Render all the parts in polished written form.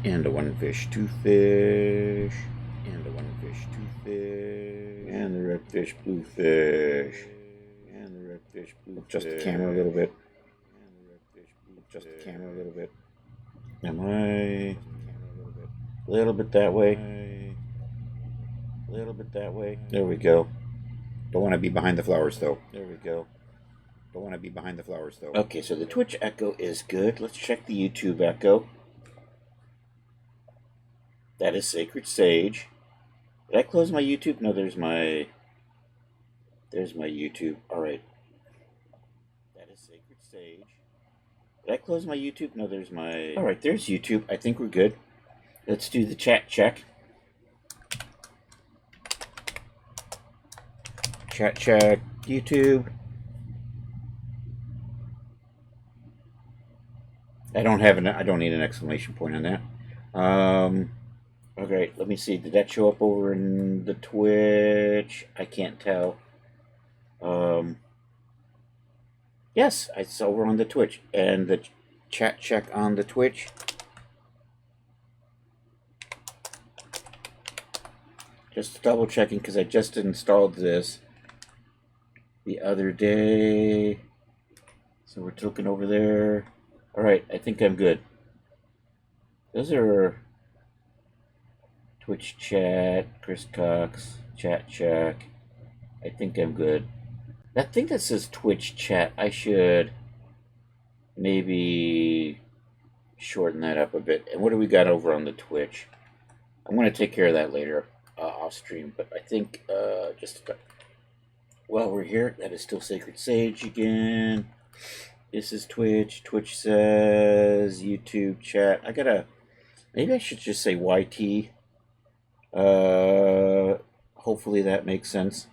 And a one fish, two fish. And a one fish, two fish. And the red fish, blue fish. And the red fish, blue fish. Adjust the camera a little bit. Adjust the camera a little bit. Am I a little bit that way? A little bit that way. There we go. Don't want to be behind the flowers though. There we go. Don't want to be behind the flowers though. Okay, so the Twitch echo is good. Let's check the YouTube echo. That is Sacred Sage. Did I close my YouTube? No, there's my YouTube. Alright. That is Sacred Sage. Did I close my YouTube? No, there's my... Alright, there's YouTube. I think we're good. Let's do the chat check. Chat check. YouTube. I don't need an exclamation point on that. Okay, let me see. Did that show up over in the Twitch? I can't tell. Yes, it's over on the Twitch. And the chat check on the Twitch. Just double checking because I just installed this the other day. So we're looking over there. Alright, I think I'm good. Those are Twitch chat, Chris Cox, chat check. I think I'm good. That thing that says Twitch chat, I should maybe shorten that up a bit. And what do we got over on the Twitch? I'm going to take care of that later off stream. But I think while we're here, that is still Sacred Sage again. This is Twitch. Twitch says YouTube chat. Maybe I should just say YT. Hopefully that makes sense.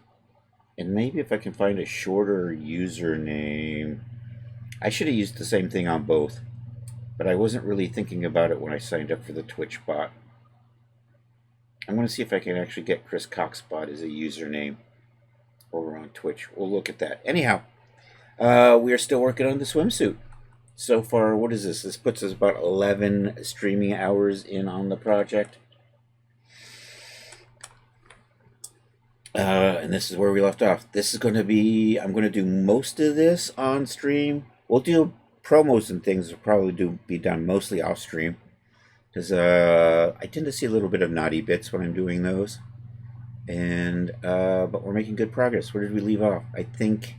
And maybe if I can find a shorter username. I should have used the same thing on both. But I wasn't really thinking about it when I signed up for the Twitch bot. I'm going to see if I can actually get Chris Cox bot as a username over on Twitch. We'll look at that. Anyhow, we are still working on the swimsuit. So far, what is this? This puts us about 11 streaming hours in on the project. And this is where we left off. This is going to be, I'm going to do most of this on stream. We'll do promos and things will probably be done mostly off stream. Because I tend to see a little bit of naughty bits when I'm doing those. And but we're making good progress. Where did we leave off? I think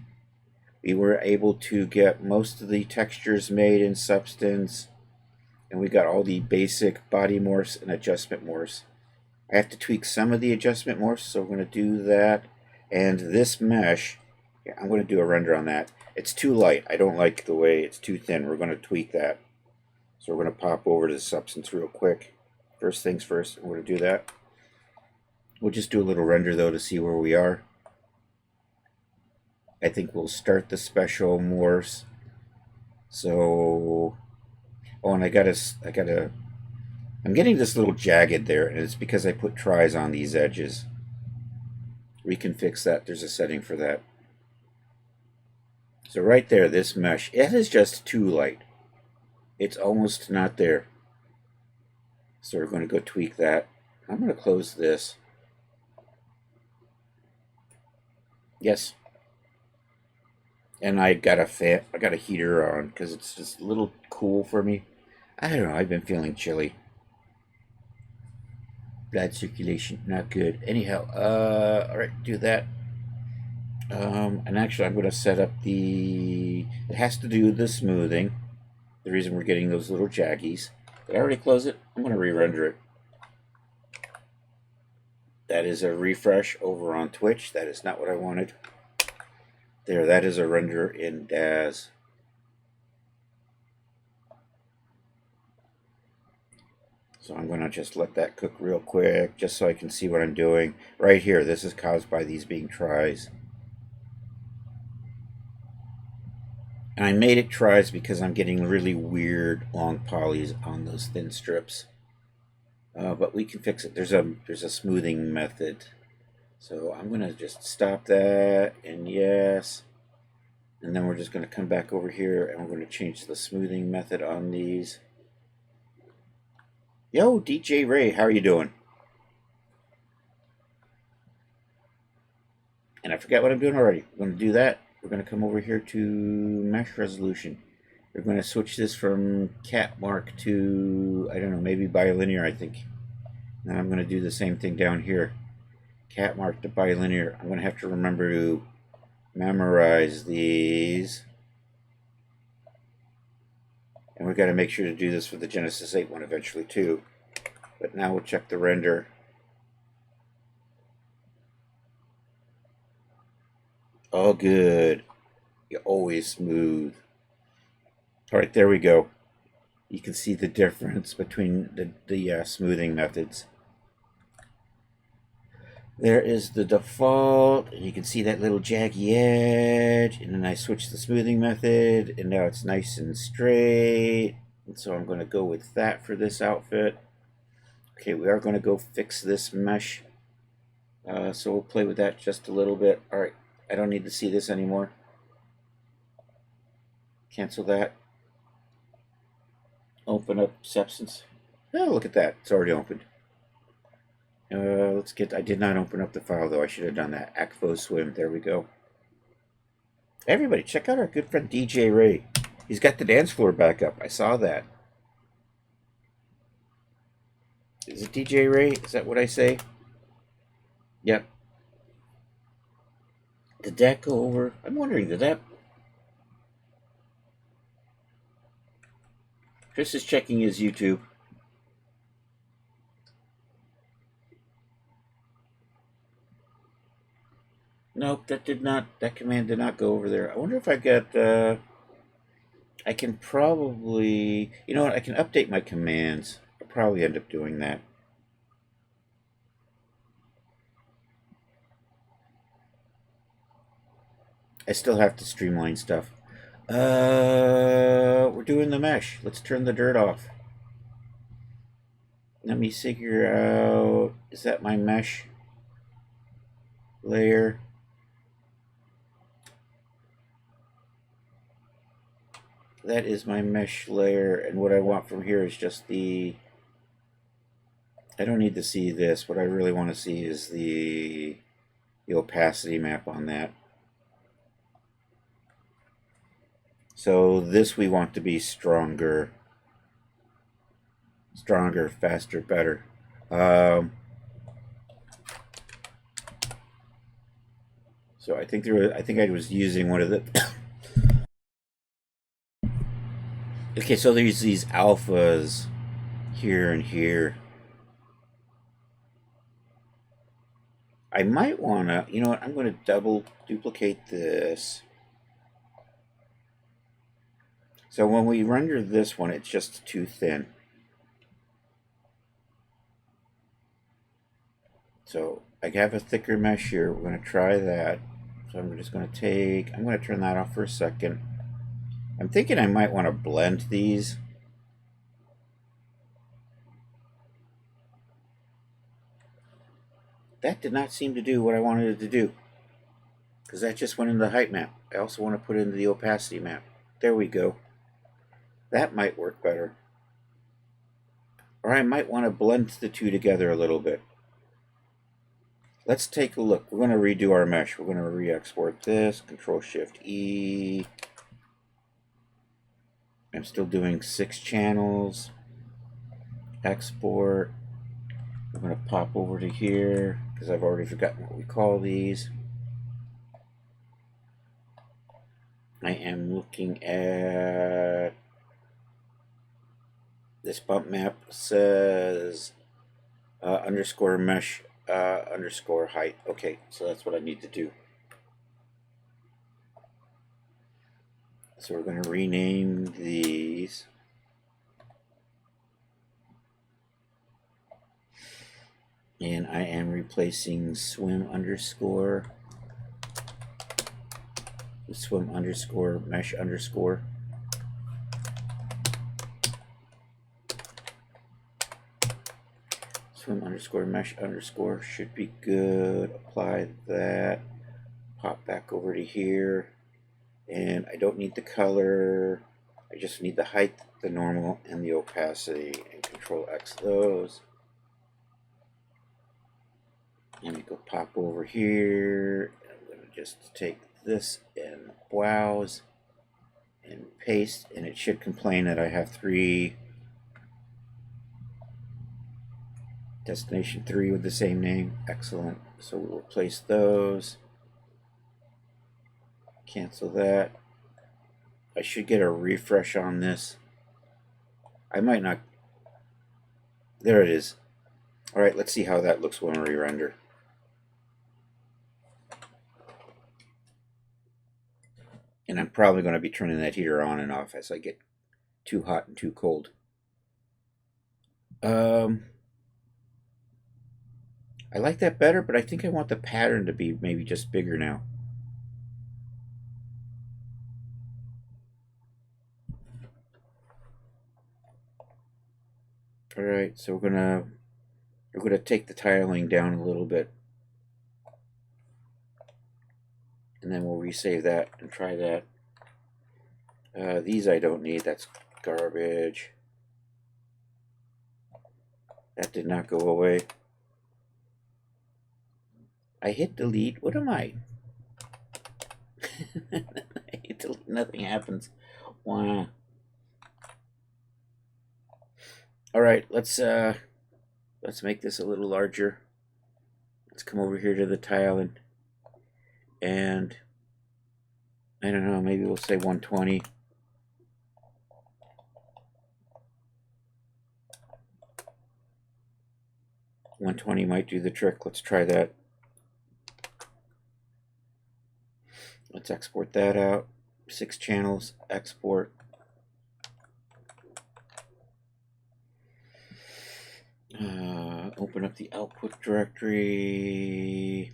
we were able to get most of the textures made in Substance. And we got all the basic body morphs and adjustment morphs. I have to tweak some of the adjustment morphs, so we're going to do that. And this mesh, yeah, I'm going to do a render on that. It's too light. I don't like the way it's too thin. We're going to tweak that. So we're going to pop over to the Substance real quick. First things first, we're going to do that. We'll just do a little render, though, to see where we are. I think we'll start the special morphs. So, oh, and I'm getting this little jagged there, and it's because I put tries on these edges. We can fix that. There's a setting for that. So right there, this mesh, it is just too light. It's almost not there. So we're going to go tweak that. I'm going to close this. Yes. And I got a heater on because it's just a little cool for me. I don't know, I've been feeling chilly. Blood circulation, not good. Anyhow, alright, do that. And actually I'm going to set up it has to do with the smoothing. The reason we're getting those little jaggies. Did I already close it? I'm going to re-render it. That is a refresh over on Twitch. That is not what I wanted. There, that is a render in Daz. So I'm going to just let that cook real quick, just so I can see what I'm doing. Right here, this is caused by these being tries. And I made it tries because I'm getting really weird long polys on those thin strips. But we can fix it. There's a smoothing method. So I'm going to just stop that, and yes. And then we're just going to come back over here, and we're going to change the smoothing method on these. Yo, DJ Ray, how are you doing? And I forgot what I'm doing already. We're going to do that. We're going to come over here to mesh resolution. We're going to switch this from cat mark to, I don't know, maybe bilinear, I think. And I'm going to do the same thing down here. Cat mark to bilinear. I'm going to have to remember to memorize these. And we've got to make sure to do this for the Genesis 8 one eventually too. But now we'll check the render. All good. You're always smooth. All right, there we go. You can see the difference between the smoothing methods. There is the default, and you can see that little jaggy edge, and then I switch the smoothing method, and now it's nice and straight. And so I'm going to go with that for this outfit. Okay, we are going to go fix this mesh. So we'll play with that just a little bit. All right, I don't need to see this anymore. Cancel that. Open up Substance. Oh, look at that. It's already opened. Let's get, I did not open up the file though. I should have done that. Akvo Swim. There we go. Everybody, check out our good friend DJ Ray. He's got the dance floor back up. I saw that. Is it DJ Ray? Is that what I say? Yep. Did that go over? I'm wondering, did that... Chris is checking his YouTube. Nope, that command did not go over there. I wonder if I got, I can probably, you know what, I can update my commands. I'll probably end up doing that. I still have to streamline stuff. We're doing the mesh. Let's turn the dirt off. Let me figure out, is that my mesh layer? That is my mesh layer, and what I want from here is just the, I don't need to see this. What I really want to see is the opacity map on that. So this we want to be stronger, faster, better. So I think I think I was using one of the. Okay, so there's these alphas here and here. I might want to, you know what, I'm going to duplicate this. So when we render this one, it's just too thin. So I have a thicker mesh here. We're going to try that. So I'm just going to I'm going to turn that off for a second. I'm thinking I might want to blend these. That did not seem to do what I wanted it to do, because that just went into the height map. I also want to put it into the opacity map. There we go. That might work better. Or I might want to blend the two together a little bit. Let's take a look. We're going to redo our mesh. We're going to re-export this. Control-Shift-E. I'm still doing 6 channels. Export. I'm going to pop over to here because I've already forgotten what we call these. I am looking at this bump map. Says underscore mesh underscore height. Okay, so that's what I need to do. So we're going to rename these. And I am replacing swim underscore with swim underscore mesh underscore. Swim underscore mesh underscore should be good. Apply that. Pop back over to here. And I don't need the color. I just need the height, the normal, and the opacity. And Control X those. Let me go pop over here. I'm going to just take this and browse and paste, and it should complain that I have 3 destination 3 with the same name. Excellent. So we'll replace those. Cancel that. I should get a refresh on this. I might not. There it is. All right, let's see how that looks when we render. And I'm probably going to be turning that heater on and off as I get too hot and too cold. I like that better, but I think I want the pattern to be maybe just bigger now. All right, so we're gonna take the tiling down a little bit, and then we'll resave that and try that. These I don't need. That's garbage. That did not go away. I hit delete. What am I? I hit delete. Nothing happens. Wow. All right, let's make this a little larger. Let's come over here to the tile and I don't know, maybe we'll say 120. $120 might do the trick. Let's try that. Let's export that out. 6 channels, export. Open up the output directory.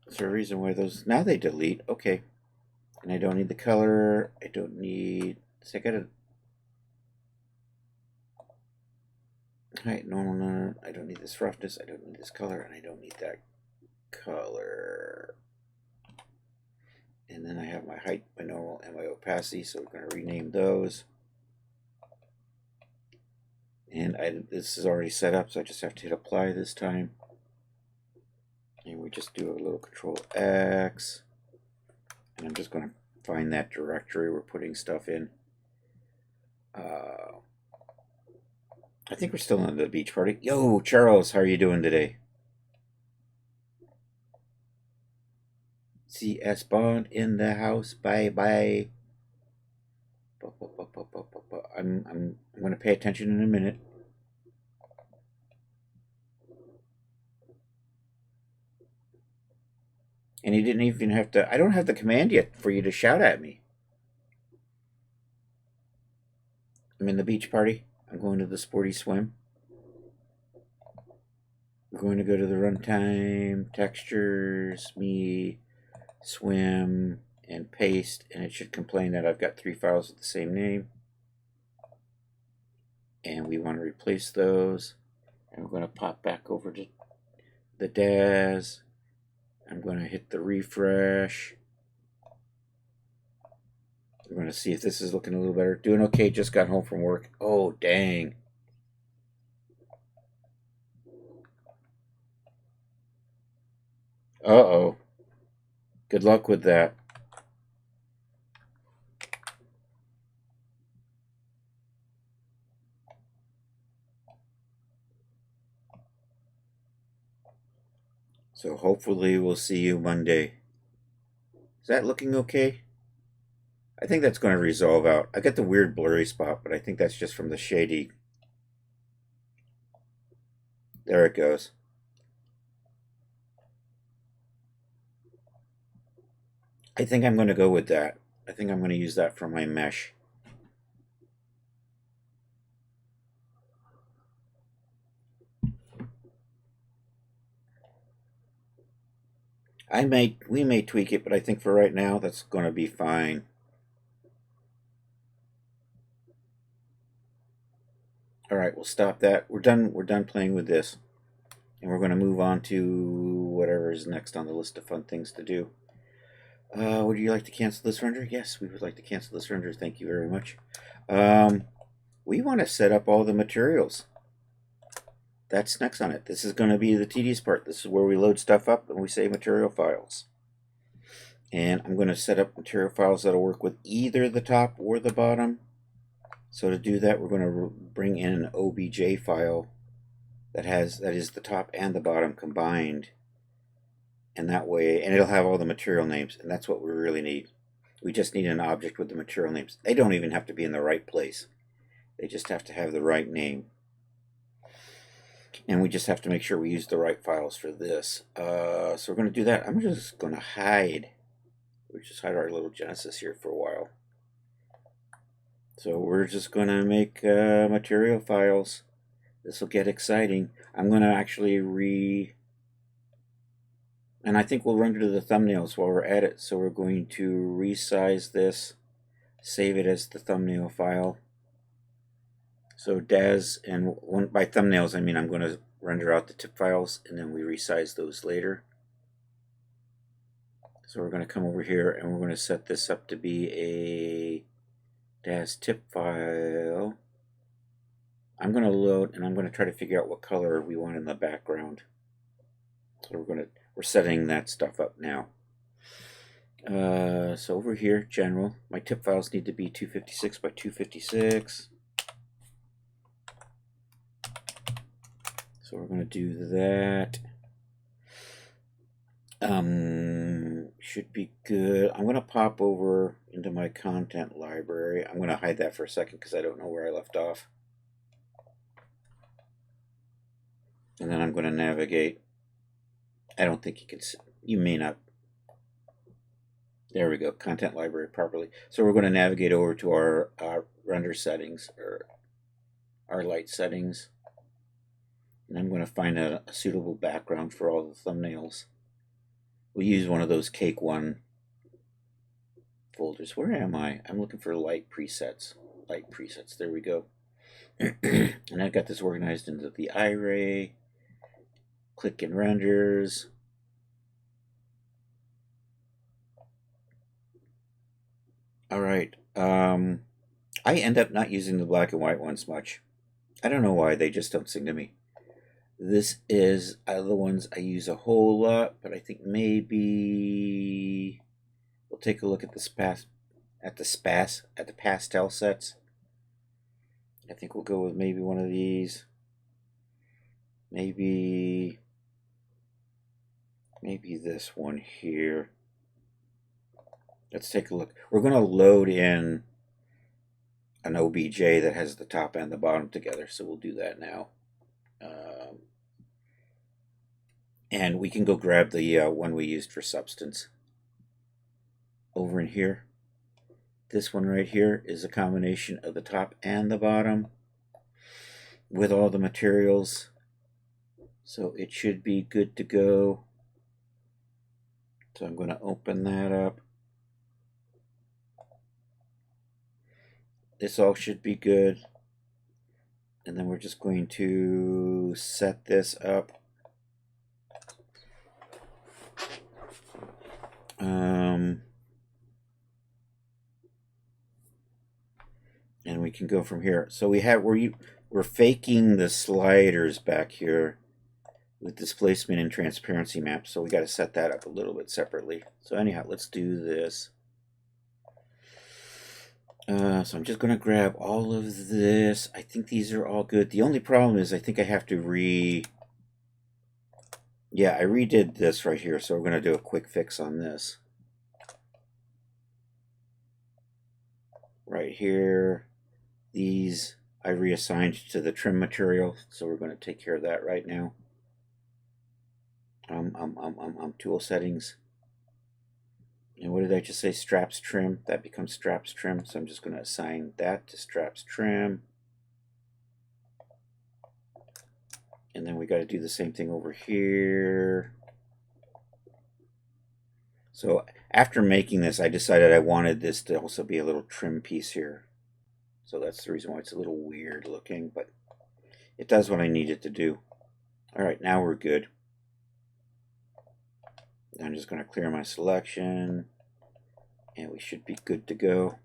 Is there a reason why those, now they delete? Okay. And I don't need the color. I don't need, so I gotta, alright, normal, no, I don't need this roughness, I don't need this color, and I don't need that color. And then I have my height, my normal, and my opacity, so we're going to rename those. And this is already set up, so I just have to hit apply this time. And we just do a little Control X. And I'm just going to find that directory we're putting stuff in. I think we're still in the beach party. Yo, Charles, how are you doing today? CS Bond in the house. Bye bye. I'm going to pay attention in a minute. And you didn't even have to, I don't have the command yet for you to shout at me. I'm in the beach party. I'm going to the sporty swim. I'm going to go to the runtime, textures, me, swim, and paste, and it should complain that I've got 3 files with the same name. And we want to replace those. And we're going to pop back over to the Daz. I'm going to hit the refresh. We're going to see if this is looking a little better. Doing okay, just got home from work. Oh, dang. Uh-oh. Good luck with that. So hopefully we'll see you Monday. Is that looking okay? I think that's going to resolve out. I get the weird blurry spot, but I think that's just from the shady. There it goes. I think I'm going to go with that. I think I'm going to use that for my mesh. We may tweak it, but I think for right now that's going to be fine. All right, we'll stop that. We're done playing with this. And we're going to move on to whatever is next on the list of fun things to do. Would you like to cancel this render? Yes, we would like to cancel this render. Thank you very much. We want to set up all the materials. That's next on it. This is going to be the tedious part. This is where we load stuff up and we say material files. And I'm going to set up material files that'll work with either the top or the bottom. So to do that, we're going to bring in an OBJ file that is the top and the bottom combined. And that way, and it'll have all the material names, and that's what we really need. We just need an object with the material names. They don't even have to be in the right place. They just have to have the right name. And we just have to make sure we use the right files for this. So we're going to do that. I'm just going to hide. We'll just hide our little Genesis here for a while. So we're just going to make material files. This will get exciting. I'm going to actually and I think we'll render to the thumbnails while we're at it. So we're going to resize this, save it as the thumbnail file. So Daz, and by thumbnails I mean I'm going to render out the tip files and then we resize those later. So we're going to come over here and we're going to set this up to be a Daz tip file. I'm going to load and I'm going to try to figure out what color we want in the background. So we're setting that stuff up now. So over here, general, my tip files need to be 256 by 256. So we're going to do that. Should be good. I'm going to pop over into my content library. I'm going to hide that for a second because I don't know where I left off. And then I'm going to navigate. I don't think you can see. You may not. There we go. Content library properly. So we're going to navigate over to our render settings or our light settings. And I'm going to find a suitable background for all the thumbnails. We'll use one of those Cake One folders. Where am I? I'm looking for light presets. Light presets. There we go. And I've got this organized into the iRay. Click in renders. All right. I end up not using the black and white ones much. I don't know why. They just don't sing to me. This is the ones I use a whole lot, but I think maybe we'll take a look at the pastel sets. I think we'll go with maybe one of these. Maybe this one here. Let's take a look. We're going to load in an OBJ that has the top and the bottom together, so we'll do that now. And we can go grab the one we used for substance. Over in here. This one right here is a combination of the top and the bottom with all the materials. So it should be good to go. So I'm going to open that up. This all should be good. And then we're just going to set this up. And we can go from here. So we're faking the sliders back here with displacement and transparency maps. So we got to set that up a little bit separately. So anyhow, let's do this. So I'm just going to grab all of this. I think these are all good. The only problem is I think I have to I redid this right here. So we're going to do a quick fix on this. Right here. These I reassigned to the trim material. So we're going to take care of that right now. Tool settings. And what did I just say? Straps trim. That becomes straps trim. So I'm just going to assign that to straps trim. And then we got to do the same thing over here. So after making this, I decided I wanted this to also be a little trim piece here. So that's the reason why it's a little weird looking, but it does what I need it to do. All right, now we're good. I'm just going to clear my selection. And we should be good to go.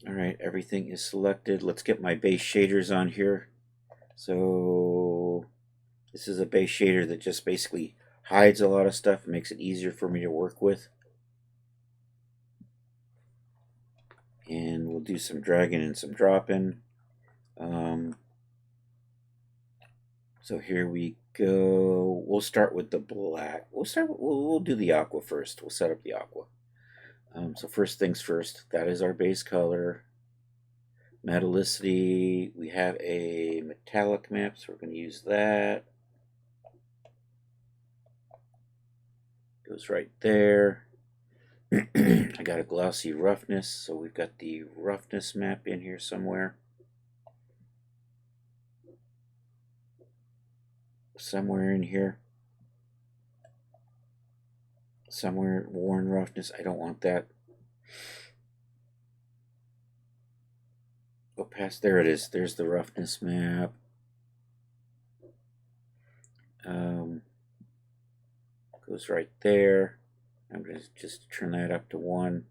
Alright, everything is selected. Let's get my base shaders on here. So this is a base shader that just basically hides a lot of stuff and makes it easier for me to work with. And we'll do some dragging and some dropping. So here we go. We'll start with the black. We'll do the aqua first. We'll set up the aqua. So first things first, that is our base color. Metallicity, we have a metallic map, so we're going to use that. Goes right there. I got a glossy roughness, so we've got the roughness map in here somewhere. Somewhere in here. Somewhere, worn roughness, I don't want that. Opaque, there it is. There's the roughness map. Goes right there. I'm going to just turn that up to 1.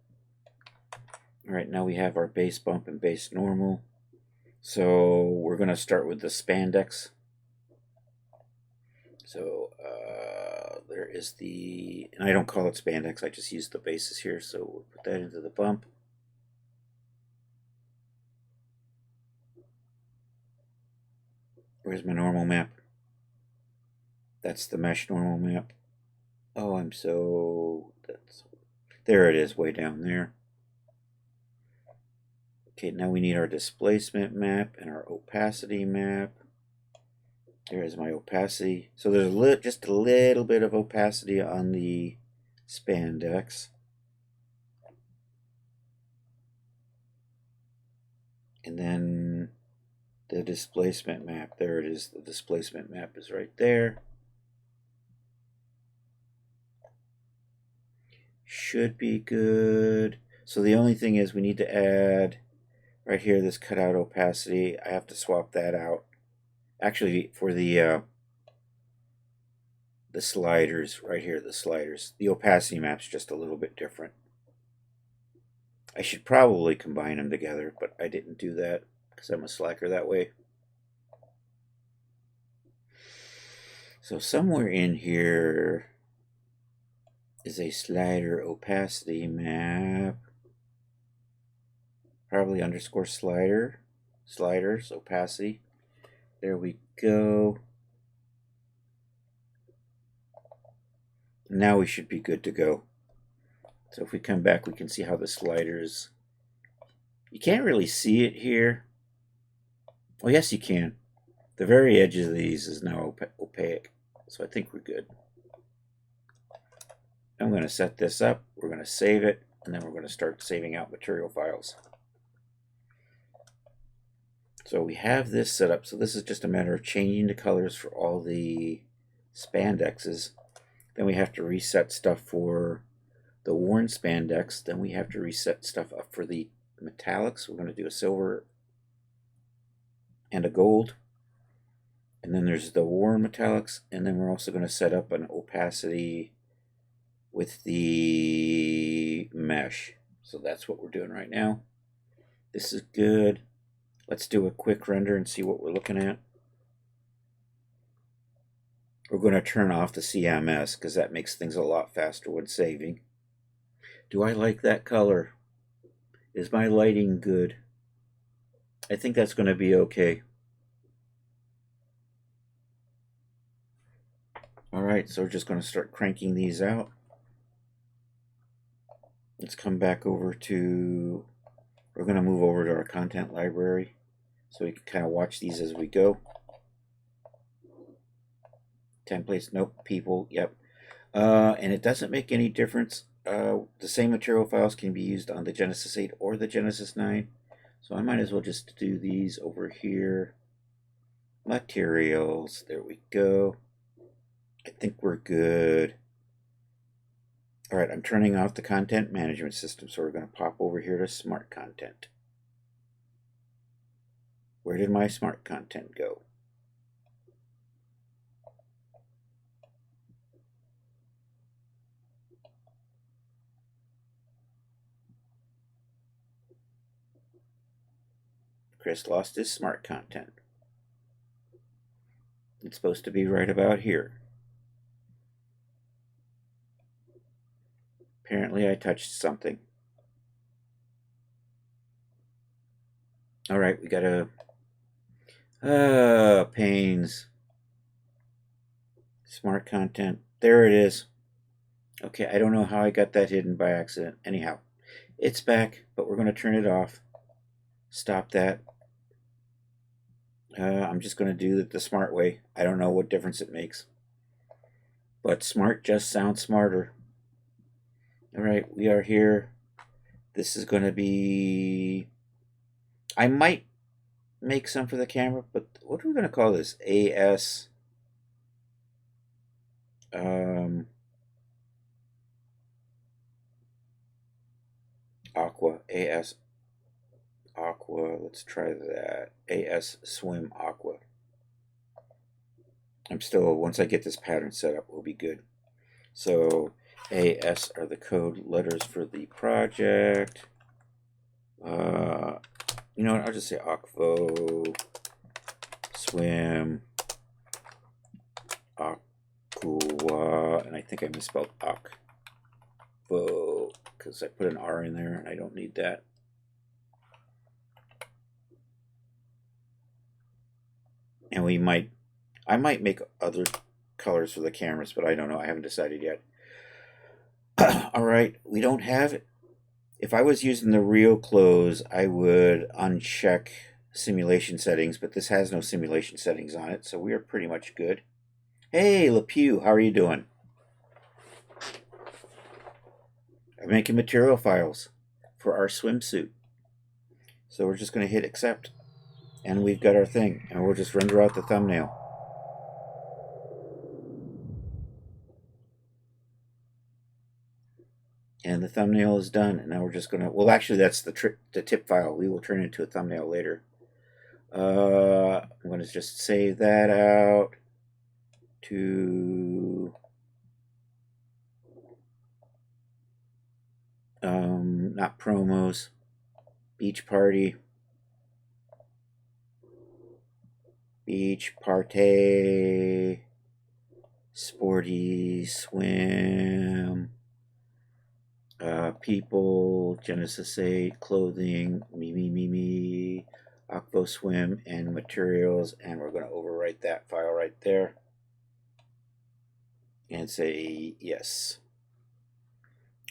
Alright, now we have our base bump and base normal. So we're going to start with the spandex. So there is the, and I don't call it spandex, I just use the bases here. So we'll put that into the bump. Where's my normal map? That's the mesh normal map. Oh, there it is, way down there. Okay, now we need our displacement map and our opacity map. There is my opacity. So there's just a little bit of opacity on the spandex. And then the displacement map, there it is. The displacement map is right there. Should be good. So the only thing is we need to add right here this cutout opacity. I have to swap that out. Actually, for the sliders right here, the sliders, the opacity map's just a little bit different. I should probably combine them together, but I didn't do that because I'm a slacker that way. So somewhere in here is a slider opacity map. Probably underscore sliders opacity. There we go. Now we should be good to go. So if we come back, we can see how the sliders, you can't really see it here. Oh yes, you can. The very edges of these is now opaque. So I think we're good. I'm going to set this up. We're going to save it, and then we're going to start saving out material files. So we have this set up. So this is just a matter of changing the colors for all the spandexes. Then we have to reset stuff for the worn spandex. Then we have to reset stuff up for the metallics. We're going to do a silver and a gold. And then there's the worn metallics. And then we're also going to set up an opacity with the mesh. So that's what we're doing right now. This is good. Let's do a quick render and see what we're looking at. We're going to turn off the CMS because that makes things a lot faster when saving. Do I like that color? Is my lighting good? I think that's going to be okay. Alright, so we're just going to start cranking these out. Let's come back over to, we're going to move over to our content library so we can kind of watch these as we go. Templates, nope. People, yep. And it doesn't make any difference. The same material files can be used on the Genesis 8 or the Genesis 9. So I might as well just do these over here. Materials, there we go. I think we're good. All right, I'm turning off the content management system, so we're going to pop over here to smart content. Where did my smart content go? Chris lost his smart content. It's supposed to be right about here. Apparently I touched something. Alright, we gotta... pains. Smart content. There it is. Okay, I don't know how I got that hidden by accident. Anyhow, it's back, but we're going to turn it off. Stop that. I'm just going to do it the smart way. I don't know what difference it makes. But smart just sounds smarter. Alright, we are here. This is going to be... I might make some for the camera, but what are we going to call this? AS... Aqua. AS Aqua. Let's try that. AS Swim Aqua. I'm still, once I get this pattern set up, we'll be good. So AS are the code letters for the project. You know what? I'll just say Aqua Swim Aqua, and I think I misspelled Aqua because I put an R in there and I don't need that. And I might make other colors for the cameras, but I don't know. I haven't decided yet. All right, we don't have it. If I was using the real clothes, I would uncheck simulation settings, but this has no simulation settings on it, so we are pretty much good. Hey, LePew, how are you doing? I'm making material files for our swimsuit. So we're just going to hit accept. And we've got our thing. And we'll just render out the thumbnail. And the thumbnail is done. And now we're just going to... Well, actually, that's the tip file. We will turn it into a thumbnail later. I'm going to just save that out to... not promos. Beach party. Beach party. Sporty swim. People, Genesis 8, clothing, me, Aqua Swim, and materials, and we're going to overwrite that file right there and say yes.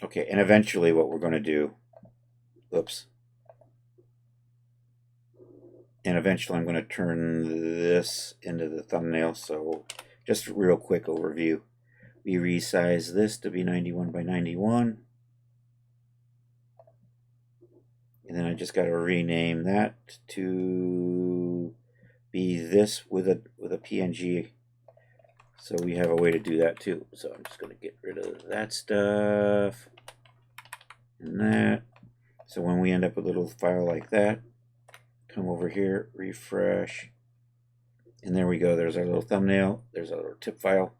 Okay, and eventually what we're going to do, oops, and eventually I'm going to turn this into the thumbnail, so just a real quick overview. We resize this to be 91 by 91. And then I just got to rename that to be this with a PNG. So we have a way to do that too. So I'm just going to get rid of that stuff and that. So when we end up with a little file like that, come over here, refresh, and there we go. There's our little thumbnail. There's our little tip file,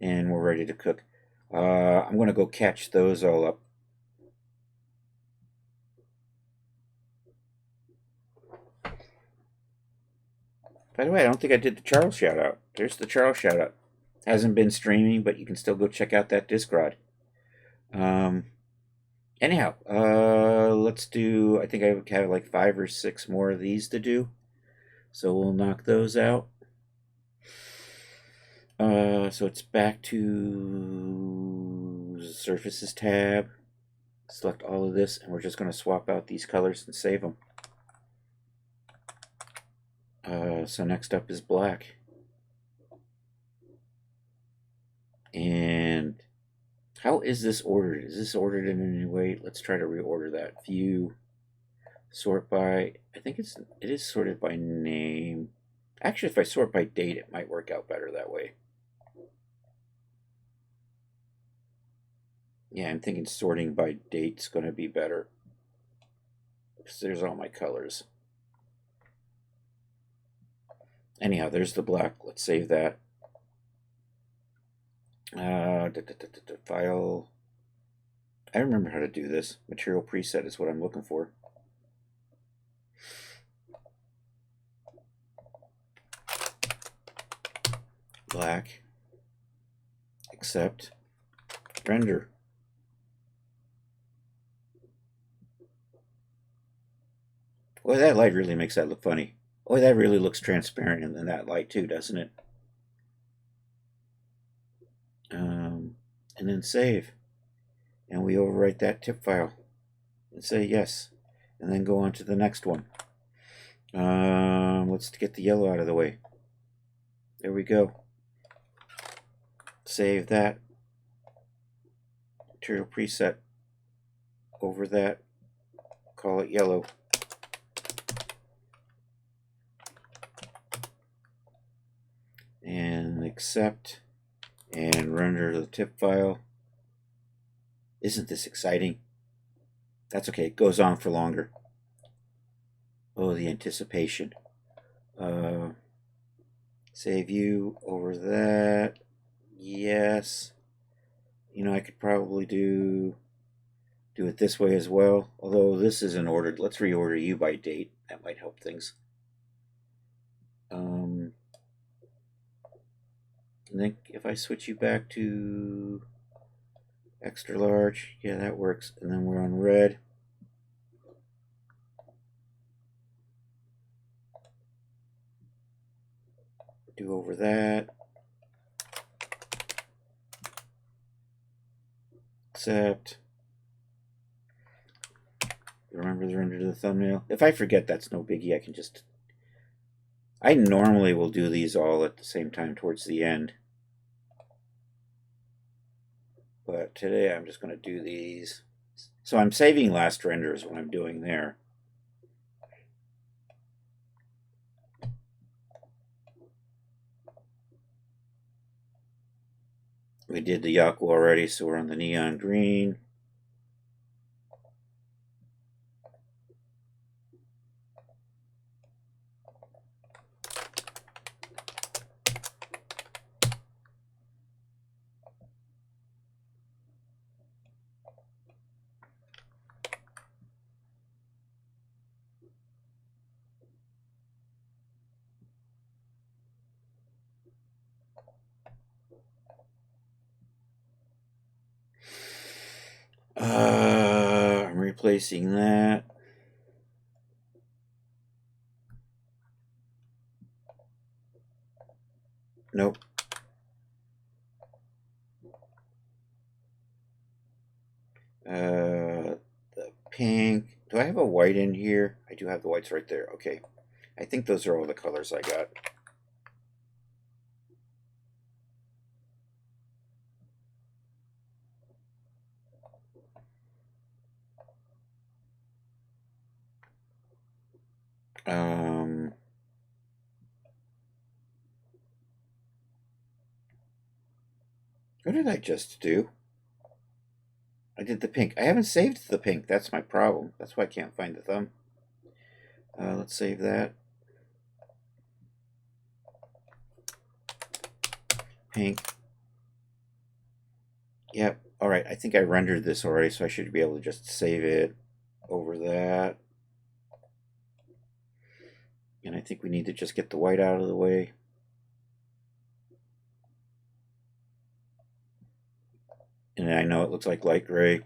and we're ready to cook. I'm going to go catch those all up. By the way, I don't think I did the Charles shout out. There's the Charles shout out. Hasn't been streaming, but you can still go check out that Discrod. Anyhow, let's do, I think I have like 5 or 6 more of these to do. So we'll knock those out. So it's back to Surfaces tab. Select all of this, and we're just going to swap out these colors and save them. So next up is black. And how is this ordered? Is this ordered in any way? Let's try to reorder that. View, sort by, I think it is sorted by name. Actually, if I sort by date, it might work out better that way. Yeah, I'm thinking sorting by date's going to be better. Because there's all my colors. Anyhow, there's the black. Let's save that. File. I remember how to do this. Material preset is what I'm looking for. black, accept, render. Boy, that light really makes that look funny. Boy, that really looks transparent in that light too, doesn't it? And then save. And we overwrite that tip file and say yes. And then go on to the next one. Let's get the yellow out of the way. There we go. Save that. Material preset. Over that. Call it yellow. And accept. And render the tip file. Isn't this exciting? That's okay. It goes on for longer. Oh, the anticipation. Save you over that. Yes. You know, I could probably do it this way as well. Although this isn't ordered. Let's reorder you by date. That might help things. And then if I switch you back to extra large, yeah, that works. And then we're on red. Do over that. Accept. Remember the render to the thumbnail. If I forget, that's no biggie. I can just... I normally will do these all at the same time towards the end. But today I'm just going to do these. So I'm saving last renders when I'm doing there. We did the Yaku already, so we're on the neon green. I'm replacing that. Nope. The pink. Do I have a white in here? I do have the whites right there. Okay. I think those are all the colors I got. What did I just do? I did the pink. I haven't saved the pink. That's my problem. That's why I can't find the thumb. Let's save that. Pink. Yep. All right. I think I rendered this already, so I should be able to just save it over that. And I think we need to just get the white out of the way. And I know it looks like light gray.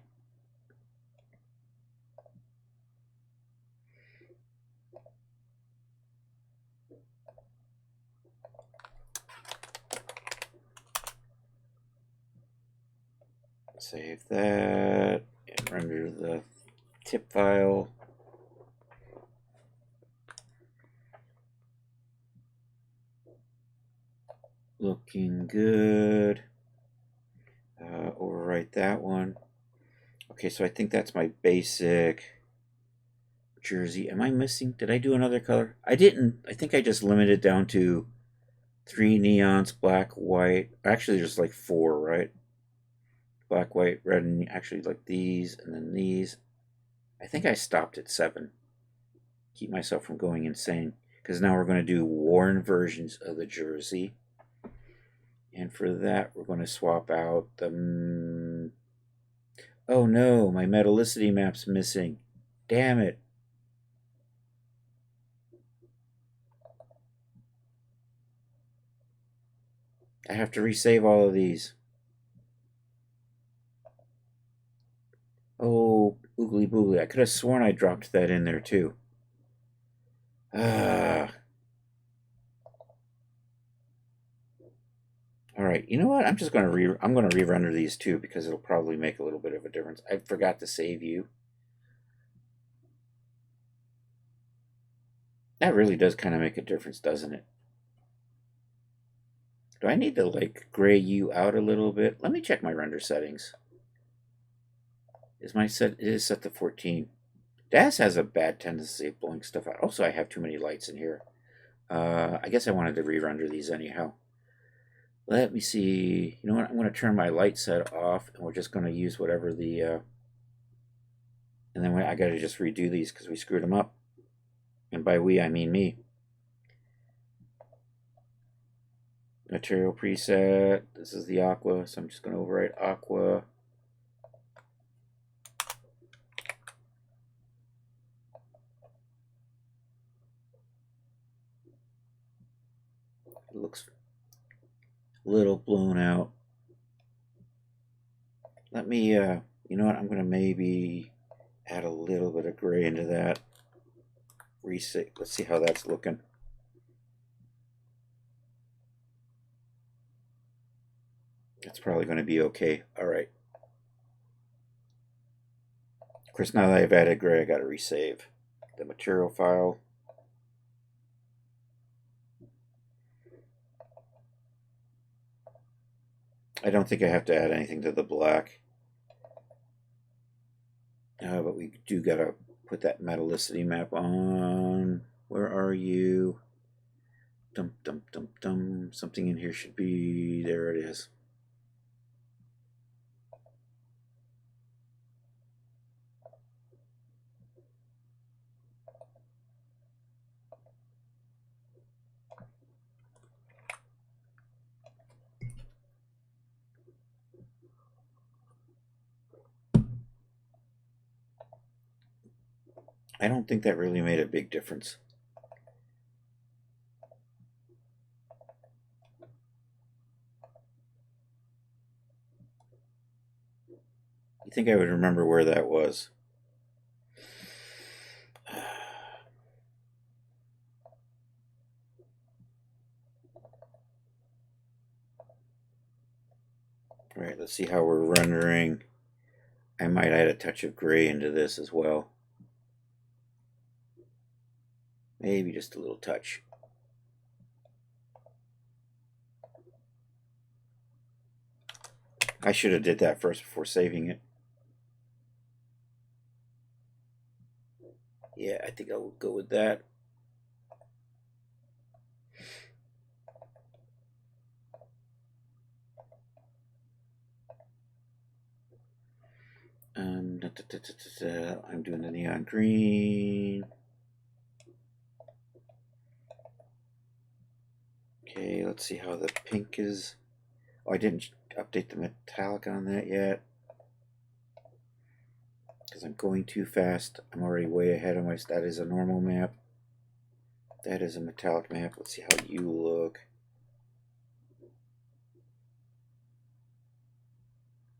Save that and render the tip file. Looking good. Overwrite that one. Okay, so I think that's my basic jersey. Am I missing? Did I do another color? I didn't. I think I just limited down to 3 neons, black, white. Actually, there's like 4, right? Black, white, red, and actually like these, and then these. I think I stopped at 7. Keep myself from going insane. Because now we're going to do worn versions of the jersey. And for that, we're going to swap out the... Oh no, my metallicity map's missing. Damn it. I have to resave all of these. Oh, oogly boogly. I could have sworn I dropped that in there too. Ah. All right. You know what? I'm just going to I'm going to re-render these too because it'll probably make a little bit of a difference. I forgot to save you. That really does kind of make a difference, doesn't it? Do I need to like gray you out a little bit? Let me check my render settings. Is my set? It is set to 14. Daz has a bad tendency of blowing stuff out. Also, I have too many lights in here. I guess I wanted to re-render these anyhow. Let me see. You know what? I'm going to turn my light set off, and we're just going to use whatever the. And then I got to just redo these because we screwed them up. And by we, I mean me. Material preset. This is the aqua, so I'm just going to overwrite aqua. It looks a little blown out. Let me, you know what? I'm going to maybe add a little bit of gray into that. Reset. Let's see how that's looking. That's probably going to be okay. All right. Of course, now that I've added gray, I got to resave the material file. I don't think I have to add anything to the black. But we do got to put that metallicity map on. Where are you? Dum, dum, dum, dum. Something in here should be... There it is. I don't think that really made a big difference. You think I would remember where that was? All right, let's see how we're rendering. I might add a touch of gray into this as well. Maybe just a little touch. I should have did that first before saving it. Yeah, I think I'll go with that. I'm doing the neon green. Okay, let's see how the pink is. Oh, I didn't update the metallic on that yet because I'm going too fast. I'm already way ahead of my. That is a normal map. That is a metallic map. Let's see how you look.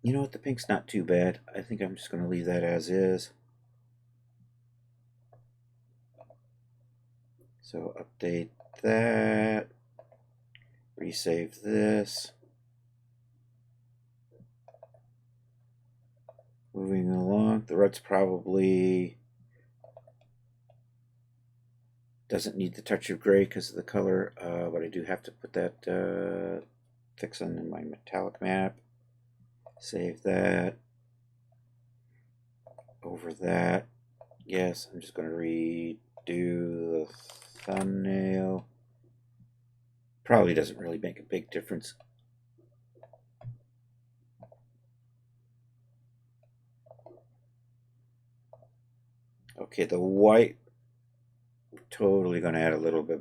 You know what? The pink's not too bad. I think I'm just going to leave that as is. So update that. Resave this. Moving along. The red's probably doesn't need the touch of gray because of the color, but I do have to put that fix in my metallic map. Save that. Over that. Yes, I'm just going to redo the thumbnail. Probably doesn't really make a big difference. Okay, the white, totally going to add a little bit.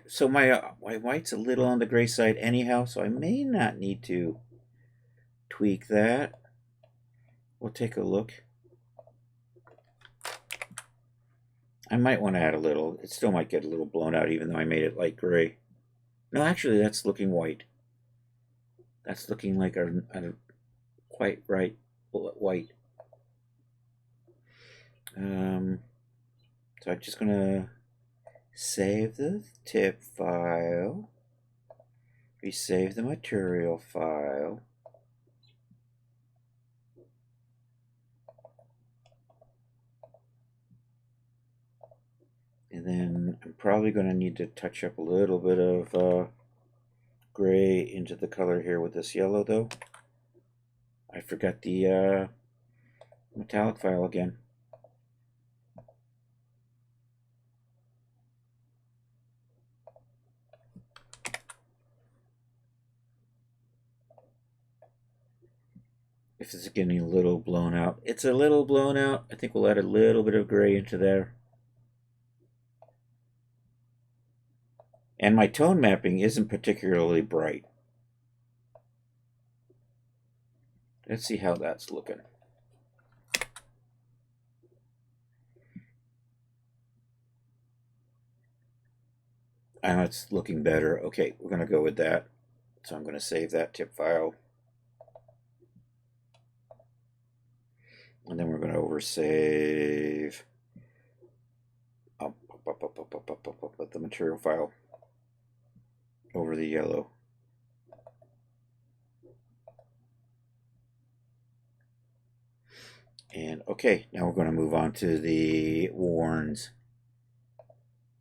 So my white's a little on the gray side anyhow, so I may not need to tweak that. We'll take a look. I might want to add a little. It still might get a little blown out even though I made it light gray. No, actually that's looking white. That's looking like a quite right bullet white. So I'm just gonna save the tip file, resave the material file, and then I'm probably going to need to touch up a little bit of gray into the color here with this yellow, though. I forgot the metallic file again. If it's getting a little blown out, it's a little blown out. I think we'll add a little bit of gray into there. And my tone mapping isn't particularly bright. Let's see how that's looking. It's looking better. Okay, we're going to go with that. So I'm going to save that tip file. And then we're going to oversave the material file over the yellow. And okay, now we're going to move on to the warns.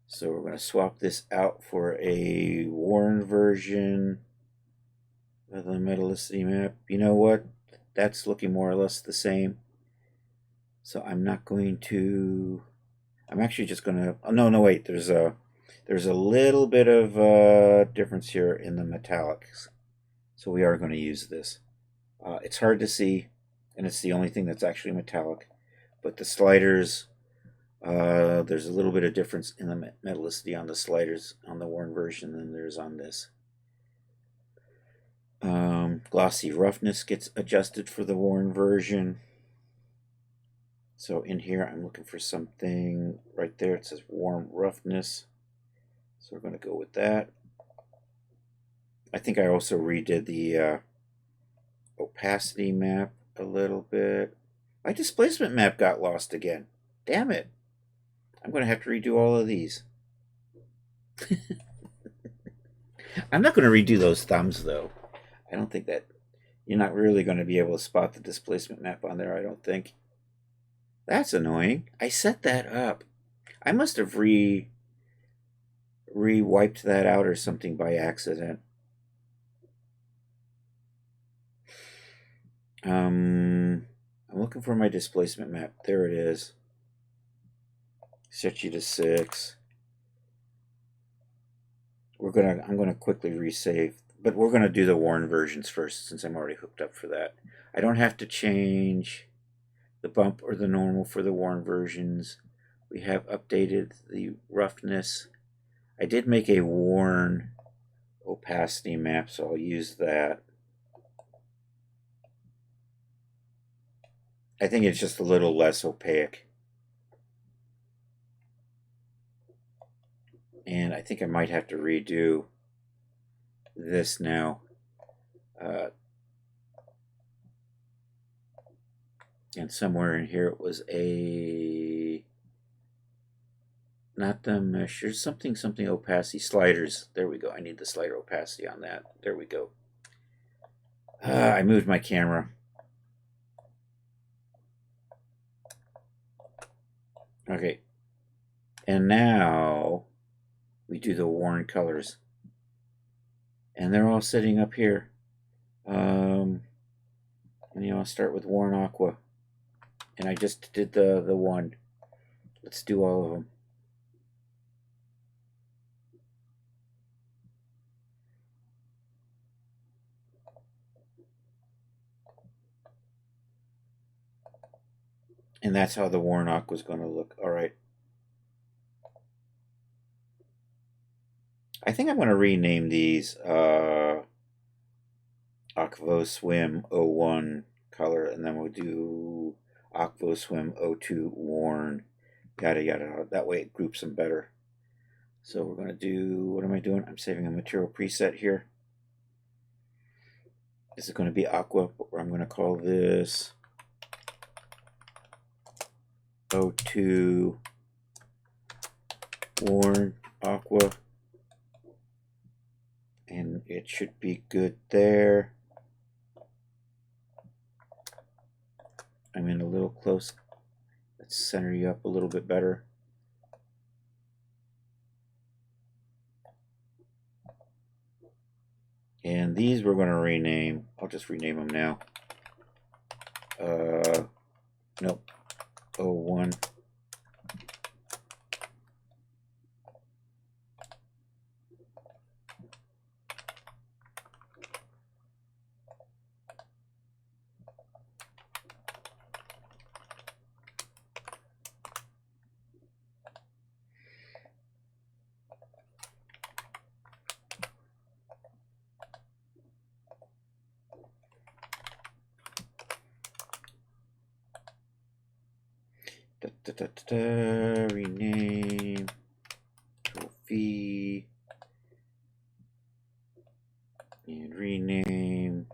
So we're going to swap this out for a worn version of the metallicity map. You know what? That's looking more or less the same. So I'm not going to. I'm actually just going to. Oh, no, wait. There's a little bit of difference here in the metallics. So we are going to use this. It's hard to see, and it's the only thing that's actually metallic. But the sliders, there's a little bit of difference in the metallicity on the sliders on the worn version than there's on this. Glossy roughness gets adjusted for the worn version. So in here, I'm looking for something right there. It says warm roughness. So we're going to go with that. I think I also redid the opacity map a little bit. My displacement map got lost again. Damn it. I'm going to have to redo all of these. I'm not going to redo those thumbs, though. I don't think that you're not really going to be able to spot the displacement map on there, I don't think. That's annoying. I set that up. I must have re-wiped that out or something by accident. I'm looking for my displacement map. There it is. Set you to 6. I'm gonna quickly resave, but we're gonna do the worn versions first since I'm already hooked up for that. I don't have to change the bump or the normal for the worn versions. We have updated the roughness. I did make a worn opacity map, so I'll use that. I think it's just a little less opaque. And I think I might have to redo this now. And somewhere in here it was not the measure, something opacity, sliders. There we go. I need the slider opacity on that. There we go. I moved my camera. Okay. And now we do the worn colors. And they're all sitting up here. And I'll start with worn aqua. And I just did the one. Let's do all of them. And that's how the worn aqua is going to look. All right. I think I'm going to rename these Aqua Swim 01 color, and then we'll do Aqua Swim 02 worn, yada yada. That way it groups them better. So we're going to do, what am I doing? I'm saving a material preset here. This is going to be aqua, but I'm going to call this O2 worn aqua, and it should be good there. I'm in a little close. Let's center you up a little bit better. And these we're going to rename. I'll just rename them now. Nope. 01. Rename trophy and rename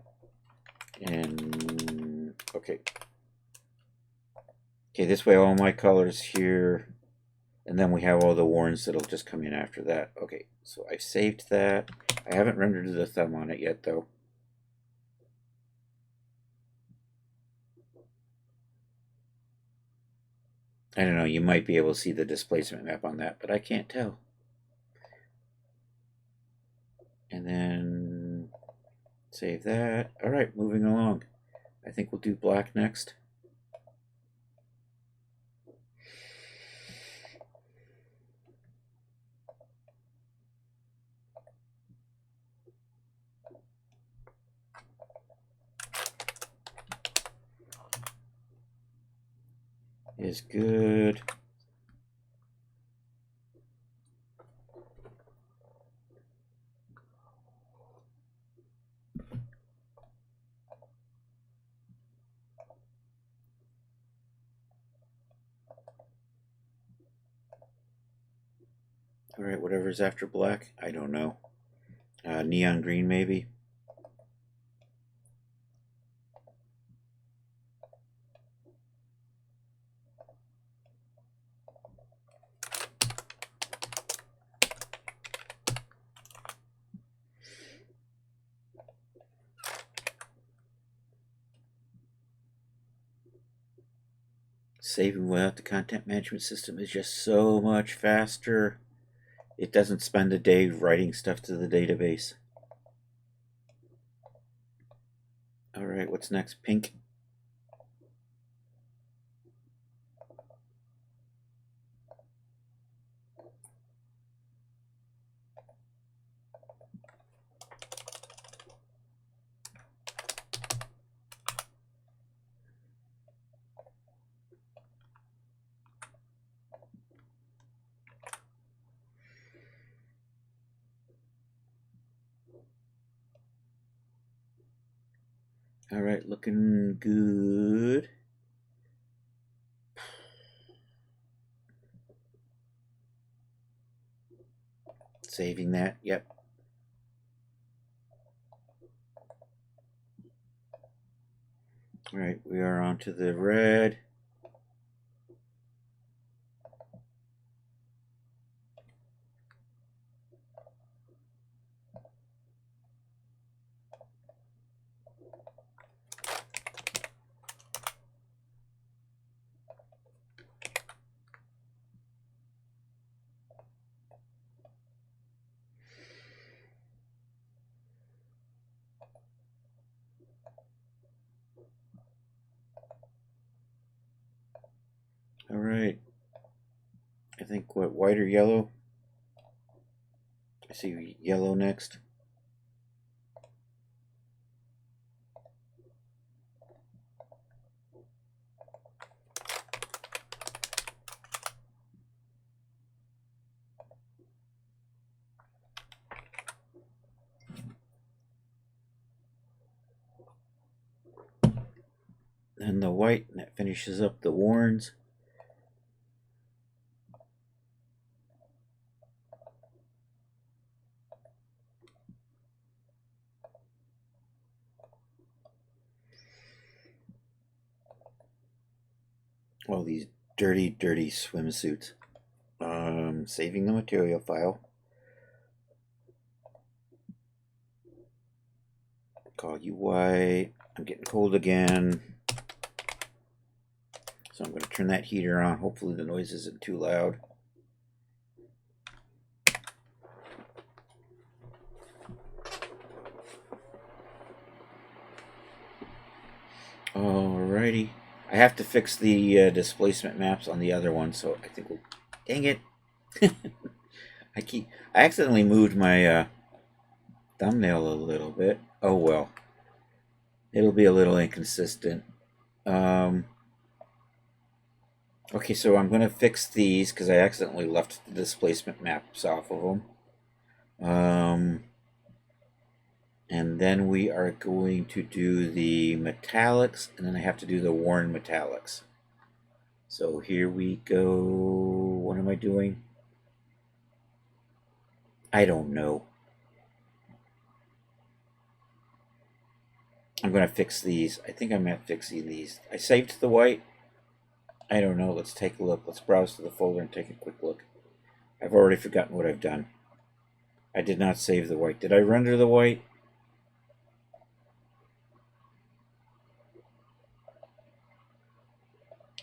and okay. Okay, this way all my colors here, and then we have all the warns that'll just come in after that. Okay, so I've saved that. I haven't rendered the thumb on it yet though. I don't know, you might be able to see the displacement map on that, but I can't tell. And then save that. All right, moving along. I think we'll do black next. Is good. All right, whatever's after black, I don't know. Neon green, maybe. Saving without the content management system is just so much faster. It doesn't spend a day writing stuff to the database. All right, what's next? Pink. All right, looking good. Saving that, yep. All right, we are on to the red. All right. I think what, white or yellow? I see yellow next. Then the white, and that finishes up the warns. All these dirty, dirty swimsuits. Saving the material file. Call you white. I'm getting cold again. So I'm going to turn that heater on. Hopefully the noise isn't too loud. Alrighty. I have to fix the displacement maps on the other one, so I think we'll... Dang it. I accidentally moved my thumbnail a little bit. Oh well. It'll be a little inconsistent. Okay, so I'm going to fix these because I accidentally left the displacement maps off of them. And then we are going to do the metallics, and then I have to do the worn metallics. So here we go. What am I doing? I don't know. I'm going to fix these. I think I'm at fixing these. I saved the white. I don't know. Let's take a look. Let's browse to the folder and take a quick look. I've already forgotten what I've done. I did not save the white. Did I render the white?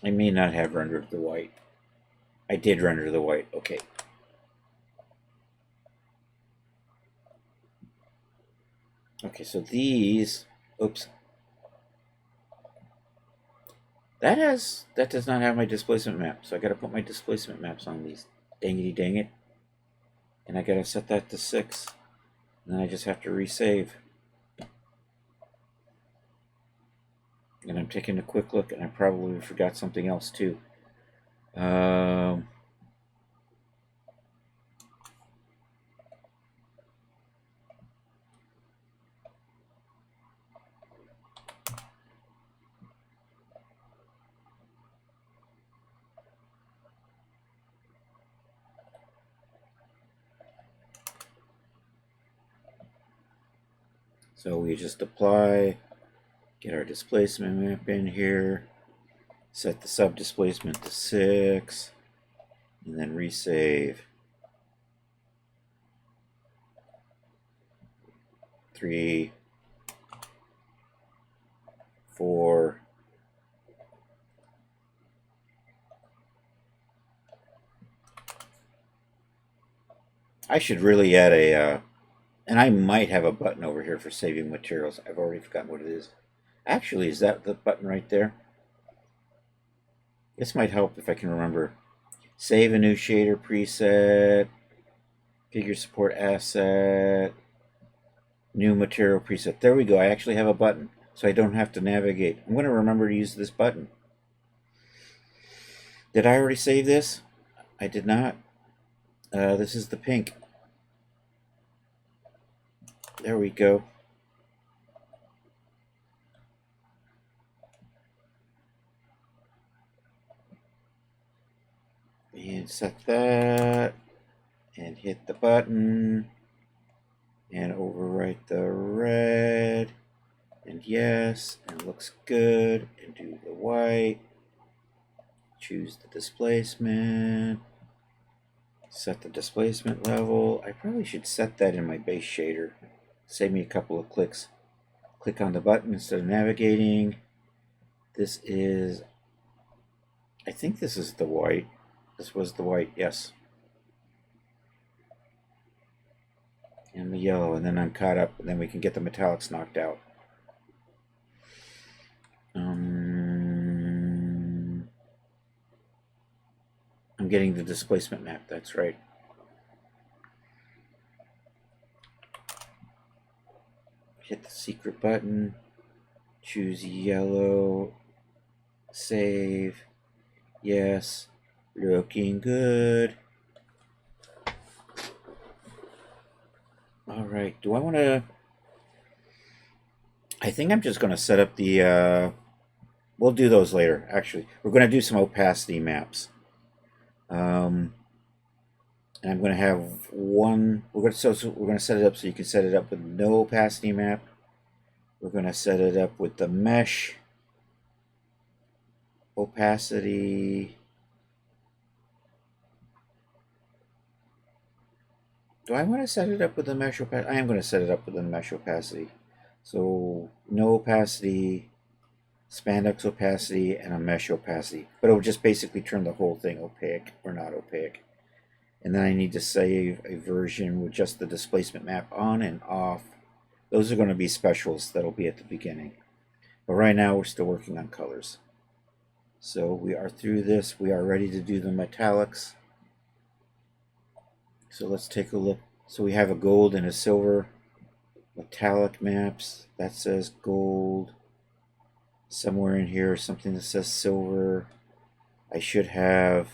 I may not have rendered the white. I did render the white. Okay. Okay, so these... Oops. That does not have my displacement map, so I gotta put my displacement maps on these. Dangity dang it. And I gotta set that to 6. And then I just have to resave. And I'm taking a quick look, and I probably forgot something else too. So we just apply, get our displacement map in here, set the sub displacement to 6, and then resave. 3, 4, I should really add a, and I might have a button over here for saving materials. I've already forgotten what it is. Actually, is that the button right there? This might help if I can remember. Save a new shader preset, figure support asset, new material preset. There we go. I actually have a button, so I don't have to navigate. I'm going to remember to use this button. Did I already save this? I did not. This is the pink. There we go. And set that. And hit the button. And overwrite the red. And yes. And looks good. And do the white. Choose the displacement. Set the displacement level. I probably should set that in my base shader. Save me a couple of clicks. Click on the button instead of navigating. This is, I think this is the white. This was the white, yes. And the yellow, and then I'm caught up, and then we can get the metallics knocked out. I'm getting the displacement map, that's right. Hit the secret button, choose yellow, save, yes, looking good. All right, do I want to, I think I'm just going to set up the, we'll do those later, actually. We're going to do some opacity maps. And I'm going to have one, we're going to set it up so you can set it up with no opacity map. We're going to set it up with the mesh. opacity. Do I want to set it up with the mesh opacity? I am going to set it up with the mesh opacity. So no opacity, spandex opacity, and a mesh opacity. But it will just basically turn the whole thing opaque or not opaque. And then I need to save a version with just the displacement map on and off. Those are going to be specials that'll be at the beginning. But right now we're still working on colors. So we are through this. We are ready to do the metallics. So let's take a look. So we have a gold and a silver metallic maps. That says gold. Somewhere in here, something that says silver. I should have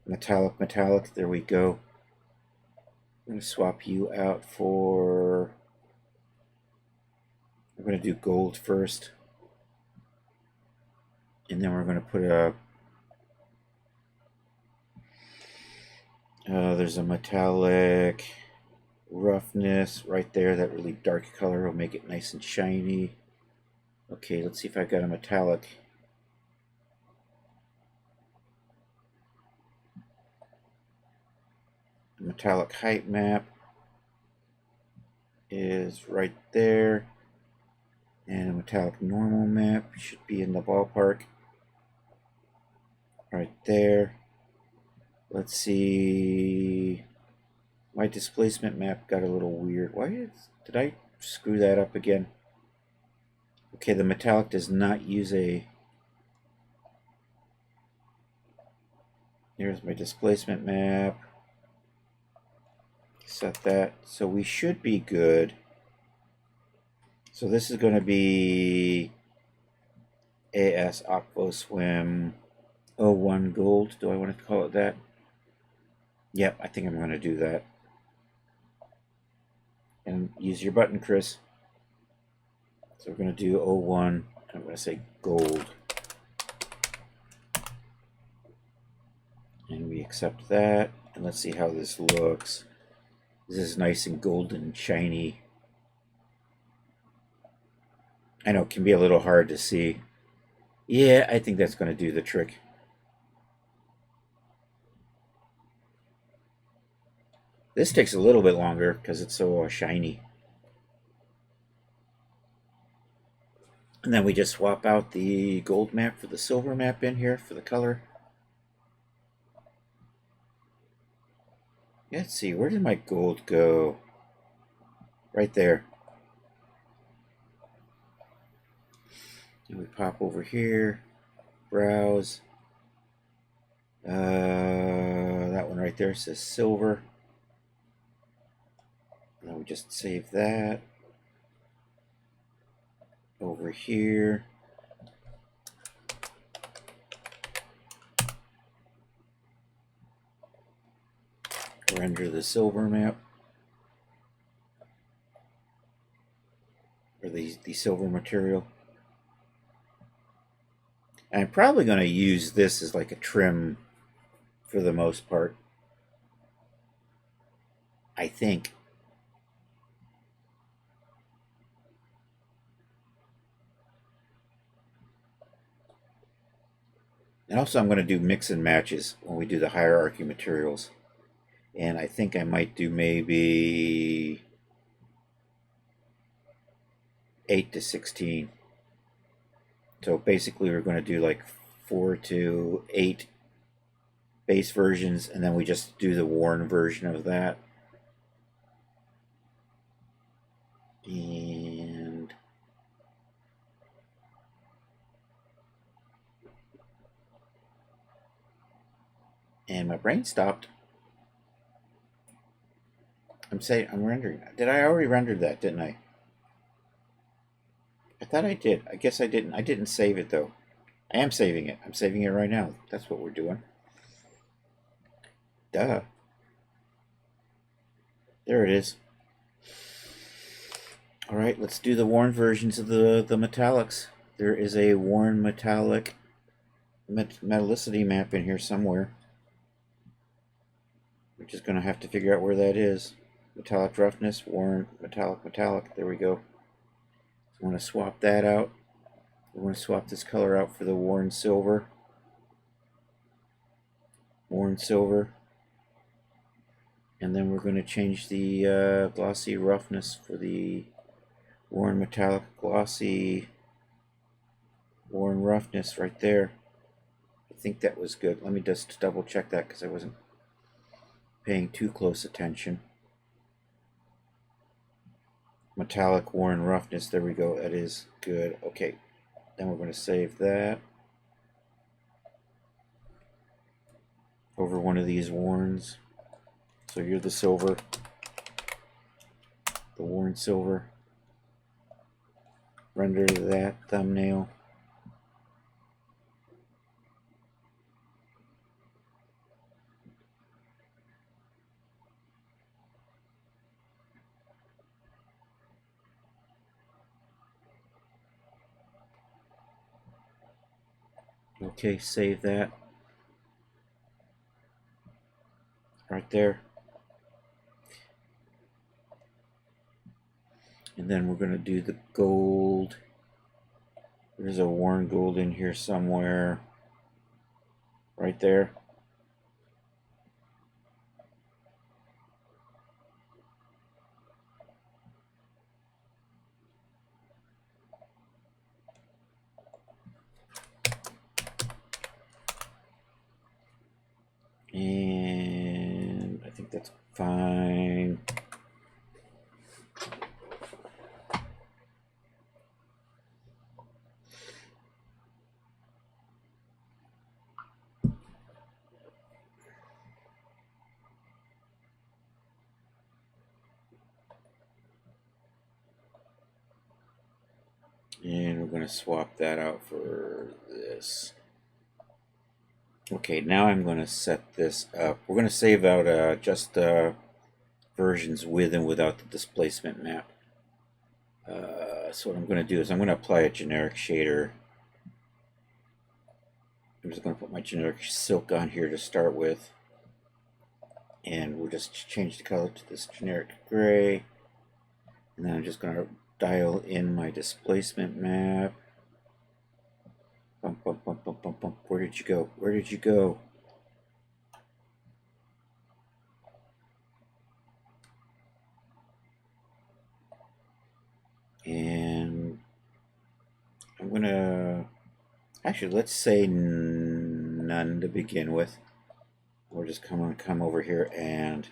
metallic. There we go. I'm going to swap you out for... We're going to do gold first. And then we're going to put a... there's a metallic roughness right there. That really dark color will make it nice and shiny. Okay, let's see if I've got a metallic. The metallic height map is right there. And a metallic normal map should be in the ballpark. Right there. Let's see. My displacement map got a little weird. Why did I screw that up again? Okay, the metallic does not use a... Here's my displacement map. Set that. So we should be good. So this is going to be AS Aqua Swim 01 Gold. Do I want to call it that? Yep, I think I'm going to do that. And use your button, Chris. So we're going to do 01. I'm going to say gold. And we accept that. And let's see how this looks. This is nice and golden and shiny. I know it can be a little hard to see. Yeah, I think that's going to do the trick. This takes a little bit longer because it's so shiny. And then we just swap out the gold map for the silver map in here for the color. Let's see, where did my gold go? Right there. And we pop over here, browse. That one right there says silver. Now we just save that. Over here. Render the silver map. Or the silver material. And I'm probably going to use this as like a trim for the most part. I think. And also I'm going to do mix and matches when we do the hierarchy materials. And I think I might do maybe 8 to 16. So basically we're going to do like 4 to 8 base versions, and then we just do the worn version of that. And my brain stopped. I'm rendering. Did I already render that, didn't I? I thought I did. I guess I didn't. I didn't save it though. I am saving it. I'm saving it right now. That's what we're doing. Duh. There it is. All right, let's do the worn versions of the metallics. There is a worn metallic metallicity map in here somewhere. We're just going to have to figure out where that is. Metallic roughness, worn, metallic. There we go. I want to swap that out. We're going to swap this color out for the worn silver. Worn silver. And then we're going to change the glossy roughness for the worn metallic glossy worn roughness right there. I think that was good. Let me just double check that because I wasn't paying too close attention. Metallic worn roughness, there we go. That is good. Okay, then we're going to save that over one of these worns. So you're the silver, the worn silver. Render that thumbnail. Okay, save that. Right there. And then we're going to do the gold. There's a worn gold in here somewhere. Right there. And I think that's fine. And we're going to swap that out for this. Okay, now I'm going to set this up. We're going to save out just versions with and without the displacement map. So what I'm going to do is I'm going to apply a generic shader. I'm just going to put my generic silk on here to start with. And we'll just change the color to this generic gray. And then I'm just going to dial in my displacement map. Bump, bump, bump, bump, bump, bump. Where did you go? Where did you go? And I'm going to... Actually, let's say none to begin with. We're just come over here and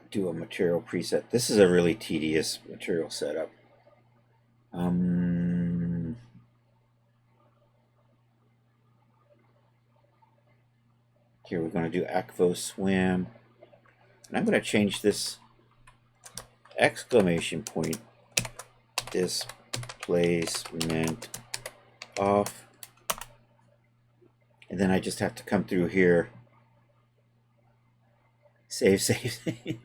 do a material preset. This is a really tedious material setup. Here we're going to do Akvo Swim. And I'm going to change this exclamation point displacement off. And then I just have to come through here. Save, save, save.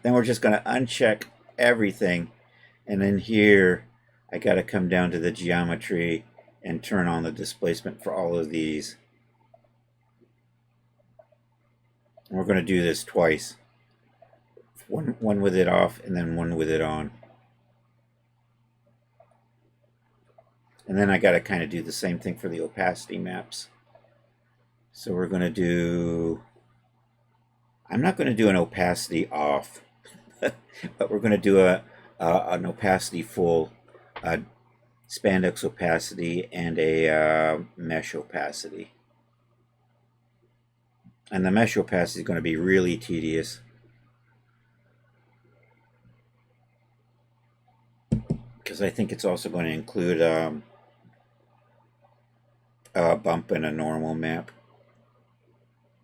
Then we're just going to uncheck everything. And then here, I got to come down to the geometry and turn on the displacement for all of these. And we're going to do this twice. One with it off and then one with it on. And then I got to kind of do the same thing for the opacity maps. So we're going to do... I'm not going to do an opacity off, but we're going to do an opacity full, spandex opacity, and a mesh opacity. And the mesh opacity is going to be really tedious. Because I think it's also going to include a bump and a normal map.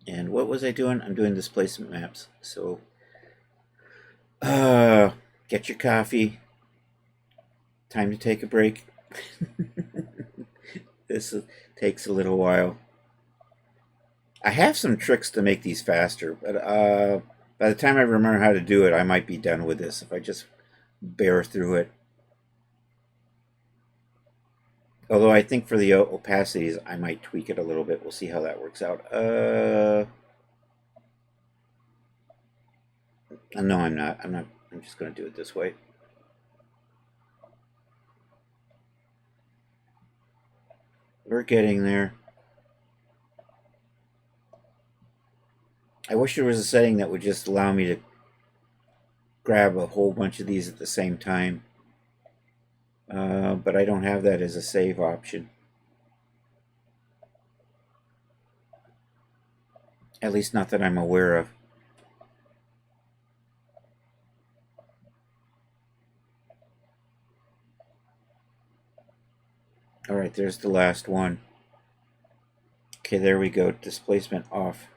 And what was I doing? I'm doing displacement maps. So, get your coffee. Time to take a break. This takes a little while. I have some tricks to make these faster, but by the time I remember how to do it, I might be done with this if I just bear through it. Although I think for the opacities, I might tweak it a little bit. We'll see how that works out. No, I'm not. I'm just going to do it this way. We're getting there. I wish there was a setting that would just allow me to grab a whole bunch of these at the same time. But I don't have that as a save option. At least not that I'm aware of. Alright, there's the last one. Okay, there we go. Displacement off.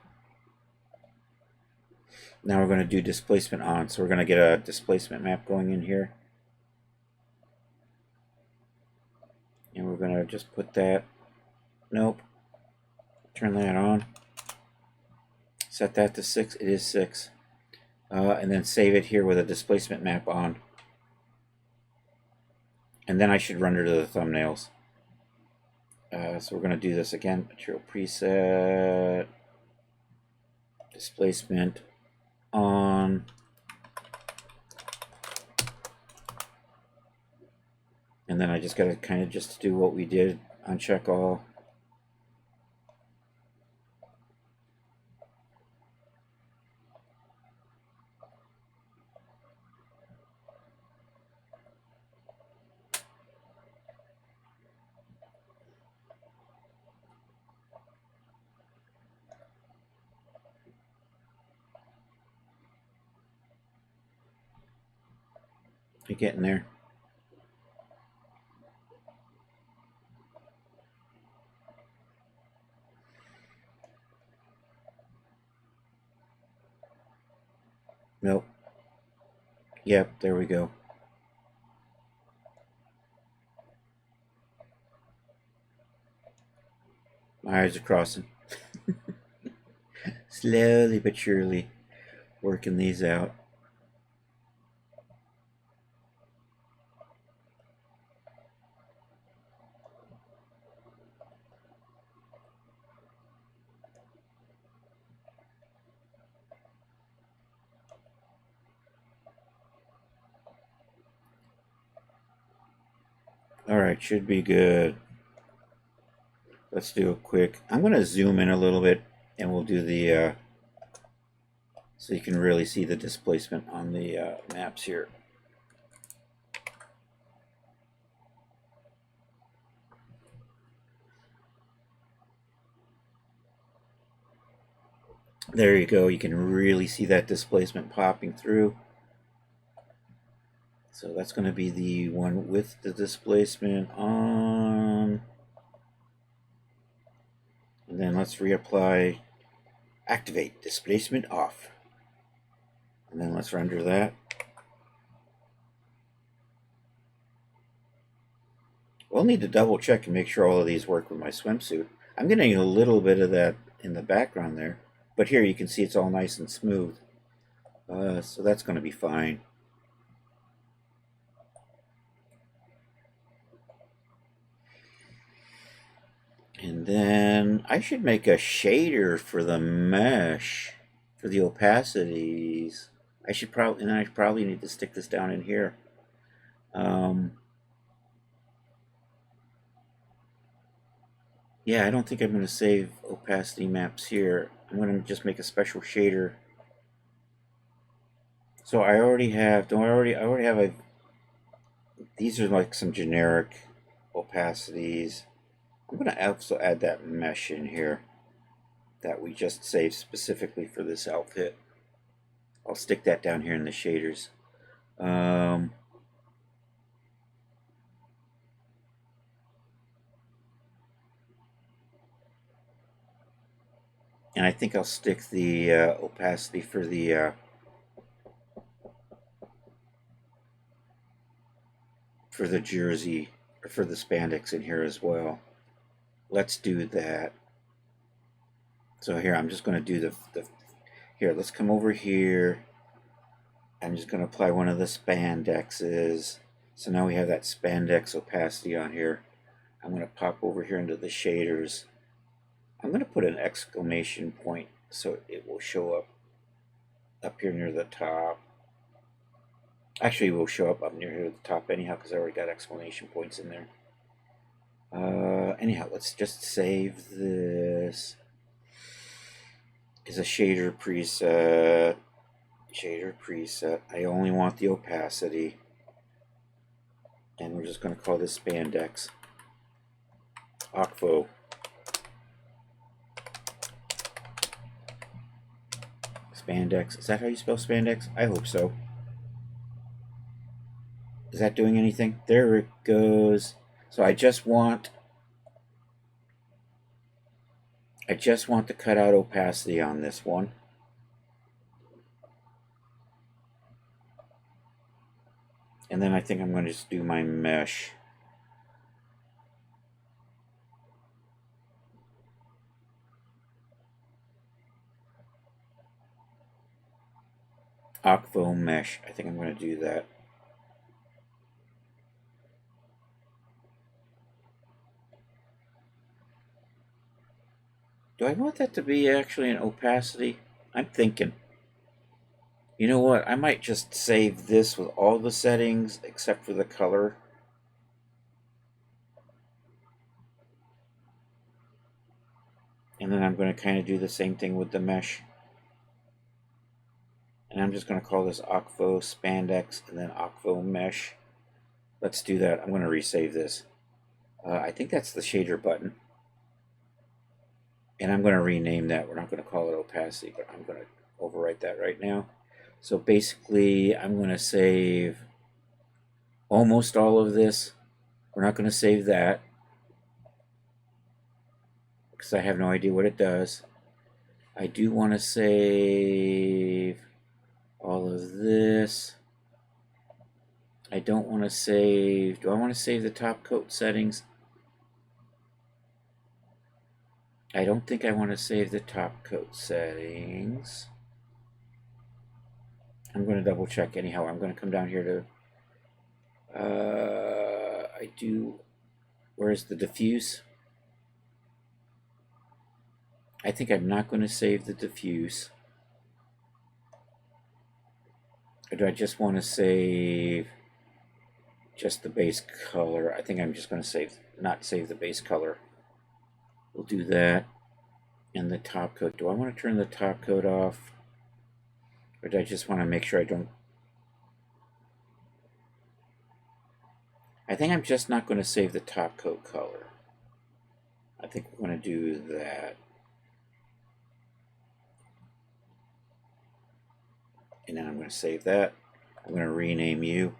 Now we're going to do displacement on. So we're going to get a displacement map going in here. And we're going to just put that. Nope. Turn that on. Set that to 6. It is 6. And then save it here with a displacement map on. And then I should render to the thumbnails. So we're going to do this again. Material preset. Displacement on. And then I just got to kind of just do what we did. Uncheck all. You're getting there. Nope. Yep, there we go. My eyes are crossing. Slowly but surely working these out. Alright, should be good. Let's do a quick. I'm going to zoom in a little bit and we'll do the so you can really see the displacement on the maps here. There you go. You can really see that displacement popping through. So that's going to be the one with the displacement on. And then let's reapply, activate displacement off. And then let's render that. We'll need to double check and make sure all of these work with my swimsuit. I'm getting a little bit of that in the background there. But here you can see it's all nice and smooth. So that's going to be fine. And then I should make a shader for the mesh, for the opacities. I probably need to stick this down in here. Yeah, I don't think I'm going to save opacity maps here. I'm going to just make a special shader. So I already have, I already have a, these are like some generic opacities. I'm going to also add that mesh in here that we just saved specifically for this outfit. I'll stick that down here in the shaders. And I think I'll stick the opacity for the jersey or for the spandex in here as well. Let's do that. So here I'm just going to do the here. Let's come over here. I'm just going to apply one of the spandexes. So now we have that spandex opacity on here. I'm going to pop over here into the shaders. I'm going to put an exclamation point so it will show up here near the top. Actually, it will show up near here at the top anyhow because I already got exclamation points in there. Anyhow, let's just save this. Is a shader preset. Shader preset. I only want the opacity. And we're just going to call this spandex. Ocvo. Spandex. Is that how you spell spandex? I hope so. Is that doing anything? There it goes. So I just want to cut out opacity on this one. And then I think I'm going to just do my mesh. Ocvo mesh. I think I'm going to do that. Do I want that to be actually an opacity? I'm thinking. You know what? I might just save this with all the settings except for the color. And then I'm going to kind of do the same thing with the mesh. And I'm just going to call this Ocvo Spandex and then Ocvo Mesh. Let's do that. I'm going to resave this. I think that's the shader button. And I'm going to rename that. We're not going to call it opacity, but I'm going to overwrite that right now. So basically, I'm going to save almost all of this. We're not going to save that because I have no idea what it does. I do want to save all of this. I don't want to save. Do I want to save the top coat settings? I don't think I want to save the top coat settings. I'm going to double check anyhow. I'm going to come down here to where's the diffuse? I think I'm not going to save the diffuse. Or do I just want to save just the base color? I think I'm just going to not save the base color. We'll do that. And the top coat. Do I want to turn the top coat off? Or do I just want to make sure I don't? I think I'm just not going to save the top coat color. I think we're going to do that. And then I'm going to save that. I'm going to rename you.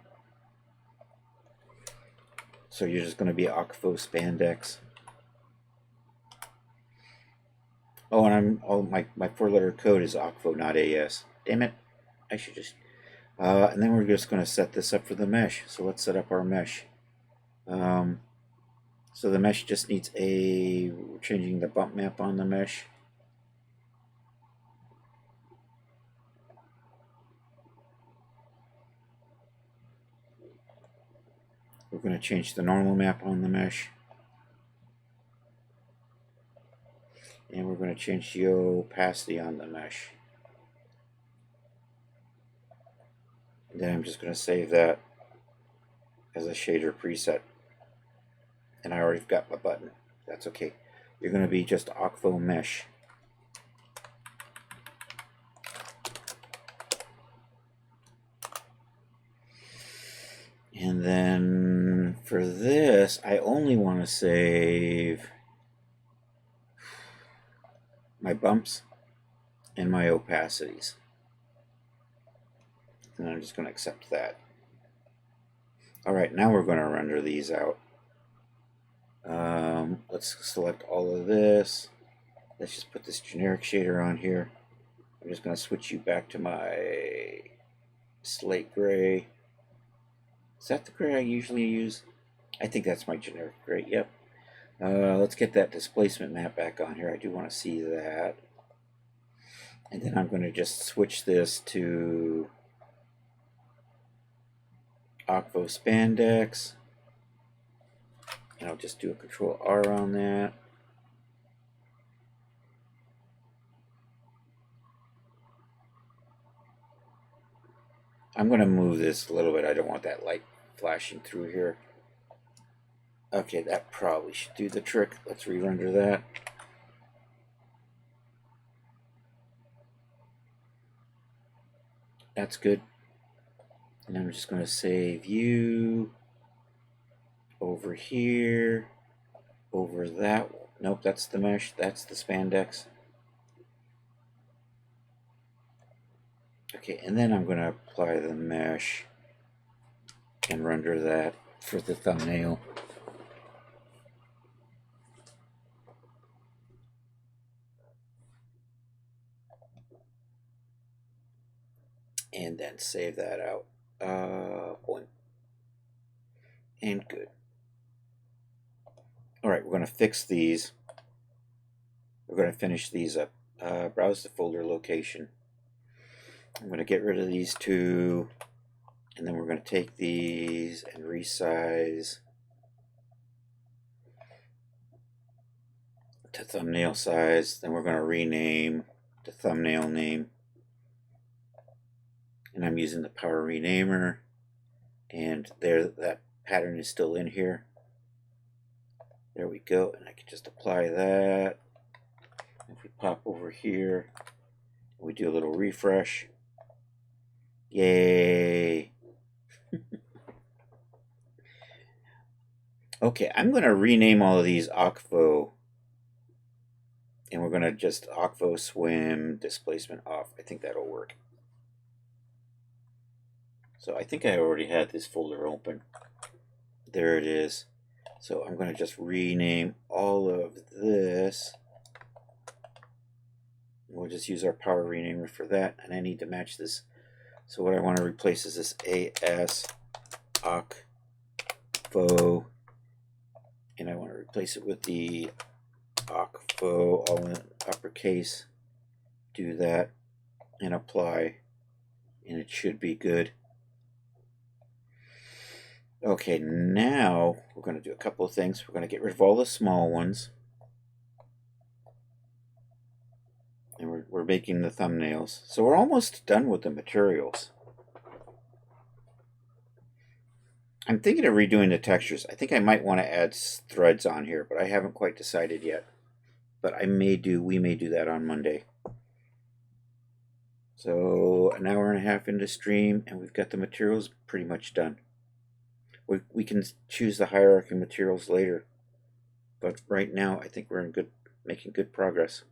So you're just going to be Ocvo Spandex. Oh, and my 4-letter code is Ocvo, not AS. Damn it. I should just... and then we're just going to set this up for the mesh. So let's set up our mesh. So the mesh just needs we're changing the bump map on the mesh. We're going to change the normal map on the mesh. And we're going to change the opacity on the mesh. And then I'm just going to save that as a shader preset. And I already got my button. That's okay. You're going to be just Ocvo Mesh. And then for this, I only want to save my bumps and my opacities. And I'm just going to accept that. Alright, now we're going to render these out. Let's select all of this. Let's just put this generic shader on here. I'm just going to switch you back to my slate gray. Is that the gray I usually use? I think that's my generic gray, yep. Let's get that displacement map back on here. I do want to see that. And then I'm going to just switch this to Ocvo Spandex. And I'll just do a Control R on that. I'm going to move this a little bit. I don't want that light flashing through here. Okay, that probably should do the trick. Let's re-render that. That's good. And I'm just going to say view over here, over that. Nope, that's the mesh. That's the spandex. Okay, and then I'm going to apply the mesh and render that for the thumbnail. And then save that out. One. And good. All right, we're going to fix these. We're going to finish these up. Browse the folder location. I'm going to get rid of these two. And then we're going to take these and resize to thumbnail size. Then we're going to rename the thumbnail name. And I'm using the power renamer. And there, that pattern is still in here. There we go. And I can just apply that. If we pop over here, we do a little refresh. Yay! Okay, I'm going to rename all of these Akvo. And we're going to just Akvo swim displacement off. I think that'll work. So I think I already had this folder open. There it is. So I'm going to just rename all of this. We'll just use our power renamer for that. And I need to match this. So what I want to replace is this AS Akvo. And I want to replace it with the Akvo, all in uppercase. Do that and apply. And it should be good. Okay, now we're going to do a couple of things. We're going to get rid of all the small ones. And we're making the thumbnails. So we're almost done with the materials. I'm thinking of redoing the textures. I think I might want to add threads on here, but I haven't quite decided yet. But we may do that on Monday. So an hour and a half into stream, and we've got the materials pretty much done. We can choose the hierarchy materials later, but right now I think we're making good progress.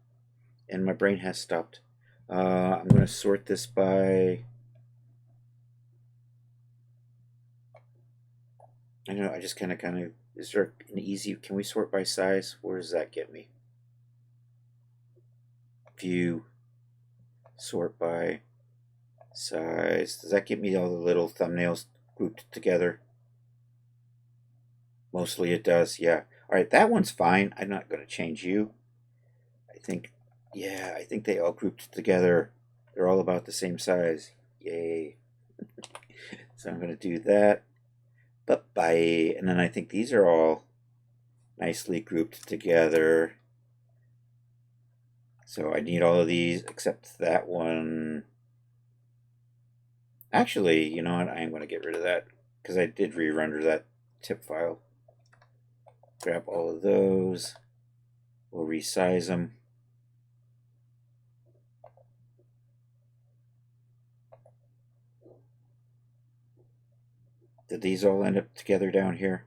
And my brain has stopped. I'm going to sort this by. I don't know. I just kind of. Is there an easy? Can we sort by size? Where does that get me? View. Sort by size. Does that get me all the little thumbnails grouped together? Mostly it does, yeah. All right, that one's fine. I'm not going to change you. I think they all grouped together. They're all about the same size. Yay. So I'm going to do that. Bye-bye. And then I think these are all nicely grouped together. So I need all of these except that one. Actually, you know what? I am going to get rid of that because I did re-render that tip file. Grab all of those. We'll resize them. Did these all end up together down here?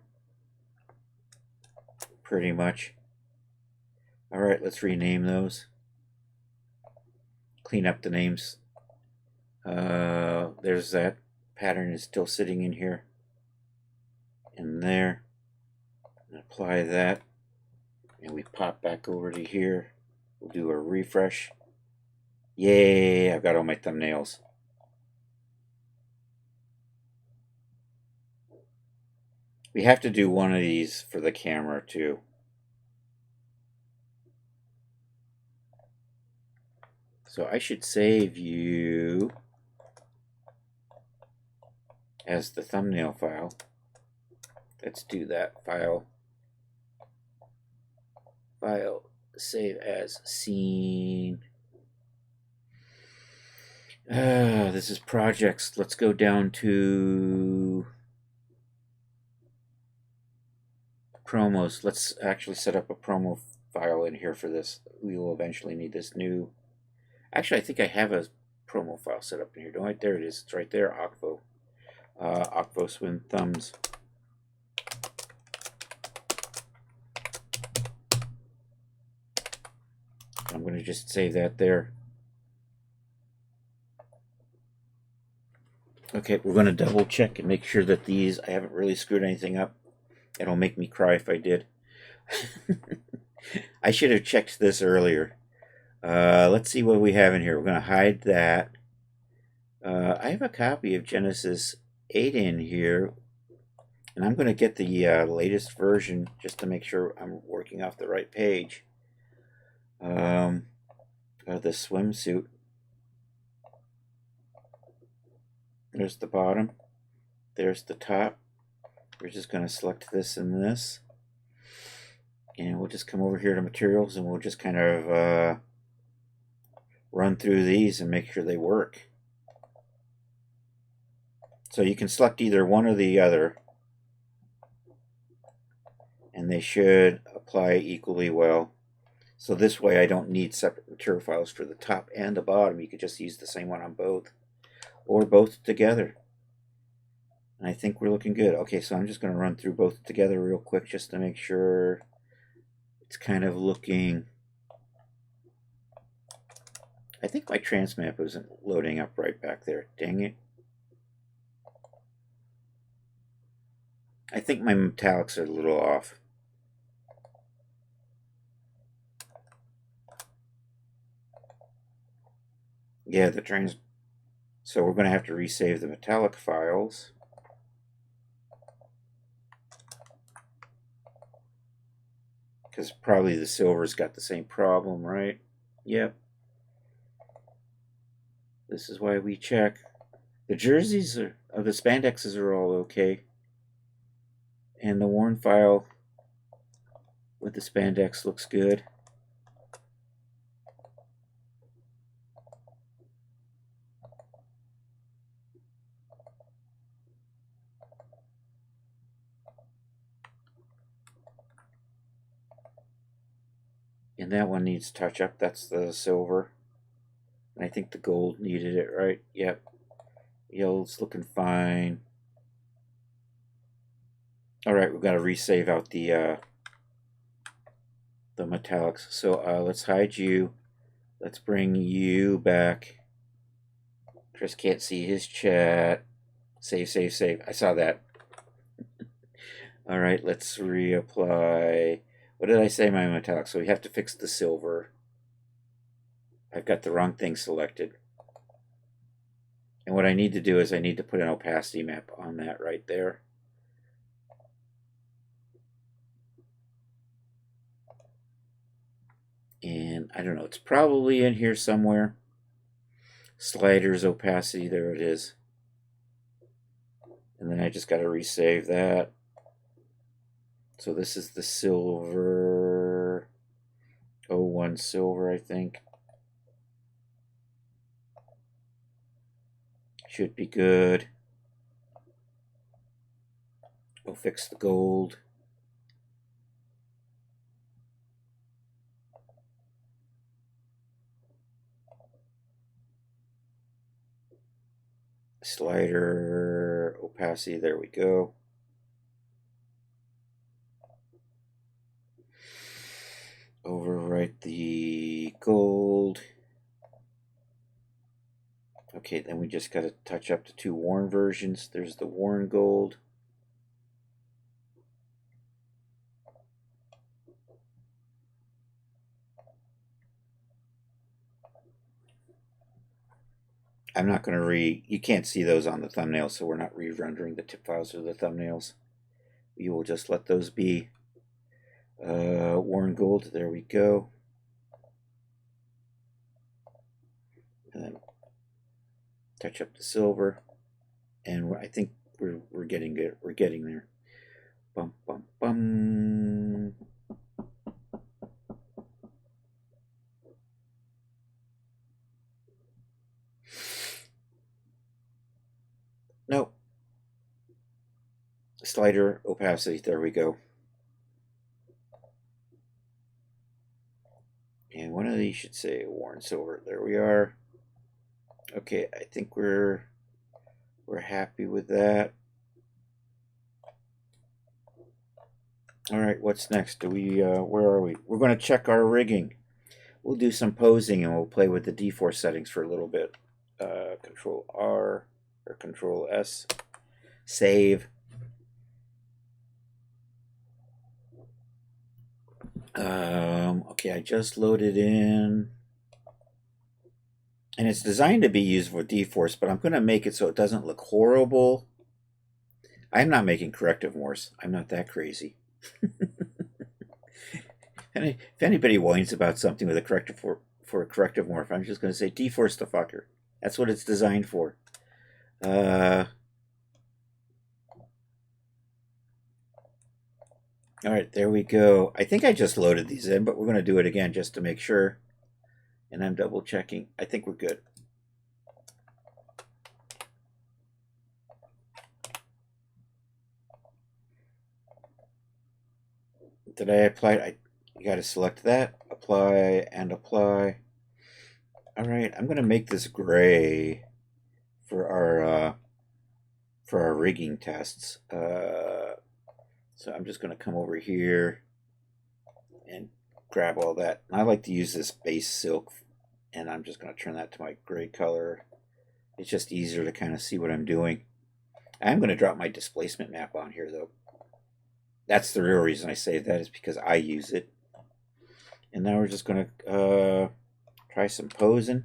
Pretty much. All right, let's rename those. Clean up the names. There's that pattern is still sitting in here. In there. And apply that. And we pop back over to here. We'll do a refresh. Yay, I've got all my thumbnails. We have to do one of these for the camera too. So I should save you as the thumbnail file. Let's do that. File, save as scene. This is projects. Let's go down to promos. Let's actually set up a promo file in here for this. We will eventually need this new. Actually, I think I have a promo file set up in here. Don't I? There it is. It's right there. Ocvo. Ocvo Swim Thumbs. I'm going to just save that there. Okay, we're going to double check and make sure that these, I haven't really screwed anything up. It'll make me cry if I did. I should have checked this earlier. Let's see what we have in here. We're going to hide that. I have a copy of Genesis 8 in here, and I'm going to get the latest version just to make sure I'm working off the right page. The swimsuit. There's the bottom. There's the top. We're just going to select this and this. And we'll just come over here to materials and we'll just kind of run through these and make sure they work. So you can select either one or the other. And they should apply equally well. So this way I don't need separate material files for the top and the bottom. You could just use the same one on both. Or both together. And I think we're looking good. Okay, so I'm just going to run through both together real quick just to make sure it's kind of looking... I think my transmap isn't loading up right back there. Dang it. I think my metallics are a little off. Yeah, so we're going to have to resave the metallic files. Because probably the silver's got the same problem, right? Yep. This is why we check. The jerseys the spandexes are all okay. And the worn file with the spandex looks good. And that one needs touch up. That's the silver. And I think the gold needed it, right? Yep. Yellow's looking fine. Alright, we've got to resave out the metallics. So let's hide you. Let's bring you back. Chris can't see his chat. Save, save, save. I saw that. Alright, let's reapply. What did I say, my metallic? So we have to fix the silver. I've got the wrong thing selected. And what I need to do is I need to put an opacity map on that right there. And I don't know, it's probably in here somewhere. Sliders, opacity, there it is. And then I just got to resave that. So this is the silver, 01 silver, I think. Should be good. We'll fix the gold. Slider, opacity, there we go. Overwrite the gold. Okay, then we just got to touch up the two worn versions. There's the worn gold. I'm not going to you can't see those on the thumbnail, so we're not re-rendering the tip files or the thumbnails. We will just let those be. Worn gold, there we go. And then touch up the silver, and I think we're getting good. We're getting there. Bum bum bum. Nope. Slider opacity. There we go. you should say worn silver. There we are. Okay, I think we're happy with that. All right, what's next? Do we where are we? We're going to check our rigging. We'll do some posing and we'll play with the D-force settings for a little bit. Control R or Control S. Save. Okay, I just loaded in. And it's designed to be used for D-force, but I'm going to make it so it doesn't look horrible. I'm not making corrective morphs. I'm not that crazy. And if anybody whines about something with a corrective for a corrective morph, I'm just going to say D-force the fucker. That's what it's designed for. All right, there we go. I think I just loaded these in, but we're going to do it again just to make sure. And I'm double checking. I think we're good. Did I apply? You got to select that, apply, and apply. All right, I'm going to make this gray for our rigging tests. So I'm just going to come over here and grab all that. I like to use this base silk, and I'm just going to turn that to my gray color. It's just easier to kind of see what I'm doing. I'm going to drop my displacement map on here, though. That's the real reason I say that, is because I use it. And now we're just going to try some posing.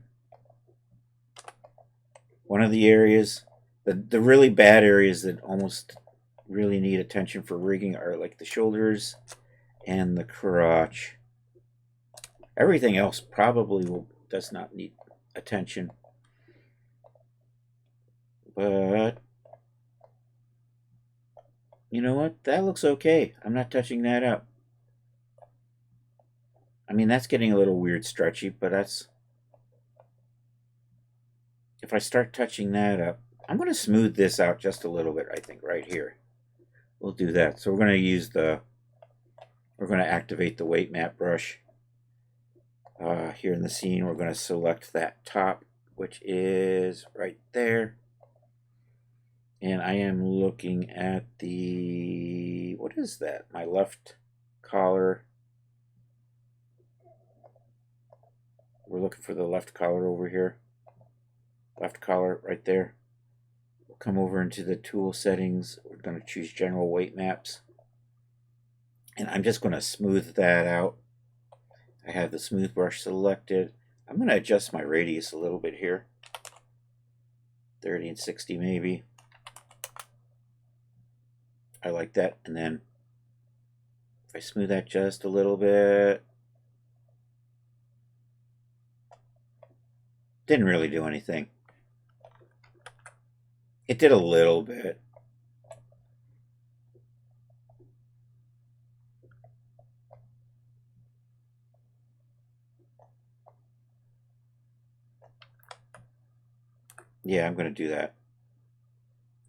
One of the areas, the really bad areas that almost really need attention for rigging are like the shoulders and the crotch. Everything else probably does not need attention. But you know what? That looks okay. I'm not touching that up. I mean, that's getting a little weird stretchy, but that's... If I start touching that up, I'm going to smooth this out just a little bit, I think, right here. We'll do that. So we're going to use we're going to activate the weight map brush. Here in the scene, we're going to select that top, which is right there. And I am looking at the, what is that? My left collar. We're looking for the left collar over here. Left collar right there. We'll come over into the tool settings. We're going to choose general weight maps. And I'm just going to smooth that out. I have the smooth brush selected. I'm going to adjust my radius a little bit here. 30 and 60 maybe. I like that. And then if I smooth that just a little bit, didn't really do anything. It did a little bit. Yeah, I'm going to do that.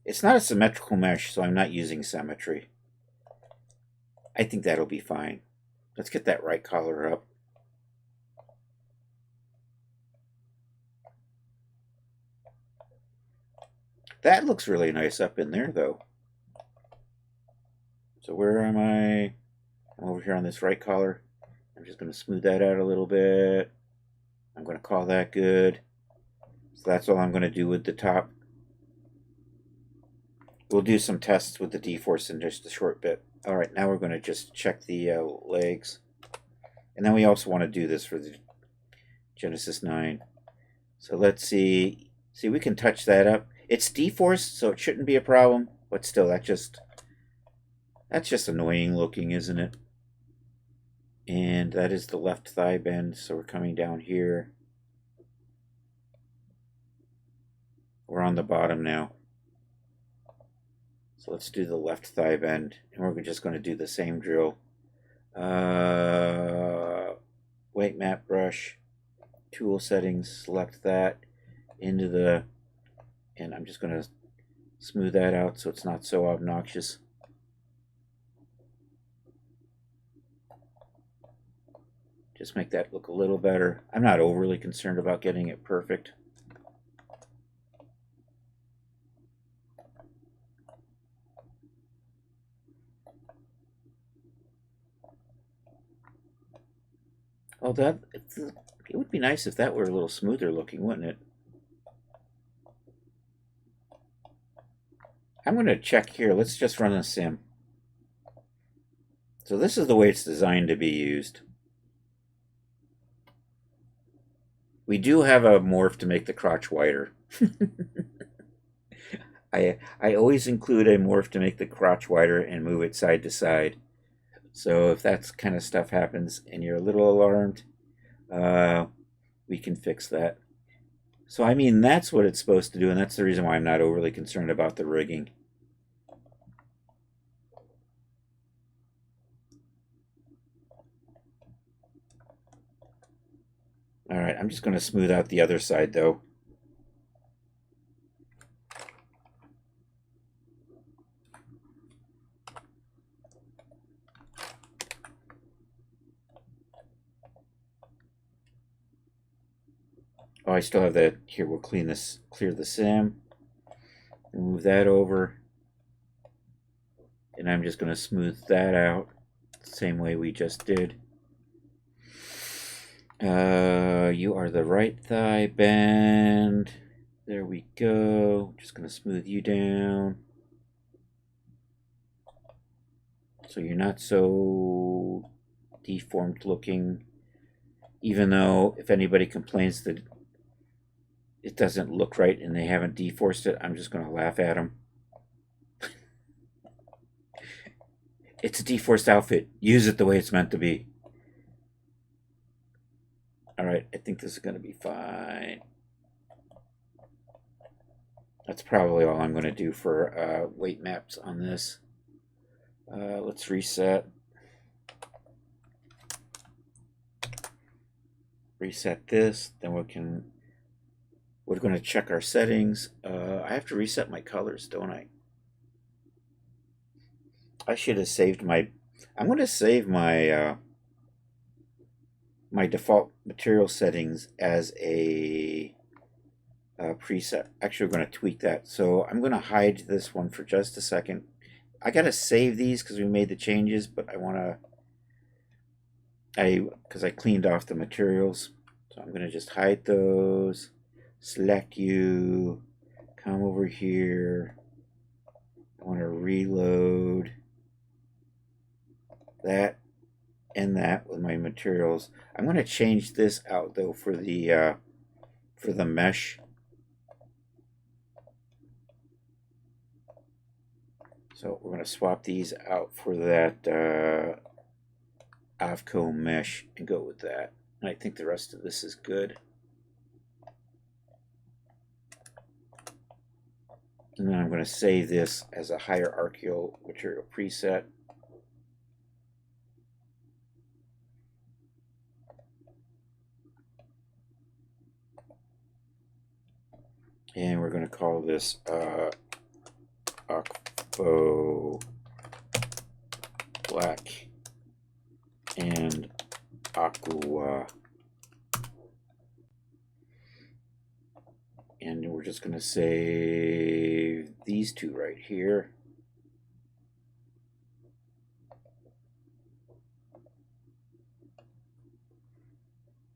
It's not a symmetrical mesh, so I'm not using symmetry. I think that'll be fine. Let's get that right collar up. That looks really nice up in there, though. So where am I? I'm over here on this right collar. I'm just going to smooth that out a little bit. I'm going to call that good. So that's all I'm going to do with the top. We'll do some tests with the D-force in just a short bit. All right, now we're going to just check the legs. And then we also want to do this for the Genesis 9. So let's see. See, we can touch that up. It's D-force, so it shouldn't be a problem. But still, that's just annoying looking, isn't it? And that is the left thigh bend, so we're coming down here. We're on the bottom now. So let's do the left thigh bend, and we're just going to do the same drill. Weight map brush, tool settings, select that into the, and I'm just going to smooth that out so it's not so obnoxious. Just make that look a little better. I'm not overly concerned about getting it perfect. Oh, it would be nice if that were a little smoother looking, wouldn't it? I'm going to check here. Let's just run a sim. So this is the way it's designed to be used. We do have a morph to make the crotch wider. I always include a morph to make the crotch wider and move it side to side. So if that kind of stuff happens and you're a little alarmed, we can fix that. So I mean, that's what it's supposed to do, and that's the reason why I'm not overly concerned about the rigging. All right, I'm just going to smooth out the other side, though. Oh, I still have that. Here, we'll clear the sim. Move that over. And I'm just going to smooth that out the same way we just did. You are the right thigh bend. There we go. Just going to smooth you down. So you're not so deformed looking. Even though if anybody complains that it doesn't look right and they haven't deforced it, I'm just going to laugh at them. It's a deforced outfit. Use it the way it's meant to be. All right, I think this is going to be fine. That's probably all I'm going to do for weight maps on this. Let's reset. Reset this, then we're going to check our settings. I have to reset my colors, don't I? I should have saved I'm going to save my my default material settings as a preset. Actually, we're going to tweak that. So I'm going to hide this one for just a second. I got to save these because we made the changes, but I want to, because I cleaned off the materials. So I'm going to just hide those, select you, come over here. I want to reload that and that with my materials. I'm going to change this out though for the mesh. So we're going to swap these out for that Avco mesh and go with that. And I think the rest of this is good. And then I'm going to save this as a hierarchical material preset. And we're going to call this Aqua Black and Aqua. And we're just going to save these two right here.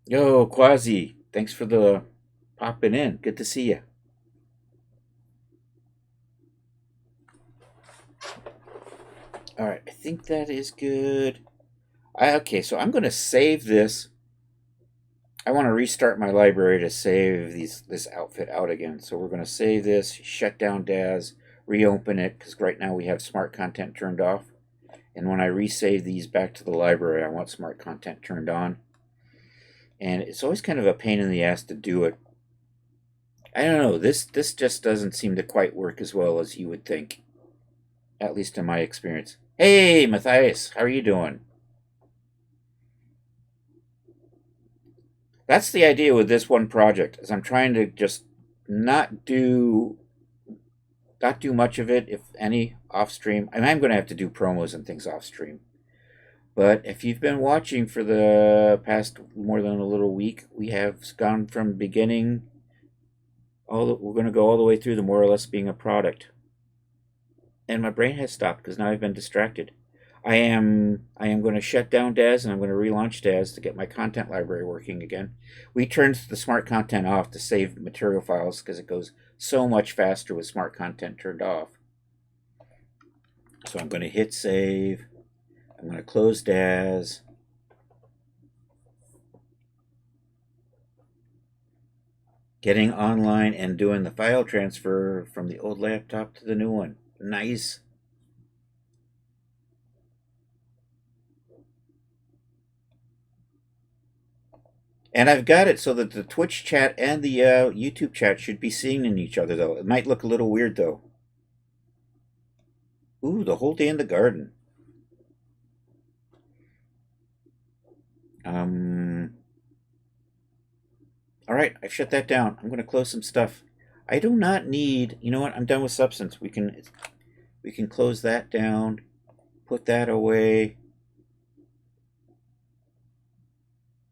Yo, Quasi, thanks for the popping in. Good to see you. All right, I think that is good. Okay, so I'm going to save this. I want to restart my library to save this outfit out again. So we're going to save this, shut down Daz, reopen it, because right now we have smart content turned off. And when I resave these back to the library, I want smart content turned on. And it's always kind of a pain in the ass to do it. I don't know, this just doesn't seem to quite work as well as you would think. At least in my experience. Hey, Matthias, how are you doing? That's the idea with this one project, is I'm trying to just not do much of it, if any, off stream. I mean, I'm going to have to do promos and things off stream. But if you've been watching for the past more than a little week, we have gone from beginning we're going to go all the way through the more or less being a product. And my brain has stopped because now I've been distracted. I am going to shut down Daz and I'm going to relaunch Daz to get my content library working again. We turned the smart content off to save material files because it goes so much faster with smart content turned off. So I'm going to hit save. I'm going to close Daz. Getting online and doing the file transfer from the old laptop to the new one. Nice. And I've got it so that the Twitch chat and the YouTube chat should be seeing each other, though. It might look a little weird, though. Ooh, the whole day in the garden. All right, I've shut that down. I'm going to close some stuff. I do not need. You know what? I'm done with Substance. We can close that down. Put that away.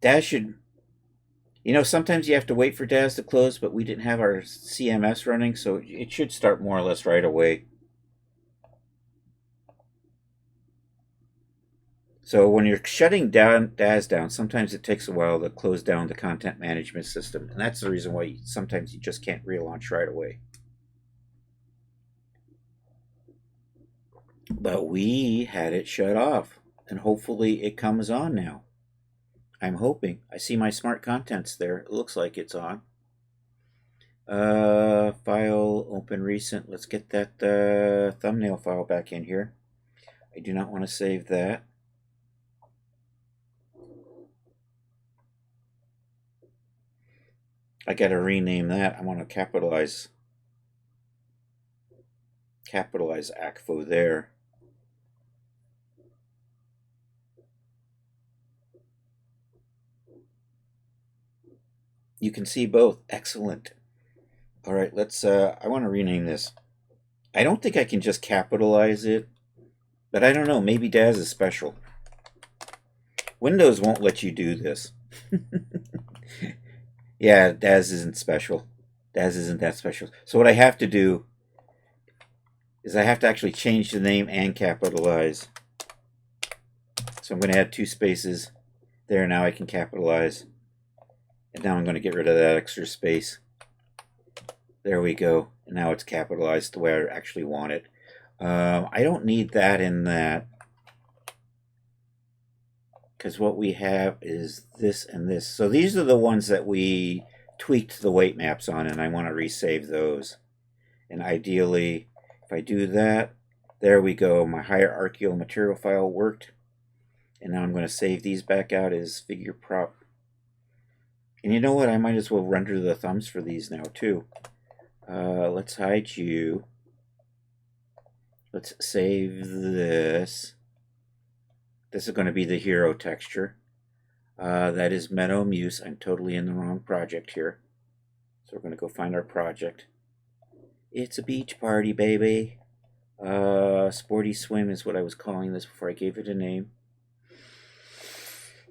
Daz should. You know, sometimes you have to wait for Daz to close, but we didn't have our CMS running, so it should start more or less right away. So when you're shutting down Daz down, sometimes it takes a while to close down the content management system, and that's the reason why sometimes you just can't relaunch right away. But we had it shut off, and hopefully it comes on now. I'm hoping. I see my smart contents there. It looks like it's on. File, open recent. Let's get that thumbnail file back in here. I do not want to save that. I got to rename that. I want to capitalize ACFO there. You can see both. Excellent. All right, let's I want to rename this. I don't think I can just capitalize it, but I don't know, maybe Daz is special. Windows won't let you do this. Yeah, Daz isn't special. Daz isn't that special. So what I have to do is I have to actually change the name and capitalize. So I'm going to add 2 spaces there. Now I can capitalize. And now I'm going to get rid of that extra space. There we go. And now it's capitalized the way I actually want it. I don't need that in that, because what we have is this and this. So these are the ones that we tweaked the weight maps on, and I want to resave those. And ideally, if I do that, there we go. My hierarchical material file worked. And now I'm going to save these back out as figure prop. And you know what? I might as well render the thumbs for these now too. Let's hide you. Let's save this. This is going to be the hero texture. That is Meadow Muse. I'm totally in the wrong project here. So we're going to go find our project. It's a beach party, baby. Sporty Swim is what I was calling this before I gave it a name.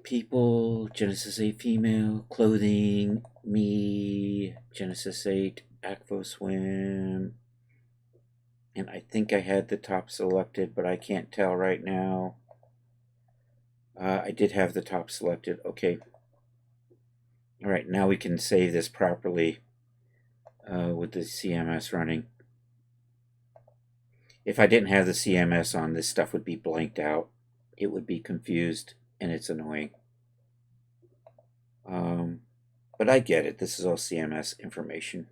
People, Genesis 8 female, clothing, me, Genesis 8, Acvo Swim. And I think I had the top selected, but I can't tell right now. I did have the top selected. Okay. All right, now we can save this properly with the CMS running. If I didn't have the CMS on, this stuff would be blanked out. It would be confused, and it's annoying. But I get it. This is all CMS information.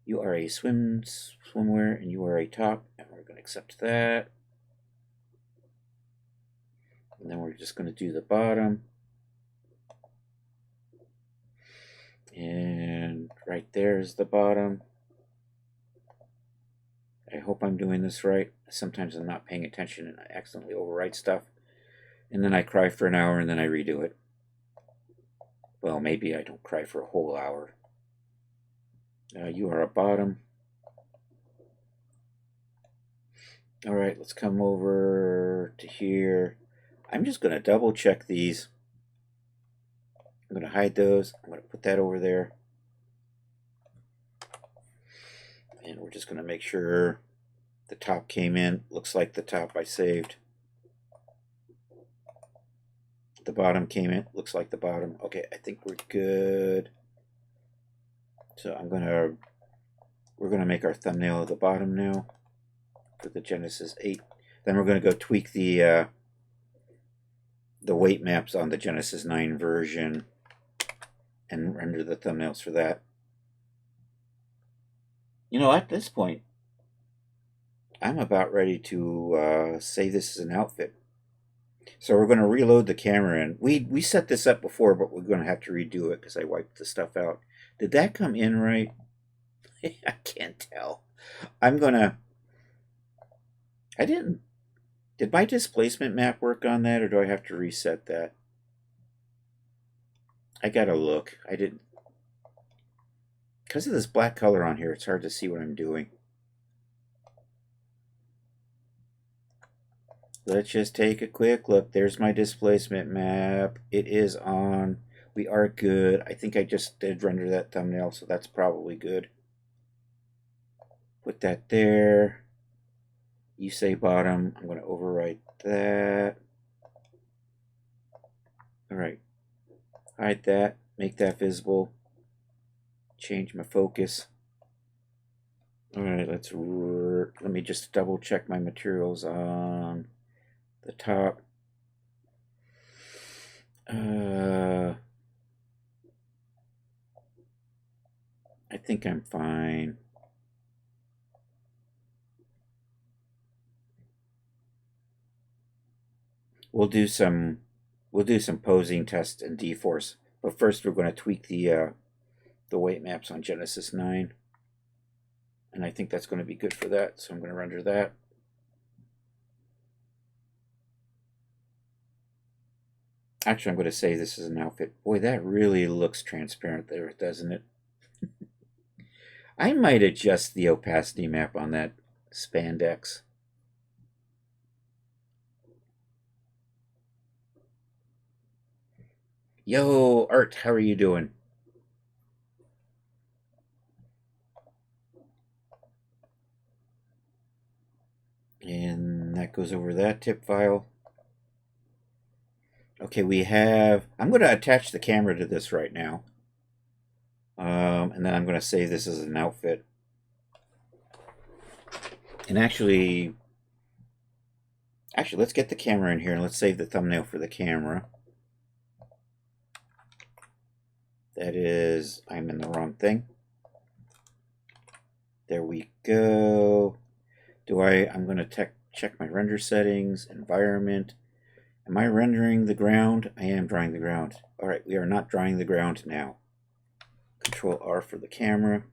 You are a swimwear, and you are a top, and we're going to accept that. And then we're just going to do the bottom. And right there is the bottom. I hope I'm doing this right. Sometimes I'm not paying attention and I accidentally overwrite stuff. And then I cry for an hour and then I redo it. Well, maybe I don't cry for a whole hour. You are a bottom. All right, let's come over to here. I'm just going to double check these. I'm going to hide those. I'm going to put that over there. And we're just going to make sure the top came in. Looks like the top I saved. The bottom came in. Looks like the bottom. Okay, I think we're good. So we're going to make our thumbnail of the bottom now for the Genesis 8. Then we're going to go tweak the weight maps on the Genesis 9 version and render the thumbnails for that. You know, at this point, I'm about ready to say this is an outfit. So we're going to reload the camera, and we set this up before, but we're going to have to redo it because I wiped the stuff out. Did that come in right? I can't tell. Did my displacement map work on that, or do I have to reset that? I gotta look. I didn't. Because of this black color on here, it's hard to see what I'm doing. Let's just take a quick look. There's my displacement map. It is on. We are good. I think I just did render that thumbnail, so that's probably good. Put that there. You say bottom. I'm going to overwrite that. All right. Hide that. Make that visible. Change my focus. All right, let me just double check my materials on the top. I think I'm fine. We'll do some posing tests in D-Force, but first we're going to tweak the weight maps on Genesis 9, and I think that's going to be good for that. So I'm going to render that. Actually, I'm going to say this is an outfit. Boy, that really looks transparent there, doesn't it? I might adjust the opacity map on that spandex. Yo, Art, how are you doing? And that goes over that tip file. Okay, I'm going to attach the camera to this right now. And then I'm going to save this as an outfit. And actually, let's get the camera in here and let's save the thumbnail for the camera. That is, I'm in the wrong thing. There we go. I'm going to check my render settings, environment. Am I rendering the ground? I am drawing the ground. All right, we are not drawing the ground now. Control R for the camera.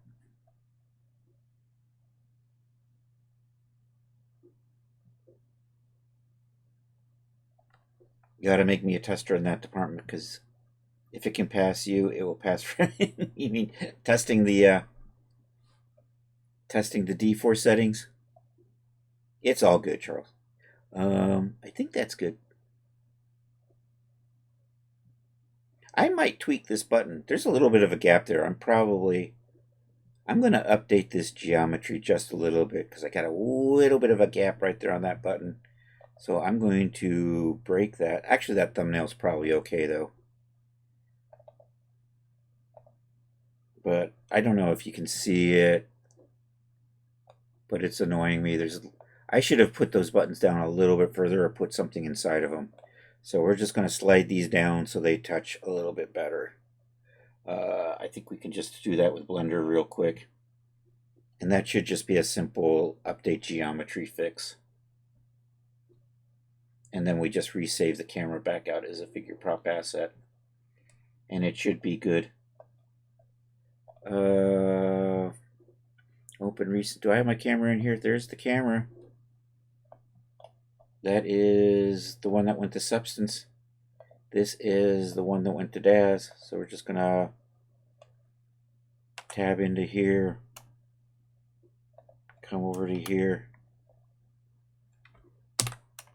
You got to make me a tester in that department, because if it can pass you, it will pass for you mean testing the D4 settings? It's all good, Charles. I think that's good. I might tweak this button. There's a little bit of a gap there. I'm going to update this geometry just a little bit because I got a little bit of a gap right there on that button. So I'm going to break that. Actually, that thumbnail's probably okay though. But I don't know if you can see it, but it's annoying me. I should have put those buttons down a little bit further or put something inside of them. So we're just going to slide these down so they touch a little bit better. I think we can just do that with Blender real quick. And that should just be a simple update geometry fix. And then we just resave the camera back out as a figure prop asset. And it should be good. Open recent. Do I have my camera in here? There's the camera. That is the one that went to Substance. This is the one that went to Daz. So we're just going to tab into here. Come over to here.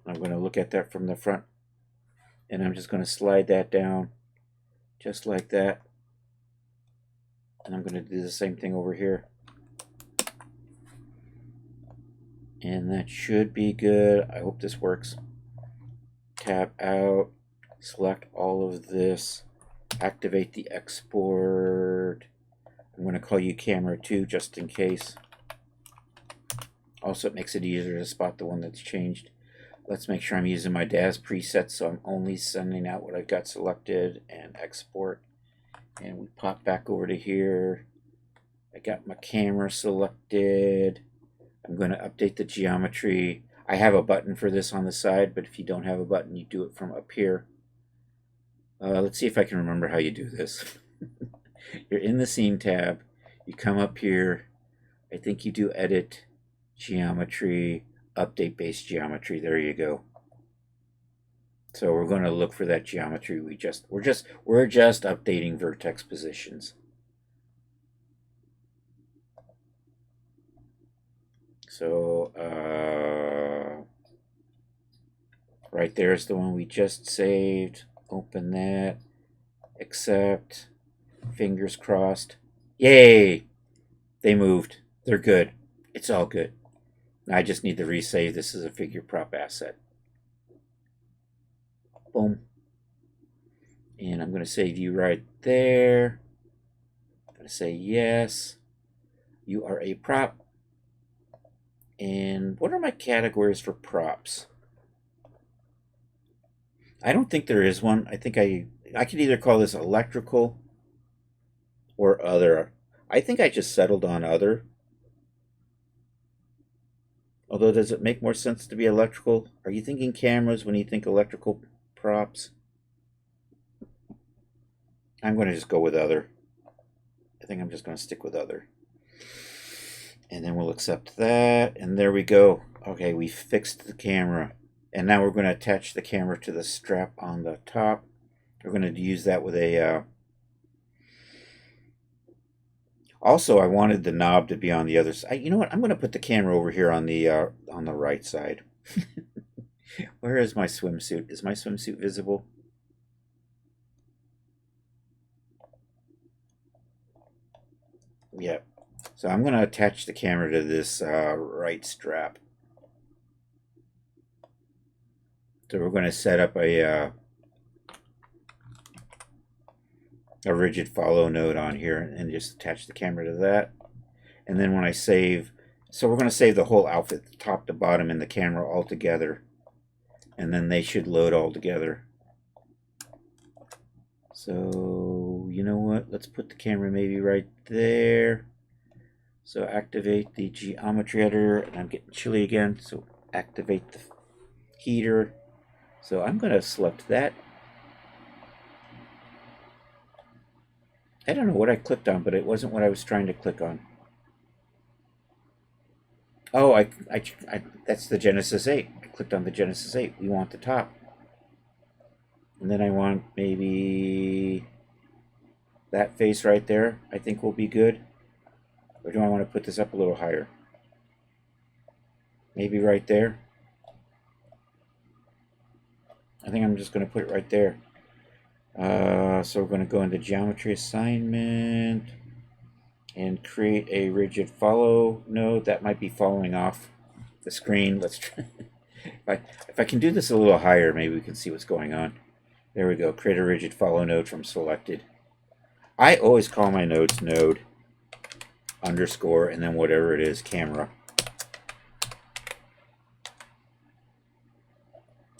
I'm going to look at that from the front. And I'm just going to slide that down just like that. And I'm going to do the same thing over here. And that should be good. I hope this works. Tab out, select all of this, activate the export. I'm going to call you camera 2 just in case. Also, it makes it easier to spot the one that's changed. Let's make sure I'm using my Daz preset, so I'm only sending out what I've got selected, and export. And we pop back over to here. I got my camera selected. I'm going to update the geometry. I have a button for this on the side, but if you don't have a button, you do it from up here. Let's see if I can remember how you do this. You're in the scene tab. You come up here. I think you do edit, geometry, update base geometry. There you go. So we're going to look for that geometry. We're just updating vertex positions. So right there's the one we just saved. Open that. Accept. Fingers crossed. Yay! They moved. They're good. It's all good. I just need to resave this as a figure prop asset. Boom. And I'm going to save you right there. I'm going to say yes. You are a prop. And what are my categories for props? I don't think there is one. I think I could either call this electrical or other. I think I just settled on other. Although, does it make more sense to be electrical? Are you thinking cameras when you think electrical props? I'm going to just go with other. I think I'm just going to stick with other. And then we'll accept that. And there we go. Okay, we fixed the camera. And now we're going to attach the camera to the strap on the top. We're going to use that with a... Also, I wanted the knob to be on the other side. You know what? I'm going to put the camera over here on the right side. Where is my swimsuit? Is my swimsuit visible? Yep. So I'm going to attach the camera to this right strap. So we're going to set up a rigid follow node on here and just attach the camera to that. And then when I save, so we're going to save the whole outfit, top to bottom, and the camera all together. And then they should load all together. So, you know what? Let's put the camera maybe right there. So activate the geometry editor, and I'm getting chilly again, so activate the heater. So I'm going to select that. I don't know what I clicked on, but it wasn't what I was trying to click on. Oh, I that's the Genesis 8. I clicked on the Genesis 8. We want the top. And then I want maybe that face right there, I think will be good. Or do I want to put this up a little higher? Maybe right there. I think I'm just going to put it right there. So we're going to go into geometry assignment and create a rigid follow node. That might be following off the screen. Let's try. If I can do this a little higher, maybe we can see what's going on. There we go. Create a rigid follow node from selected. I always call my nodes node underscore and then whatever it is, camera.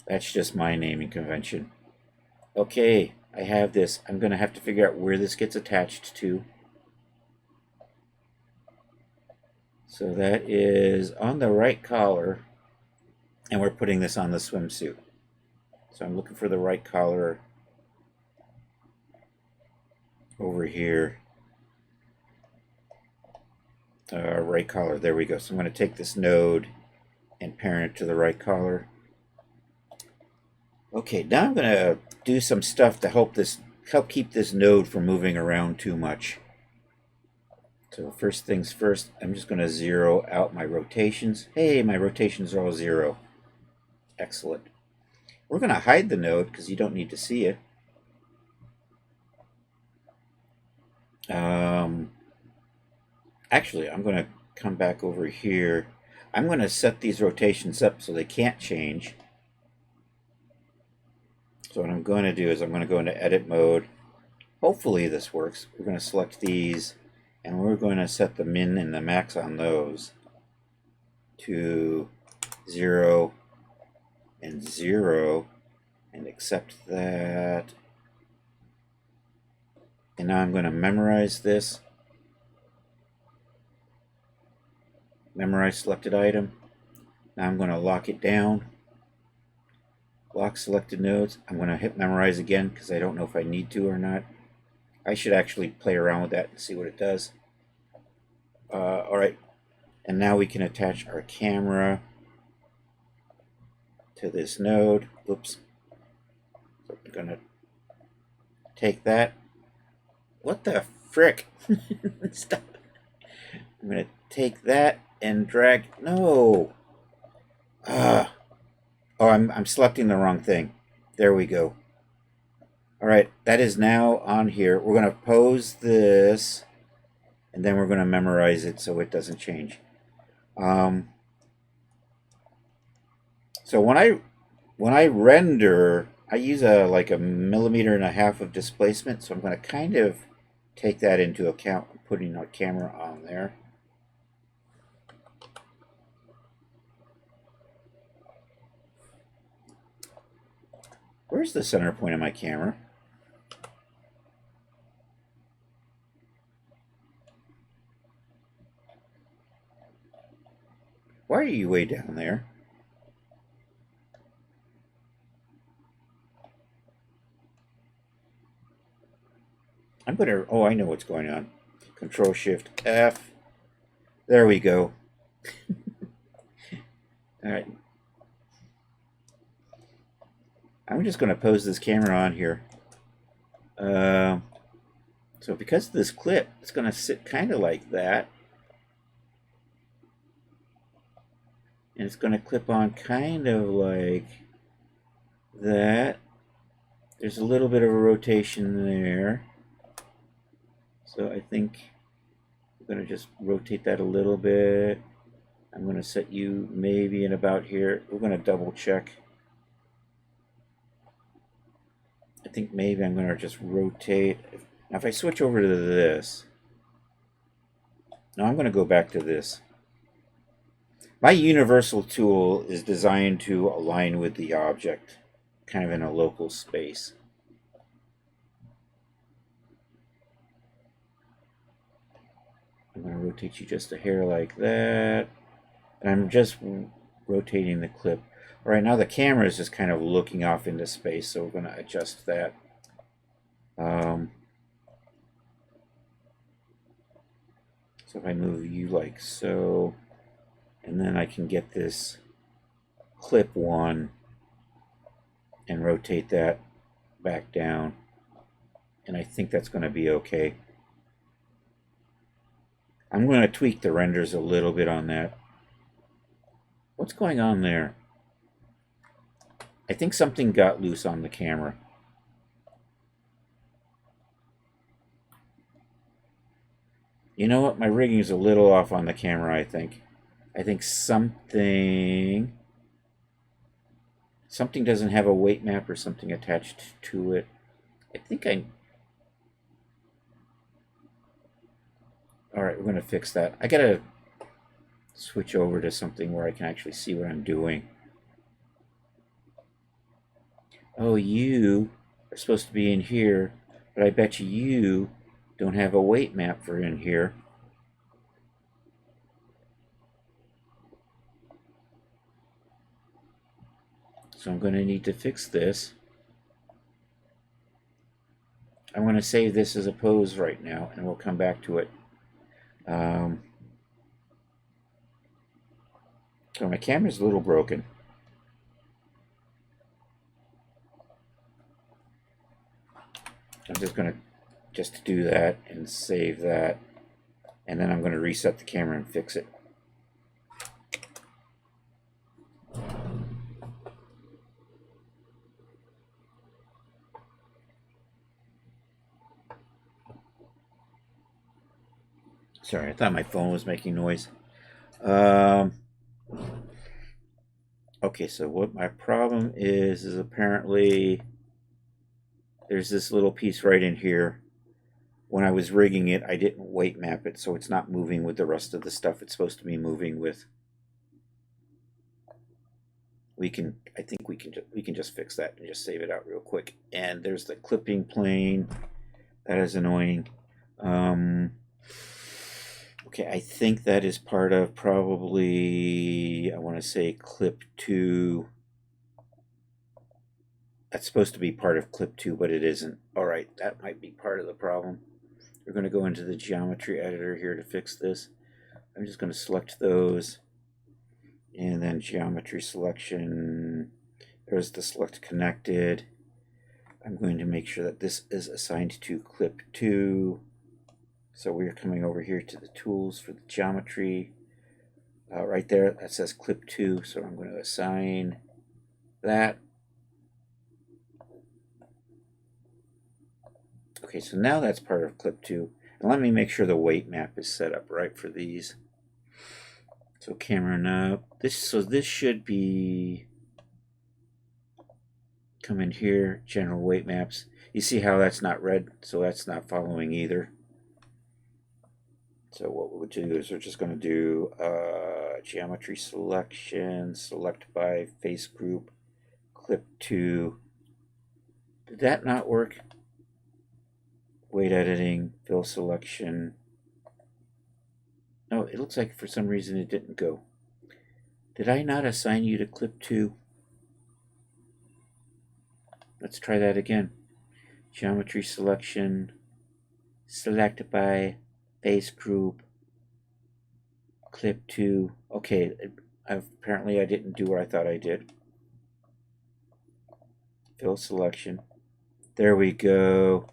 That's just my naming convention. Okay, I have this. I'm going to have to figure out where this gets attached to. So that is on the right collar, and we're putting this on the swimsuit. So I'm looking for the right collar over here. Right collar, there we go. So I'm going to take this node and parent it to the right collar. Okay, now I'm going to do some stuff to help keep this node from moving around too much. So first things first, I'm just going to zero out my rotations. Hey, my rotations are all 0. Excellent. We're going to hide the node because you don't need to see it. Actually, I'm going to come back over here. I'm going to set these rotations up so they can't change. So what I'm going to do is I'm going to go into edit mode. Hopefully this works. We're going to select these, and we're going to set the min and the max on those to 0 and 0, and accept that. And now I'm going to memorize this. Memorize selected item. Now I'm going to lock it down. Lock selected nodes. I'm going to hit memorize again because I don't know if I need to or not. I should actually play around with that and see what it does. Alright, and now we can attach our camera to this node. Oops. So I'm going to take that. What the frick? Stop. I'm going to take that and drag. No. Oh, I'm selecting the wrong thing. There we go. All right, that is now on here. We're going to pose this, and then we're going to memorize it so it doesn't change. So when I render, I use like a 1.5 millimeters of displacement. So I'm going to kind of take that into account, putting our camera on there. Where's the center point of my camera? Why are you way down there? I'm going to, oh, I know what's going on. Control Shift F. There we go. All right. I'm just going to pose this camera on here. So because of this clip, it's going to sit kind of like that. And it's going to clip on kind of like that. There's a little bit of a rotation there. So I think I'm going to just rotate that a little bit. I'm going to set you maybe in about here. We're going to double check. I think maybe I'm going to just rotate. Now if I switch over to this, now I'm going to go back to this. My universal tool is designed to align with the object, kind of in a local space. I'm going to rotate you just a hair like that. And I'm just rotating the clip. All right, now the camera is just kind of looking off into space, so we're going to adjust that. So if I move you like so, and then I can get this clip one and rotate that back down. And I think that's going to be okay. I'm going to tweak the renders a little bit on that. What's going on there? I think something got loose on the camera. You know what? My rigging is a little off on the camera, I think. I think something doesn't have a weight map or something attached to it. I think all right, we're going to fix that. I got to switch over to something where I can actually see what I'm doing. Oh, you are supposed to be in here, but I bet you don't have a weight map for in here. So I'm going to need to fix this. I'm going to save this as a pose right now, and we'll come back to it. So my camera's a little broken. I'm just going to do that and save that, and then I'm going to reset the camera and fix it. Sorry, I thought my phone was making noise. Um, okay, so what my problem is apparently there's this little piece right in here. When I was rigging it, I didn't weight map it, so it's not moving with the rest of the stuff it's supposed to be moving with. I think we can just fix that and just save it out real quick. And there's the clipping plane. That is annoying. Okay, I think that is part of probably, I want to say clip 2. That's supposed to be part of clip 2, but it isn't. All right, that might be part of the problem. We're going to go into the geometry editor here to fix this. I'm just going to select those. And then geometry selection. There's the select connected. I'm going to make sure that this is assigned to clip 2. So we're coming over here to the tools for the geometry. Right there, that says clip 2. So I'm going to assign that. Okay, so now that's part of clip 2. And let me make sure the weight map is set up right for these. So camera now. This should be come in here, general weight maps. You see how that's not red, so that's not following either. So what we'll do is we're just going to do geometry selection, select by face group, clip 2. Did that not work? Weight editing, fill selection. No, it looks like for some reason it didn't go. Did I not assign you to clip 2? Let's try that again. Geometry selection, select by face group, clip 2. Okay, apparently I didn't do what I thought I did. Fill selection. There we go.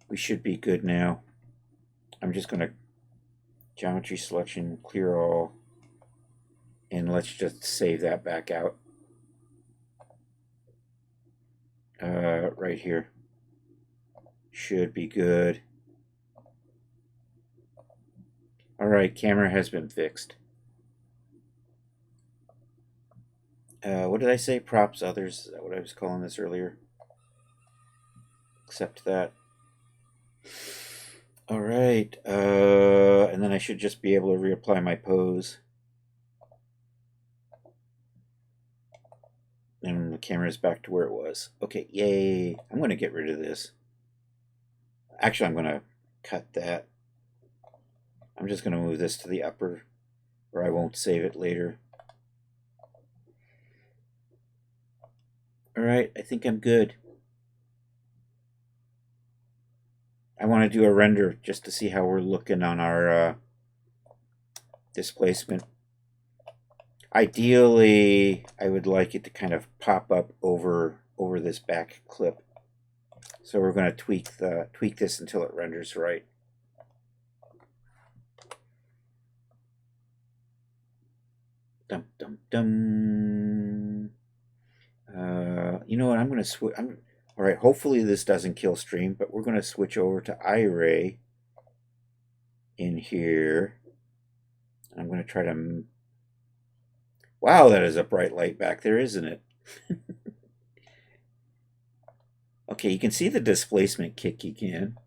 We should be good now. I'm just going to geometry selection, clear all, and let's just save that back out. Right here. Should be good. Alright, camera has been fixed. What did I say? Props, others. Is that what I was calling this earlier? Accept that. Alright, and then I should just be able to reapply my pose. And the camera is back to where it was. Okay, yay. I'm going to get rid of this. Actually, I'm going to cut that. I'm just going to move this to the upper where I won't save it later. Alright, I think I'm good. I want to do a render just to see how we're looking on our displacement. Ideally, I would like it to kind of pop up over this back clip. So we're going to tweak this until it renders right. Dum dum dum. You know what? I'm going to switch. All right. Hopefully this doesn't kill stream, but we're going to switch over to iRay in here. I'm going to try to. Wow, that is a bright light back there, isn't it? Okay, you can see the displacement kick again.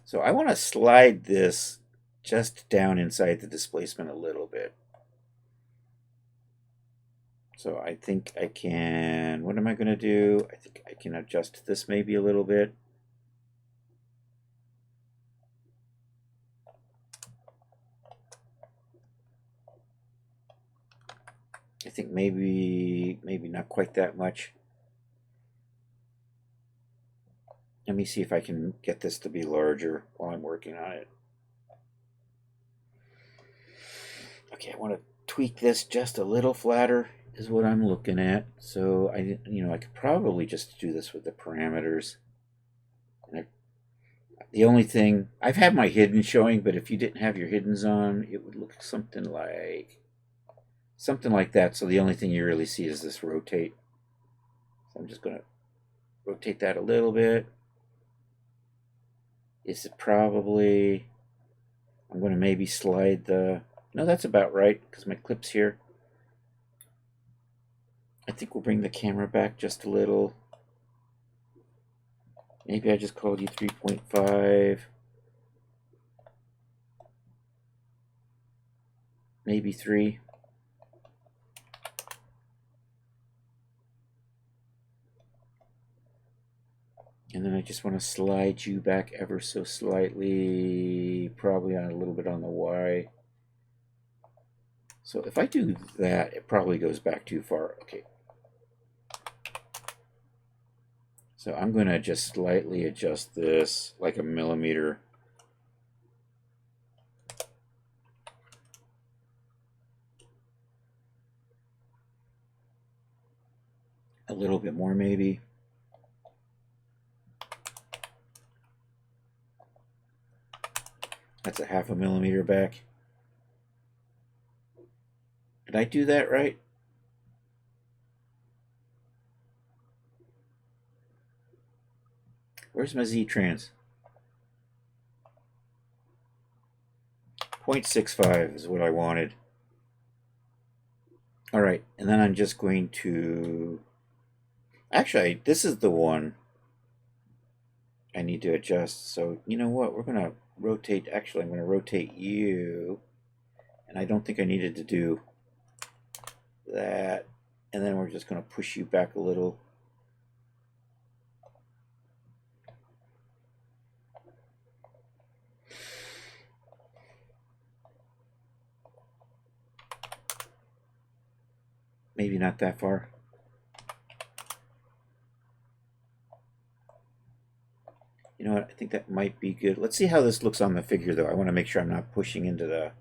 So I want to slide this just down inside the displacement a little bit. So I think I can, what am I going to do? I think I can adjust this maybe a little bit. I think maybe not quite that much. Let me see if I can get this to be larger while I'm working on it. Okay, I want to tweak this just a little flatter is what I'm looking at. So I could probably just do this with the parameters. And the only thing, I've had my hidden showing, but if you didn't have your hiddens on, it would look something like that. So the only thing you really see is this rotate. So I'm just going to rotate that a little bit. Is it probably... I'm going to maybe slide the... No, that's about right, because my clip's here. I think we'll bring the camera back just a little. Maybe I just called you 3.5. Maybe 3. And then I just want to slide you back ever so slightly, probably on a little bit on the Y. So if I do that, it probably goes back too far. Okay. So I'm going to just slightly adjust this, like a millimeter. A little bit more maybe. That's a 0.5 millimeter back. Did I do that right? Where's my Z-trans? 0.65 is what I wanted. All right, and then I'm just going to... Actually, this is the one I need to adjust. So, you know what? We're going to rotate... Actually, I'm going to rotate you. And I don't think I needed to do that. And then we're just going to push you back a little. Maybe not that far. You know what? I think that might be good. Let's see how this looks on the figure, though. I want to make sure I'm not pushing into the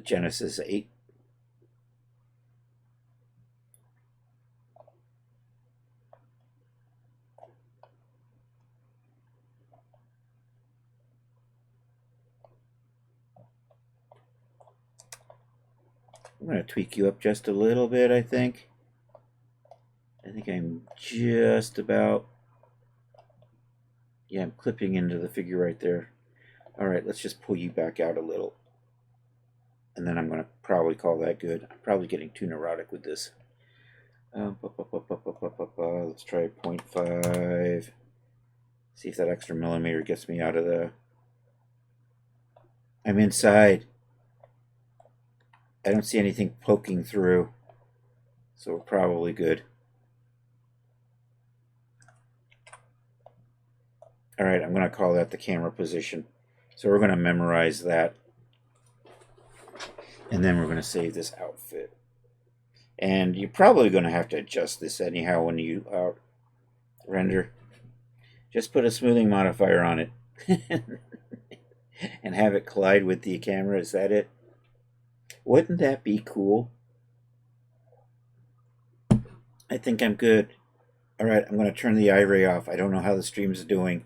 Genesis 8. I'm going to tweak you up just a little bit, I think. I think I'm just about... Yeah, I'm clipping into the figure right there. All right, let's just pull you back out a little. And then I'm going to probably call that good. I'm probably getting too neurotic with this. Let's try 0.5. See if that extra millimeter gets me out of the... I'm inside. I don't see anything poking through. So we're probably good. All right, I'm going to call that the camera position. So we're going to memorize that. And then we're going to save this outfit. And you're probably going to have to adjust this anyhow when you render. Just put a smoothing modifier on it. And have it collide with the camera. Is that it? Wouldn't that be cool? I think I'm good. All right, I'm going to turn the iRay off. I don't know how the stream's doing.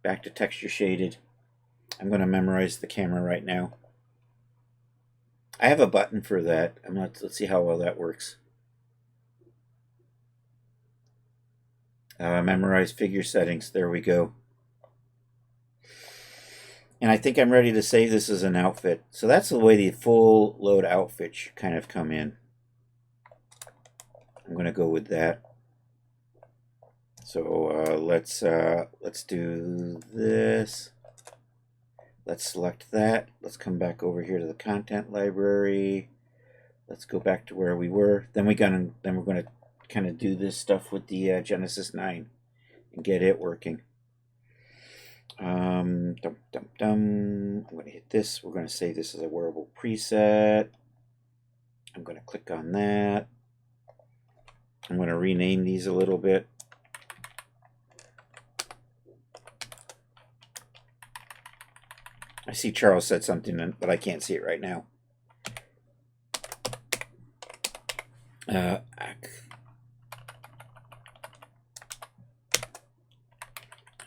Back to texture shaded. I'm going to memorize the camera right now. I have a button for that. Let's see how well that works. Memorize figure settings. There we go. And I think I'm ready to save this as an outfit. So that's the way the full load outfit should kind of come in. I'm going to go with that. So let's do this. Let's select that. Let's come back over here to the content library. Let's go back to where we were. Then we're going to kind of do this stuff with the Genesis 9 and get it working. I'm going to hit this. We're going to save this as a wearable preset. I'm going to click on that. I'm going to rename these a little bit. I see Charles said something, but I can't see it right now.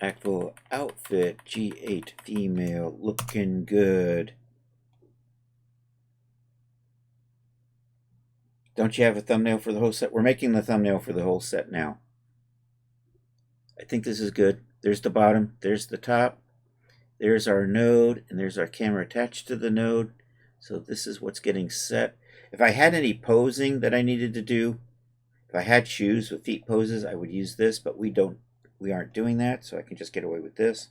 Actual outfit, G8 female, looking good. Don't you have a thumbnail for the whole set? We're making the thumbnail for the whole set now. I think this is good. There's the bottom, there's the top, there's our node, and there's our camera attached to the node. So this is what's getting set. If I had any posing that I needed to do, if I had shoes with feet poses, I would use this, but we aren't doing that, so I can just get away with this.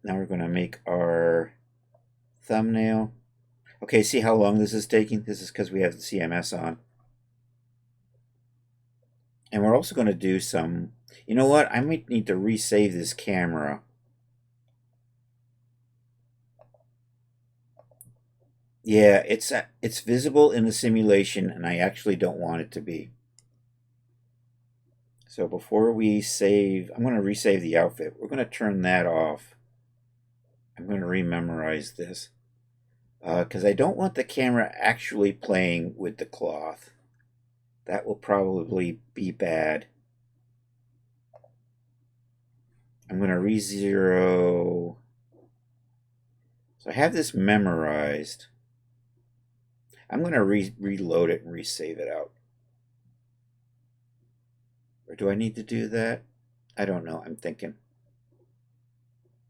Now we're going to make our thumbnail. Okay, see how long this is taking? This is because we have the CMS on. And we're also going to do some, you know what? I might need to resave this camera. Yeah, it's visible in the simulation, and I actually don't want it to be. So before we save, I'm going to resave the outfit. We're going to turn that off. I'm going to rememorize this because I don't want the camera actually playing with the cloth. That will probably be bad. I'm going to re-zero. So I have this memorized. I'm going to reload it and resave it out. Or do I need to do that? I don't know. I'm thinking.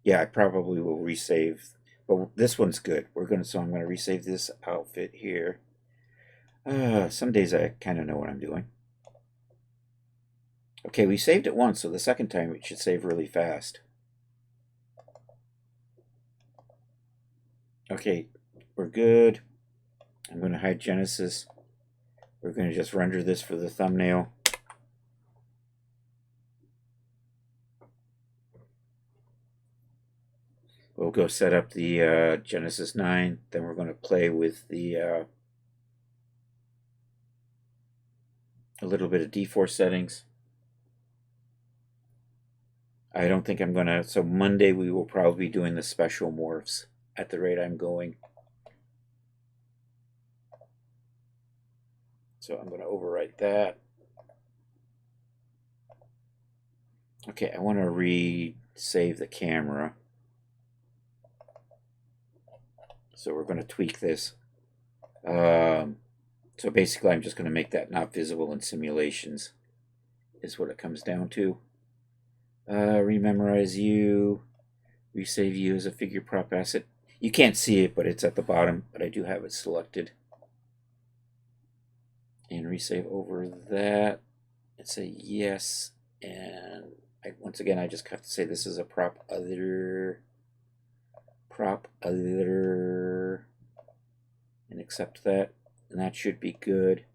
Yeah, I probably will resave. But this one's good. So I'm going to resave this outfit here. Some days I kind of know what I'm doing. Okay, we saved it once, so the second time it should save really fast. Okay, we're good. I'm going to hide Genesis. We're going to just render this for the thumbnail. We'll go set up the Genesis 9. Then we're going to play with the a little bit of D4 settings. I don't think I'm going to... So Monday we will probably be doing the special morphs at the rate I'm going. So I'm going to overwrite that. Okay, I want to re-save the camera. So we're going to tweak this. So basically I'm just going to make that not visible in simulations is what it comes down to. Rememorize you. Resave you as a figure prop asset. You can't see it, but it's at the bottom, but I do have it selected. And resave over that. And say yes. And once again, I just have to say this is a prop other. And accept that. And that should be good.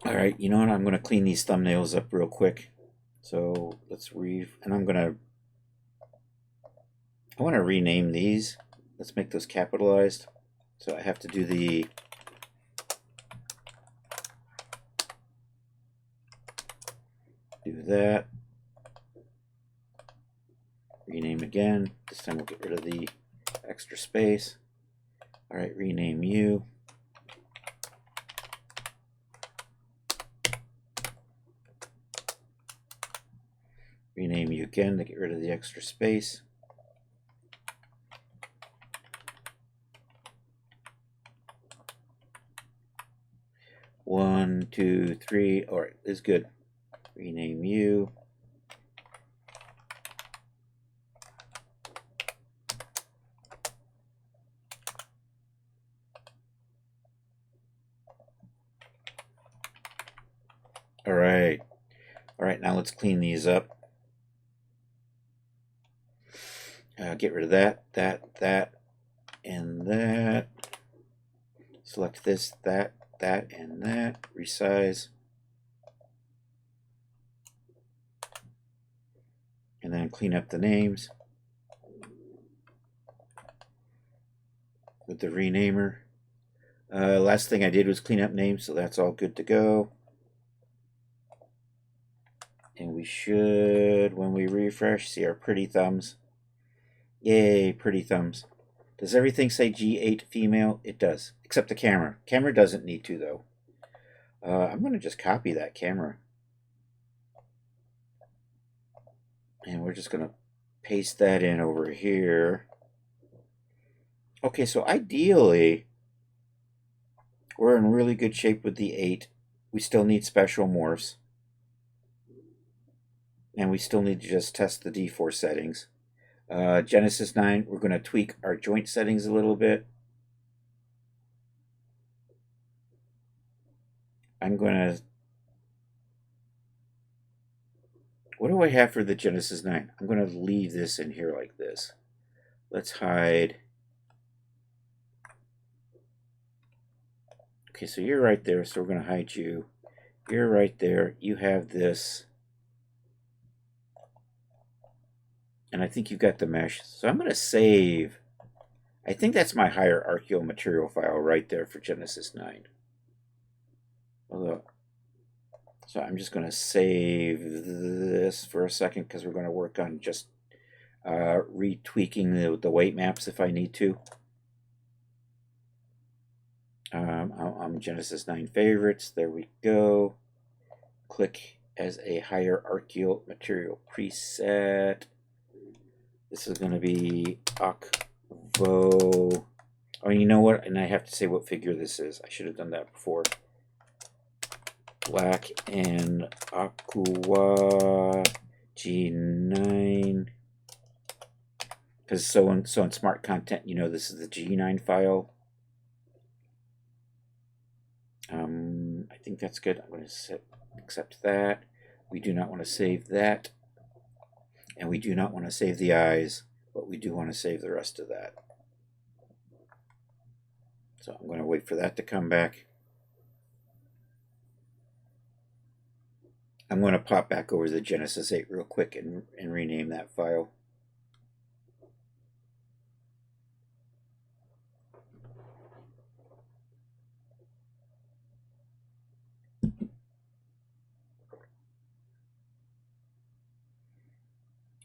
Alright, you know what? I'm going to clean these thumbnails up real quick. So let's and I want to rename these. Let's make those capitalized. So I have to do that. Rename again. This time we'll get rid of the extra space. Alright, rename you. Rename you again to get rid of the extra space. One, two, three. All right, this is good. Rename you. All right. All right, now let's clean these up. Get rid of that, and that. Select this, that, and that. Resize. And then clean up the names with the renamer. Last thing I did was clean up names, so that's all good to go. And we should, when we refresh, see our pretty thumbs. Yay, pretty thumbs. Does everything say G8 female? It does, except the camera. Camera doesn't need to, though. I'm going to just copy that camera. And we're just going to paste that in over here. Okay, so ideally, we're in really good shape with the 8. We still need special morphs. And we still need to just test the D4 settings. Genesis 9, we're going to tweak our joint settings a little bit. I'm going to... What do I have for the Genesis 9? I'm going to leave this in here like this. Let's hide... Okay, so you're right there, so we're going to hide you. You're right there. You have this. And I think you've got the mesh. So I'm going to save. I think that's my hierarchical material file right there for Genesis 9. Although, so I'm just going to save this for a second because we're going to work on just retweaking the weight maps if I need to. I'm Genesis 9 favorites. There we go. Click as a hierarchical material preset. This is going to be Akvo. Oh, you know what? And I have to say what figure this is. I should have done that before. Black and Aqua G9. Because so in smart content, you know this is the G9 file. I think that's good. I'm going to accept that. We do not want to save that. And we do not want to save the eyes, but we do want to save the rest of that. So I'm going to wait for that to come back. I'm going to pop back over to the Genesis 8 real quick and rename that file.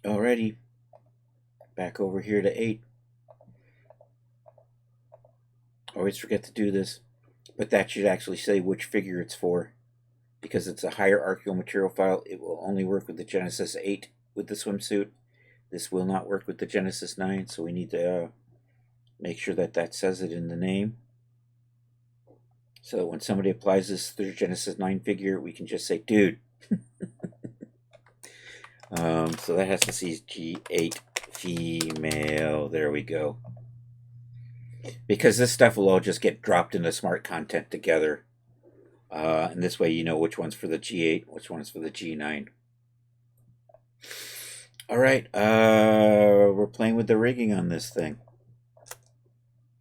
Alrighty, back over here to 8. Always forget to do this, but that should actually say which figure it's for. Because it's a hierarchical material file, it will only work with the Genesis 8 with the swimsuit. This will not work with the Genesis 9, so we need to make sure that that says it in the name. So when somebody applies this to their Genesis 9 figure, we can just say, dude. So that has to see G8 female. There we go. Because this stuff will all just get dropped into smart content together. And this way you know which one's for the G8, which one's for the G9. Alright, we're playing with the rigging on this thing.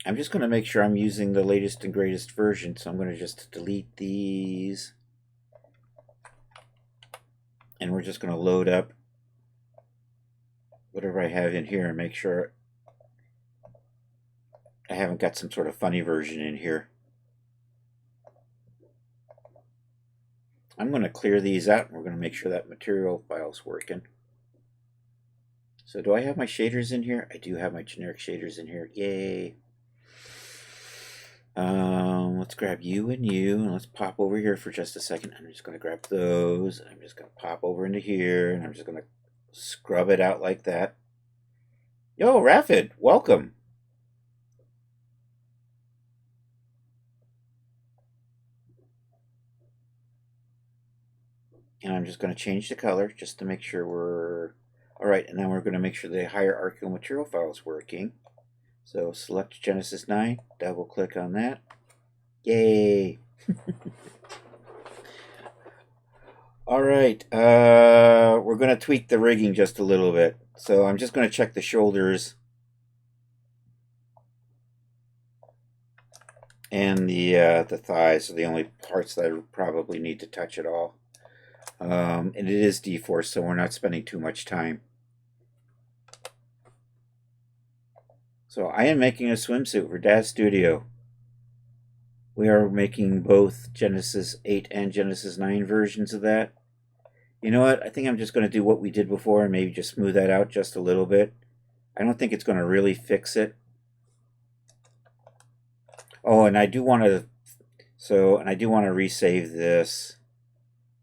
I'm just going to make sure I'm using the latest and greatest version, so I'm going to just delete these. And we're just going to load up whatever I have in here and make sure I haven't got some sort of funny version in here. I'm going to clear these out and we're going to make sure that material file's working. So do I have my shaders in here? I do have my generic shaders in here. Yay. Let's grab you, and let's pop over here for just a second. I'm just going to grab those. I'm just going to pop over into here, and I'm just going to scrub it out like that. Yo, Rafid, welcome. And I'm just going to change the color just to make sure we're... Alright, and then we're going to make sure the hierarchical material file is working. So select Genesis 9, double click on that. Yay! Alright, we're going to tweak the rigging just a little bit. So I'm just going to check the shoulders and the thighs are the only parts that I probably need to touch at all. And it is D4, so we're not spending too much time. So I am making a swimsuit for Daz Studio. We are making both Genesis 8 and Genesis 9 versions of that. You know what? I think I'm just going to do what we did before and maybe just smooth that out just a little bit. I don't think it's going to really fix it. Oh, and I do want to... and I do want to resave this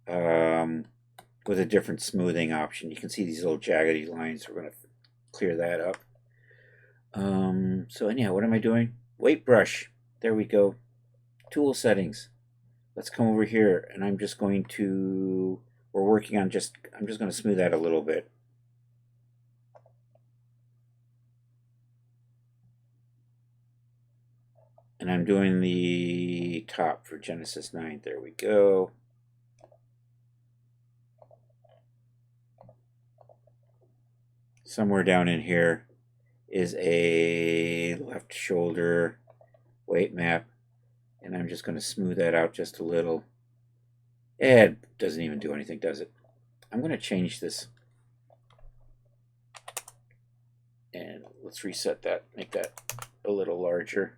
with a different smoothing option. You can see these little jaggedy lines. We're going to clear that up. So anyhow, what am I doing? Weight brush. There we go. Tool settings. Let's come over here, and I'm just going to. We're working on just. I'm just going to smooth that a little bit. And I'm doing the top for Genesis 9. There we go. Somewhere down in here is a left shoulder weight map, and I'm just going to smooth that out just a little. It doesn't even do anything, does it? I'm going to change this, and let's reset that, make that a little larger.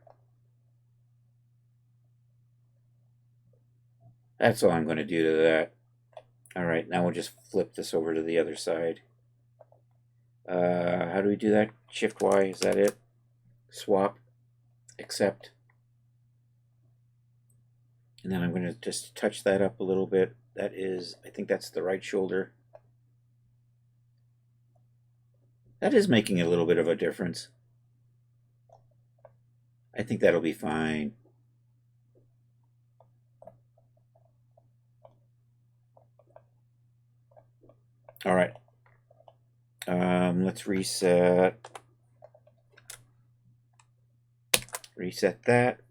That's all I'm going to do to that. All right, now we'll just flip this over to the other side. How do we do that? Shift Y, is that it? Swap, accept. And then I'm going to just touch that up a little bit. That is, I think that's the right shoulder. That is making a little bit of a difference. I think that'll be fine. All right. Let's reset. Reset that.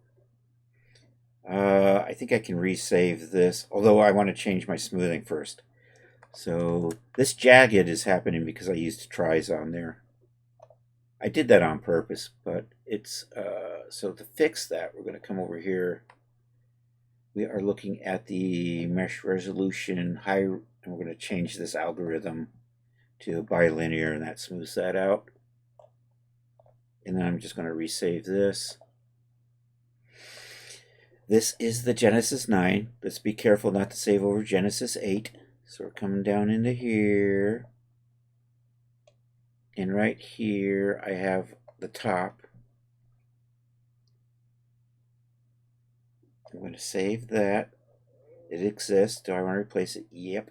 I think I can resave this, although I want to change my smoothing first. So this jagged is happening because I used tries on there. I did that on purpose, but it's so to fix that, we're going to come over here. We are looking at the mesh resolution high, and we're going to change this algorithm to bilinear, and that smooths that out. And then I'm just going to resave this. This is the Genesis 9. Let's be careful not to save over Genesis 8. So we're coming down into here. And right here, I have the top. I'm going to save that. It exists. Do I want to replace it? Yep.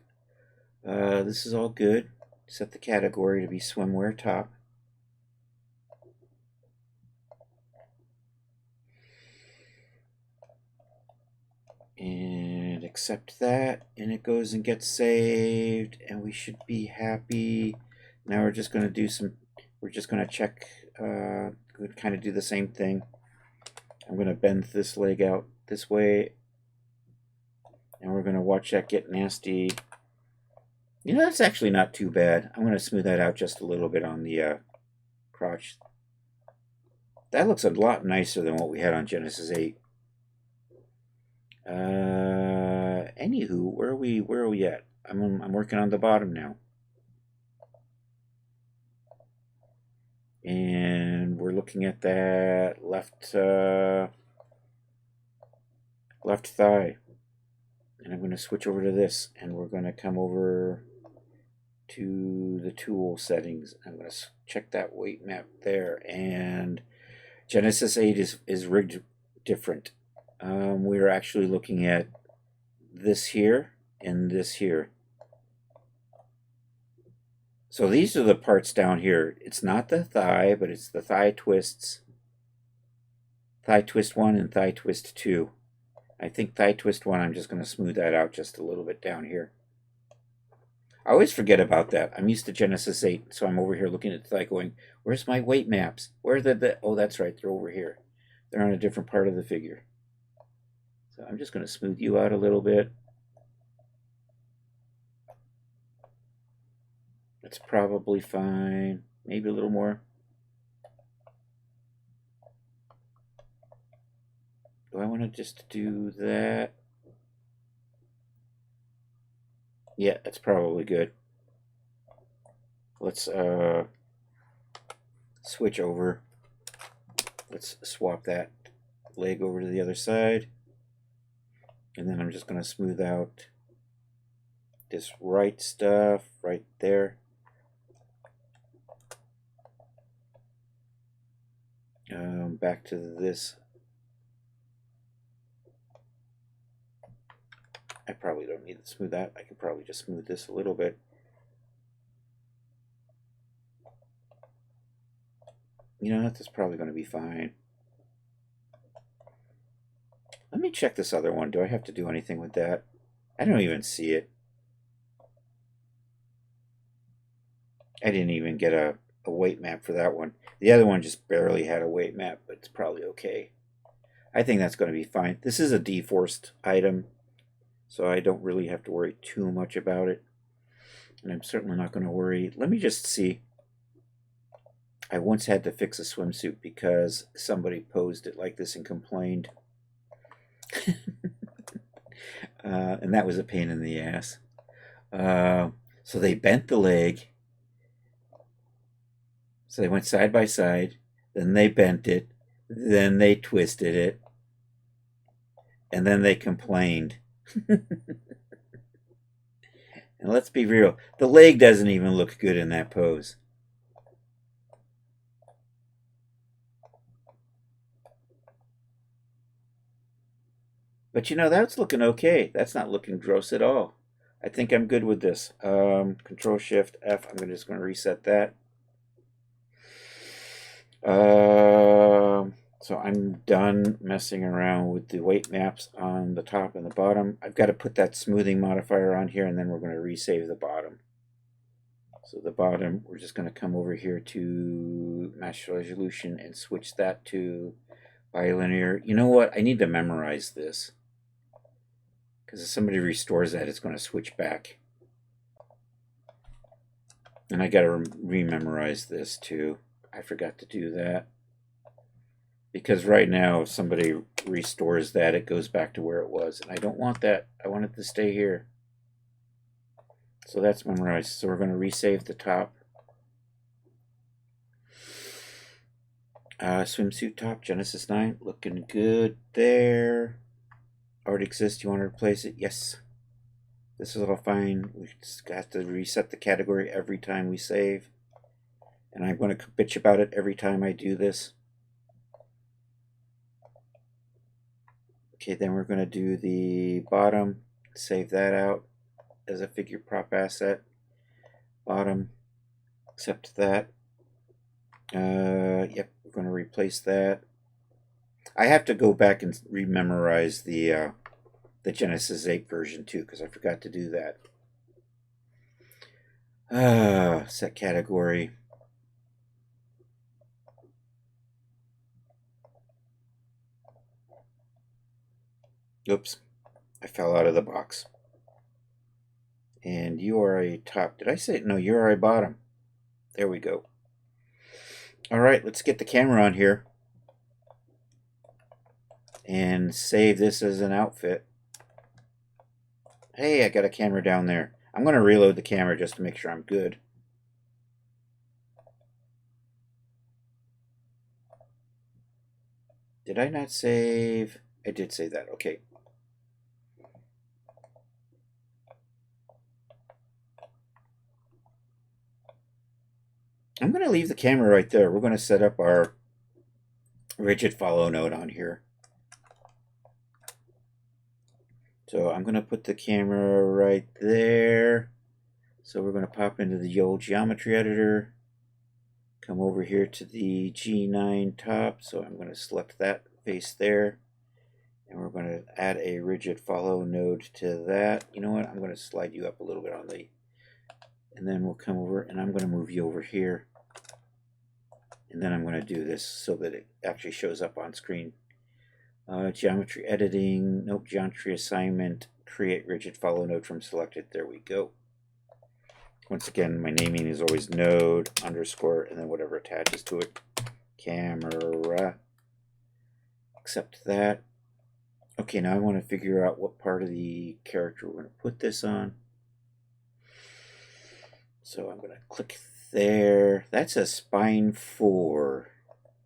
This is all good. Set the category to be swimwear top. And accept that, and it goes and gets saved, and we should be happy. Now we're just going to do some, we're just going to check, kind of do the same thing. I'm going to bend this leg out this way, and we're going to watch that get nasty. You know, that's actually not too bad. I'm going to smooth that out just a little bit on the crotch. That looks a lot nicer than what we had on Genesis 8. Anywho, where are we at? I'm working on the bottom now. And we're looking at that left left thigh. And I'm going to switch over to this, and we're going to come over to the tool settings. I'm going to check that weight map there, and Genesis 8 is rigged different. We're actually looking at this here and this here. So these are the parts down here. It's not the thigh, but it's the thigh twists. Thigh twist 1 and thigh twist 2. I think thigh twist 1, I'm just going to smooth that out just a little bit down here. I always forget about that. I'm used to Genesis 8, so I'm over here looking at the thigh going, where's my weight maps? Where are oh, that's right, they're over here. They're on a different part of the figure. So I'm just going to smooth you out a little bit. That's probably fine. Maybe a little more. Do I want to just do that? Yeah, that's probably good. Let's switch over. Let's swap that leg over to the other side. And then I'm just going to smooth out this right stuff right there. Back to this. I probably don't need to smooth that. I could probably just smooth this a little bit. You know, that's probably going to be fine. Let me check this other one. Do I have to do anything with that? I don't even see it. I didn't even get a weight map for that one. The other one just barely had a weight map, but it's probably okay. I think that's going to be fine. This is a deforced item, so I don't really have to worry too much about it. And I'm certainly not going to worry. Let me just see. I once had to fix a swimsuit because somebody posed it like this and complained. And that was a pain in the ass. So they bent the leg. So they went side by side. Then they bent it. Then they twisted it. And then they complained. And let's be real, the leg doesn't even look good in that pose. But you know, that's looking okay. That's not looking gross at all. I think I'm good with this. Control Shift F. I'm just going to reset that. So I'm done messing around with the weight maps on the top and the bottom. I've got to put that smoothing modifier on here, and then we're going to resave the bottom. So the bottom, we're just going to come over here to match resolution and switch that to bilinear. You know what? I need to memorize this, because if somebody restores that, it's going to switch back. And I got to rememorize this too. I forgot to do that. Because right now, if somebody restores that, it goes back to where it was. And I don't want that. I want it to stay here. So that's memorized. So we're going to resave the top. Swimsuit top, Genesis 9. Looking good there. Already exists. You want to replace it? Yes. This is all fine. We just have to reset the category every time we save. And I'm going to bitch about it every time I do this. Okay, then we're going to do the bottom. Save that out as a figure prop asset. Bottom. Accept that. Yep, we're going to replace that. I have to go back and rememorize the Genesis 8 version too, because I forgot to do that. Set category. Oops, I fell out of the box. And you are a top. Did I say? No, you are a bottom. There we go. All right, let's get the camera on here and save this as an outfit. Hey, I got a camera down there. I'm going to reload the camera just to make sure I'm good. Did I not save? I did save that. Okay. I'm going to leave the camera right there. We're going to set up our rigid follow node on here. So I'm going to put the camera right there. So we're going to pop into the old geometry editor. Come over here to the G9 top. So I'm going to select that face there. And we're going to add a rigid follow node to that. You know what? I'm going to slide you up a little bit on the... And then we'll come over and I'm going to move you over here. And then I'm going to do this so that it actually shows up on screen. Geometry editing, nope, geometry assignment, create rigid follow node from selected. There we go. Once again, my naming is always node, underscore, and then whatever attaches to it. Camera. Accept that. Okay, now I want to figure out what part of the character we're going to put this on. So I'm going to click there. That's a spine 4.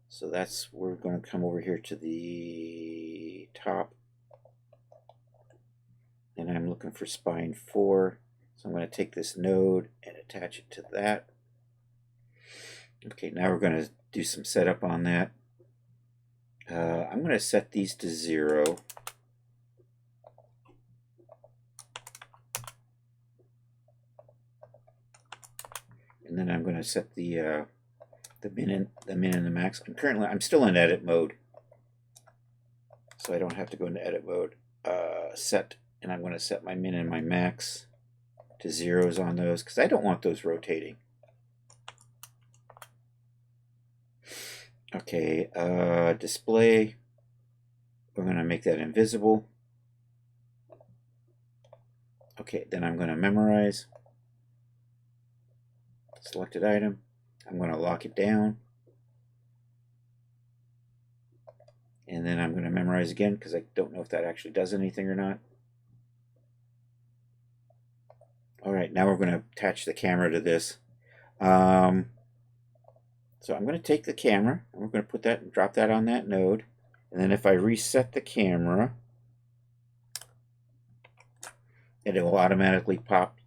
So that's, we're going to come over here to the top. And I'm looking for spine 4. So I'm going to take this node and attach it to that. Okay, now we're going to do some setup on that. I'm going to set these to 0. And then I'm going to set the the min and the max. I'm still in edit mode, so I don't have to go into edit mode. Set, and I'm going to set my min and my max to zeros on those because I don't want those rotating. Okay, display. We're going to make that invisible. Okay, then I'm going to memorize. Selected item. I'm going to lock it down. And then I'm going to memorize again because I don't know if that actually does anything or not. Alright, now we're going to attach the camera to this. So I'm going to take the camera and we're going to put that and drop that on that node. And then if I reset the camera, it will automatically pop.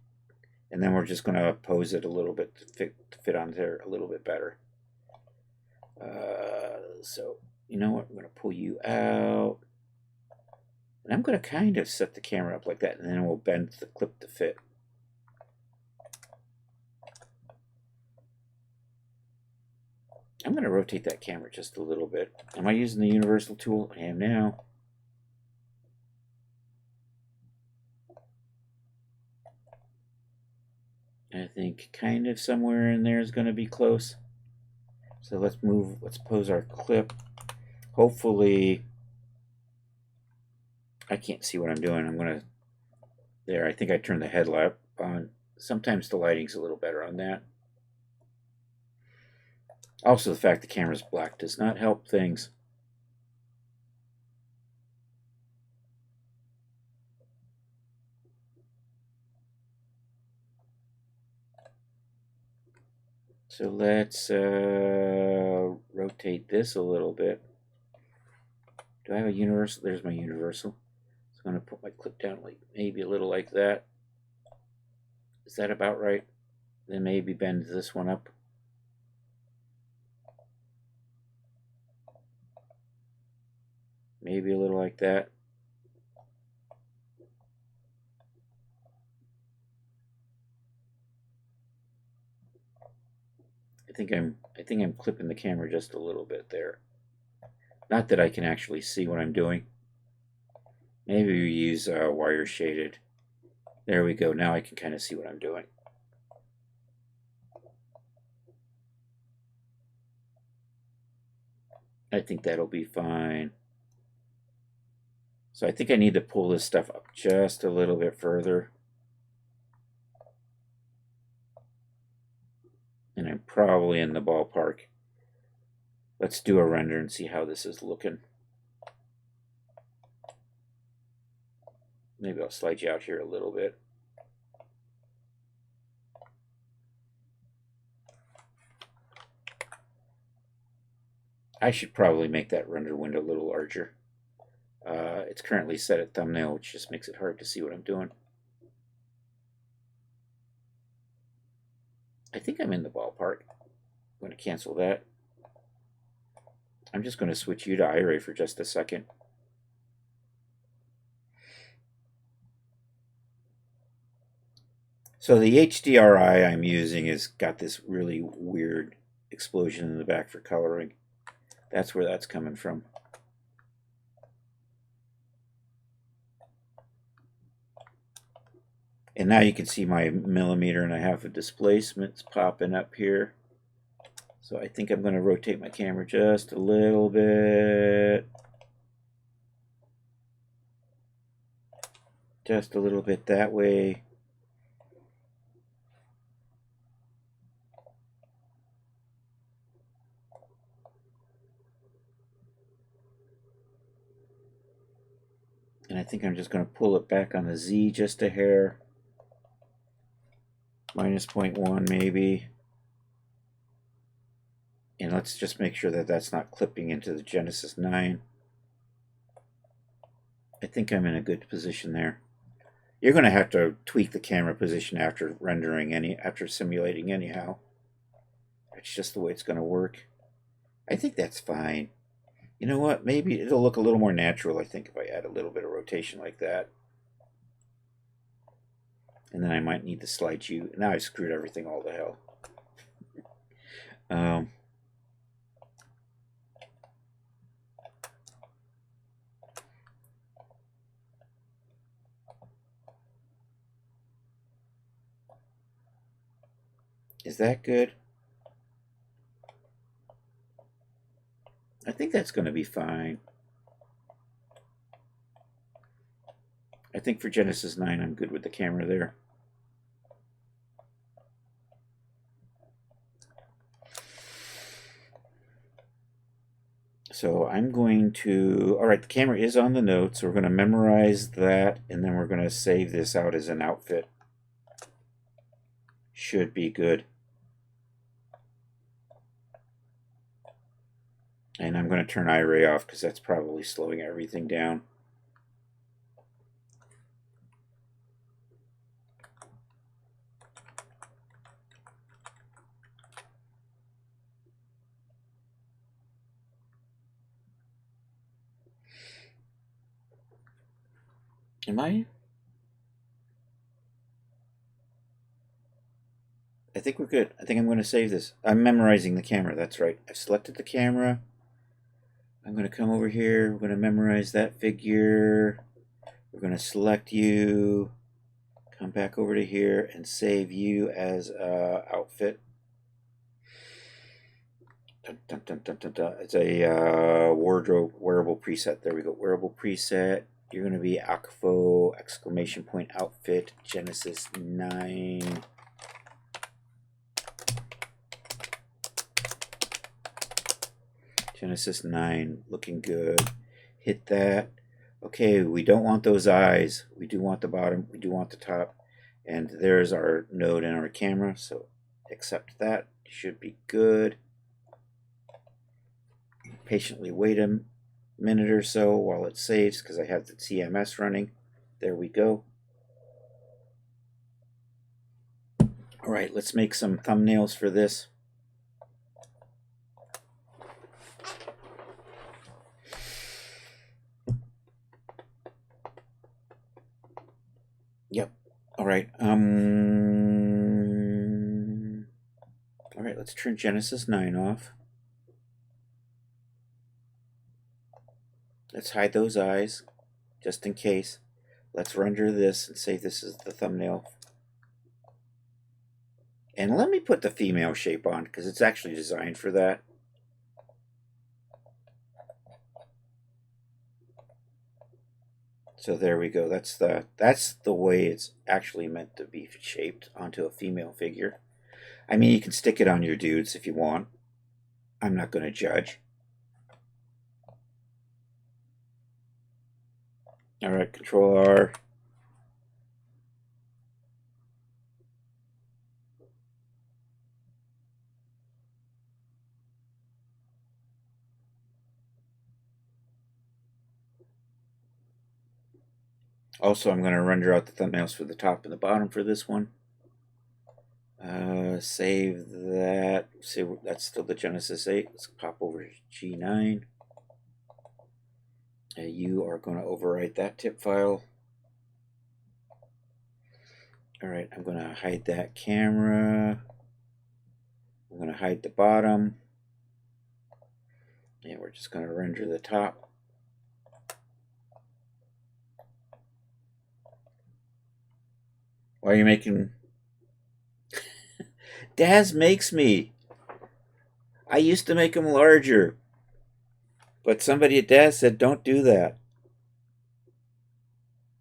And then we're just going to pose it a little bit to fit on there a little bit better. So, you know what? I'm going to pull you out. And I'm going to kind of set the camera up like that. And then we'll bend the clip to fit. I'm going to rotate that camera just a little bit. Am I using the universal tool? I am now. I think kind of somewhere in there is going to be close. So let's pose our clip. Hopefully, I can't see what I'm doing. There, I think I turned the headlamp on. Sometimes the lighting's a little better on that. Also, the fact the camera's black does not help things. So let's rotate this a little bit. Do I have a universal? There's my universal. So I'm going to put my clip down like maybe a little like that. Is that about right? Then maybe bend this one up. Maybe a little like that. I think I'm clipping the camera just a little bit there. Not that I can actually see what I'm doing. Maybe we use wire shaded. There we go. Now I can kind of see what I'm doing. I think that'll be fine. So I think I need to pull this stuff up just a little bit further. And I'm probably in the ballpark. Let's do a render and see how this is looking. Maybe I'll slide you out here a little bit. I should probably make that render window a little larger. It's currently set at thumbnail, which just makes it hard to see what I'm doing. I think I'm in the ballpark. I'm going to cancel that. I'm just going to switch you to iRay for just a second. So the HDRI I'm using has got this really weird explosion in the back for coloring. That's where that's coming from. And now you can see my 1.5 millimeter of displacement's popping up here. So I think I'm going to rotate my camera just a little bit. Just a little bit that way. And I think I'm just going to pull it back on the Z just a hair. -0.1 maybe. And let's just make sure that that's not clipping into the Genesis 9. I think I'm in a good position there. You're going to have to tweak the camera position after rendering, after simulating anyhow. That's just the way it's going to work. I think that's fine. You know what? Maybe it'll look a little more natural, I think, if I add a little bit of rotation like that. And then I might need to slide you. Now I screwed everything all to hell. Is that good? I think that's going to be fine. I think for Genesis 9, I'm good with the camera there. So I'm going to, all right, the camera is on the note, so we're going to memorize that, and then we're going to save this out as an outfit. Should be good. And I'm going to turn iRay off because that's probably slowing everything down. Am I? I think we're good. I think I'm going to save this. I'm memorizing the camera. That's right. I've selected the camera. I'm going to come over here. We're going to memorize that figure. We're going to select you. Come back over to here and save you as outfit. Dun, dun, dun, dun, dun, dun. It's a wardrobe wearable preset. There we go. Wearable preset. You're going to be Akfo exclamation point outfit Genesis 9. Genesis 9, looking good. Hit that. Okay, we don't want those eyes. We do want the bottom. We do want the top. And there's our node and our camera. So accept that. Should be good. Patiently wait a minute or so while it saves because I have the TMS running. There we go. All right, let's make some thumbnails for this. Yep. All right. All right, let's turn Genesis 9 off. Let's hide those eyes, just in case. Let's render this and say this is the thumbnail. And let me put the female shape on, because it's actually designed for that. So there we go. That's the way it's actually meant to be shaped onto a female figure. I mean, you can stick it on your dudes if you want. I'm not going to judge. All right, Control R. Also, I'm going to render out the thumbnails for the top and the bottom for this one. Save that. See, that's still the Genesis 8. Let's pop over to G9. You are going to overwrite that tip file. All right, I'm going to hide that camera. I'm going to hide the bottom. And we're just going to render the top. Why are you making... Daz makes me. I used to make them larger. But somebody at Daz said, don't do that.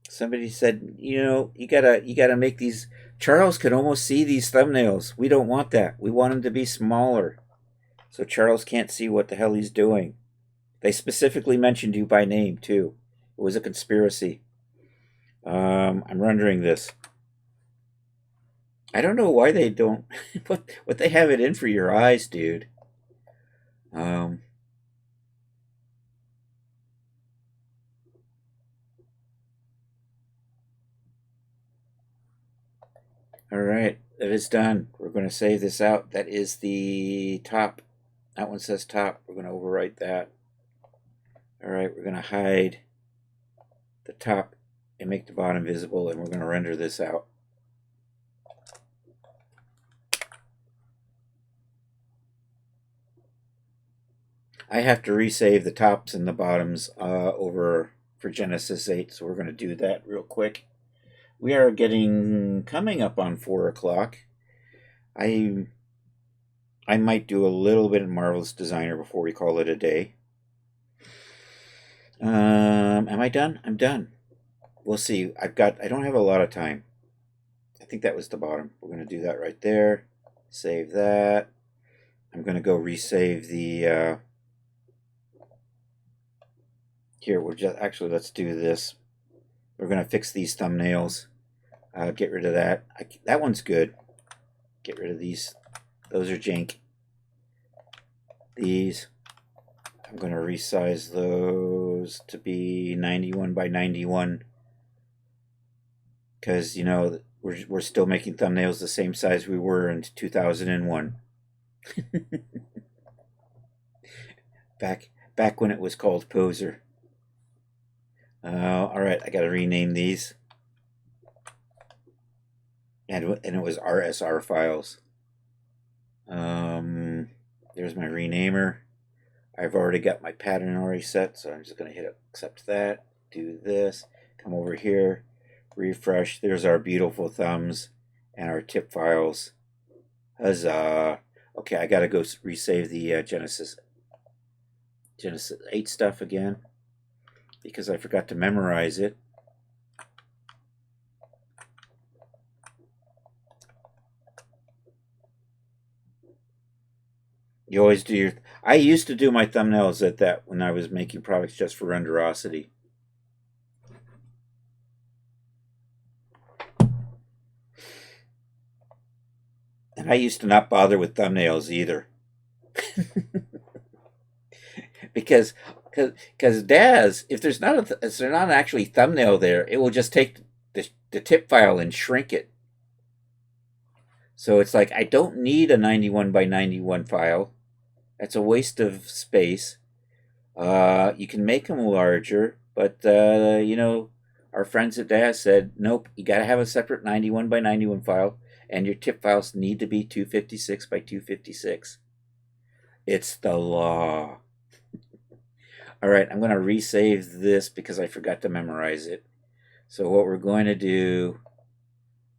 Somebody said, you gotta make these... Charles could almost see these thumbnails. We don't want that. We want them to be smaller. So Charles can't see what the hell he's doing. They specifically mentioned you by name, too. It was a conspiracy. I'm rendering this. I don't know why they don't... what they have it in for your eyes, dude. All right, that is done. We're going to save this out. That is the top. That one says top. We're going to overwrite that. All right, we're going to hide the top and make the bottom visible, and we're going to render this out. I have to resave the tops and the bottoms over for Genesis 8, so we're going to do that real quick. We are coming up on 4 o'clock. I I might do a little bit of Marvelous Designer before we call it a day. Am I done? I'm done. We'll see. I don't have a lot of time. I think that was the bottom. We're going to do that right there. Save that. I'm going to go resave the, here, actually, let's do this. We're going to fix these thumbnails. Get rid of that. That one's good. Get rid of these. Those are jank. These, I'm going to resize those to be 91 by 91. Because, you know, we're still making thumbnails the same size we were in 2001. back when it was called Poser. All right, I got to rename these. And it was RSR files. There's my renamer. I've already got my pattern already set, so I'm just going to hit accept that. Do this. Come over here. Refresh. There's our beautiful thumbs and our tip files. Huzzah. Okay, I got to go resave the Genesis 8 stuff again because I forgot to memorize it. You always do your... I used to do my thumbnails at that when I was making products just for Renderosity. And I used to not bother with thumbnails either. because Daz, if there's not actually thumbnail there, it will just take the tip file and shrink it. So it's like, I don't need a 91 by 91 file. That's a waste of space. You can make them larger, but you know, our friends at Daz said, nope, you got to have a separate 91 by 91 file, and your tip files need to be 256 by 256. It's the law. All right, I'm going to resave this because I forgot to memorize it. So what we're going to do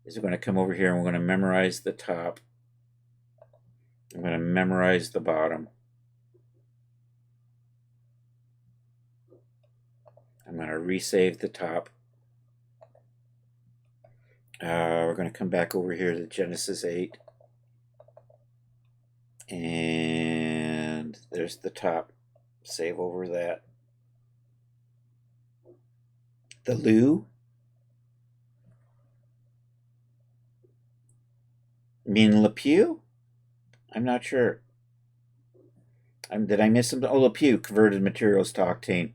is we're going to come over here and we're going to memorize the top. I'm going to memorize the bottom. I'm going to resave the top. We're going to come back over here to Genesis 8. And there's the top. Save over that. The Lou. Mean LePew? I'm not sure. Did I miss something? Oh, LePew, converted materials to octane.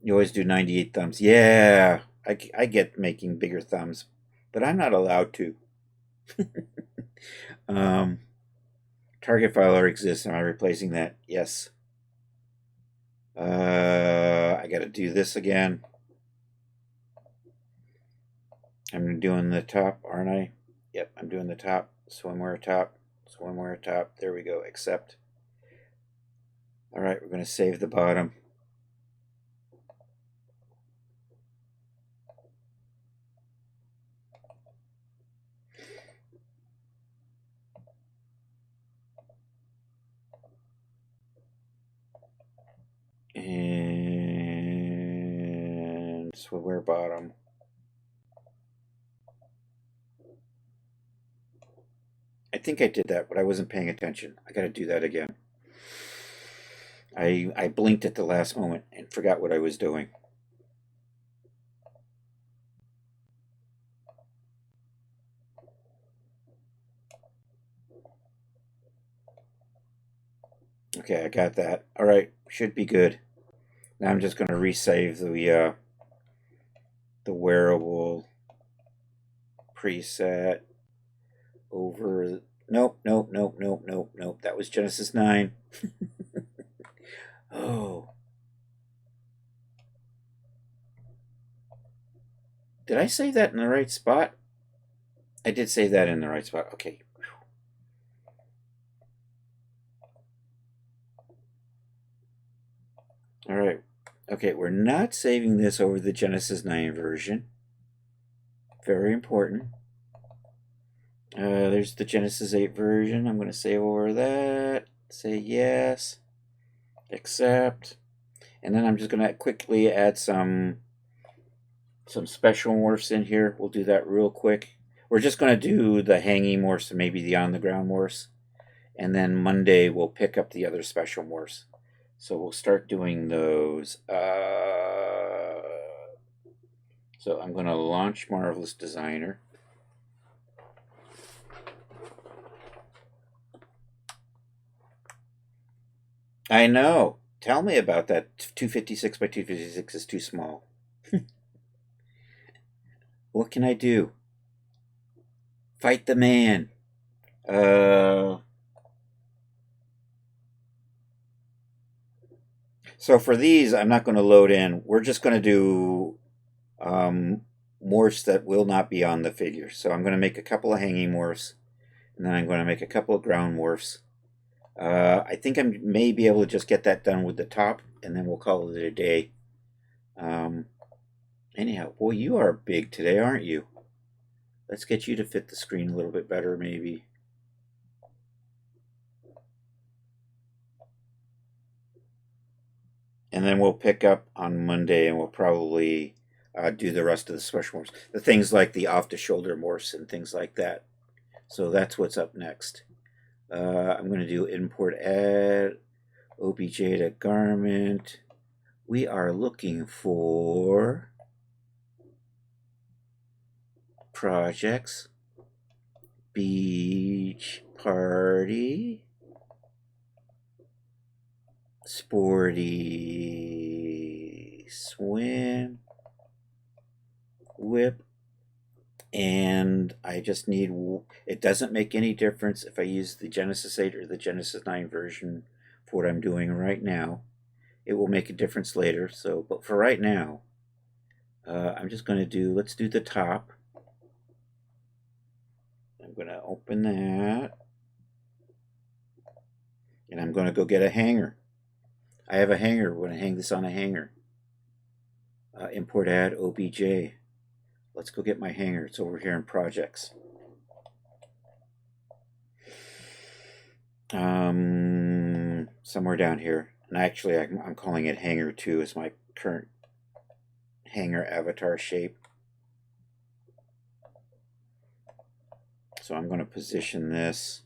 You always do 98 thumbs. Yeah, I get making bigger thumbs, but I'm not allowed to. Target file already exists. Am I replacing that? Yes. I got to do this again. I'm doing the top, aren't I? Yep, I'm doing the top. Swimwear top. Swimwear top. There we go. Accept. All right, we're going to save the bottom. And swimwear bottom. I think I did that, but I wasn't paying attention. I got to do that again. I blinked at the last moment and forgot what I was doing. Okay, I got that. All right, should be good. Now I'm just going to resave the wearable preset over. Nope. That was Genesis 9. Oh. Did I save that in the right spot? I did save that in the right spot. Okay. All right. Okay, we're not saving this over the Genesis 9 version. Very important. There's the Genesis 8 version. I'm going to save over that. Say yes. Accept. And then I'm just going to quickly add some special morphs in here. We'll do that real quick. We're just going to do the hanging morphs and maybe the on the ground morphs. And then Monday we'll pick up the other special morphs. So we'll start doing those. So I'm going to launch Marvelous Designer. I know. Tell me about that. 256 by 256 is too small. What can I do? Fight the man. So for these, I'm not going to load in. We're just going to do morphs that will not be on the figure. So I'm going to make a couple of hanging morphs, and then I'm going to make a couple of ground morphs. I think I may be able to just get that done with the top, and then we'll call it a day. Anyhow, boy, you are big today, aren't you? Let's get you to fit the screen a little bit better, maybe. And then we'll pick up on Monday, and we'll probably do the rest of the special morphs. The things like the off-the-shoulder morphs and things like that. So that's what's up next. I'm going to do import add, obj to garment. We are looking for projects, beach party, sporty swim, whip, and I just need, it doesn't make any difference if I use the Genesis 8 or the Genesis 9 version for what I'm doing right now. It will make a difference later, so, but for right now, I'm just going to do, let's do the top. I'm going to open that, and I'm going to go get a hanger. I have a hanger. We're going to hang this on a hanger. Import add obj. Let's go get my hanger. It's over here in projects. Somewhere down here. And actually, I'm calling it hanger 2 as my current hanger avatar shape. So I'm going to position this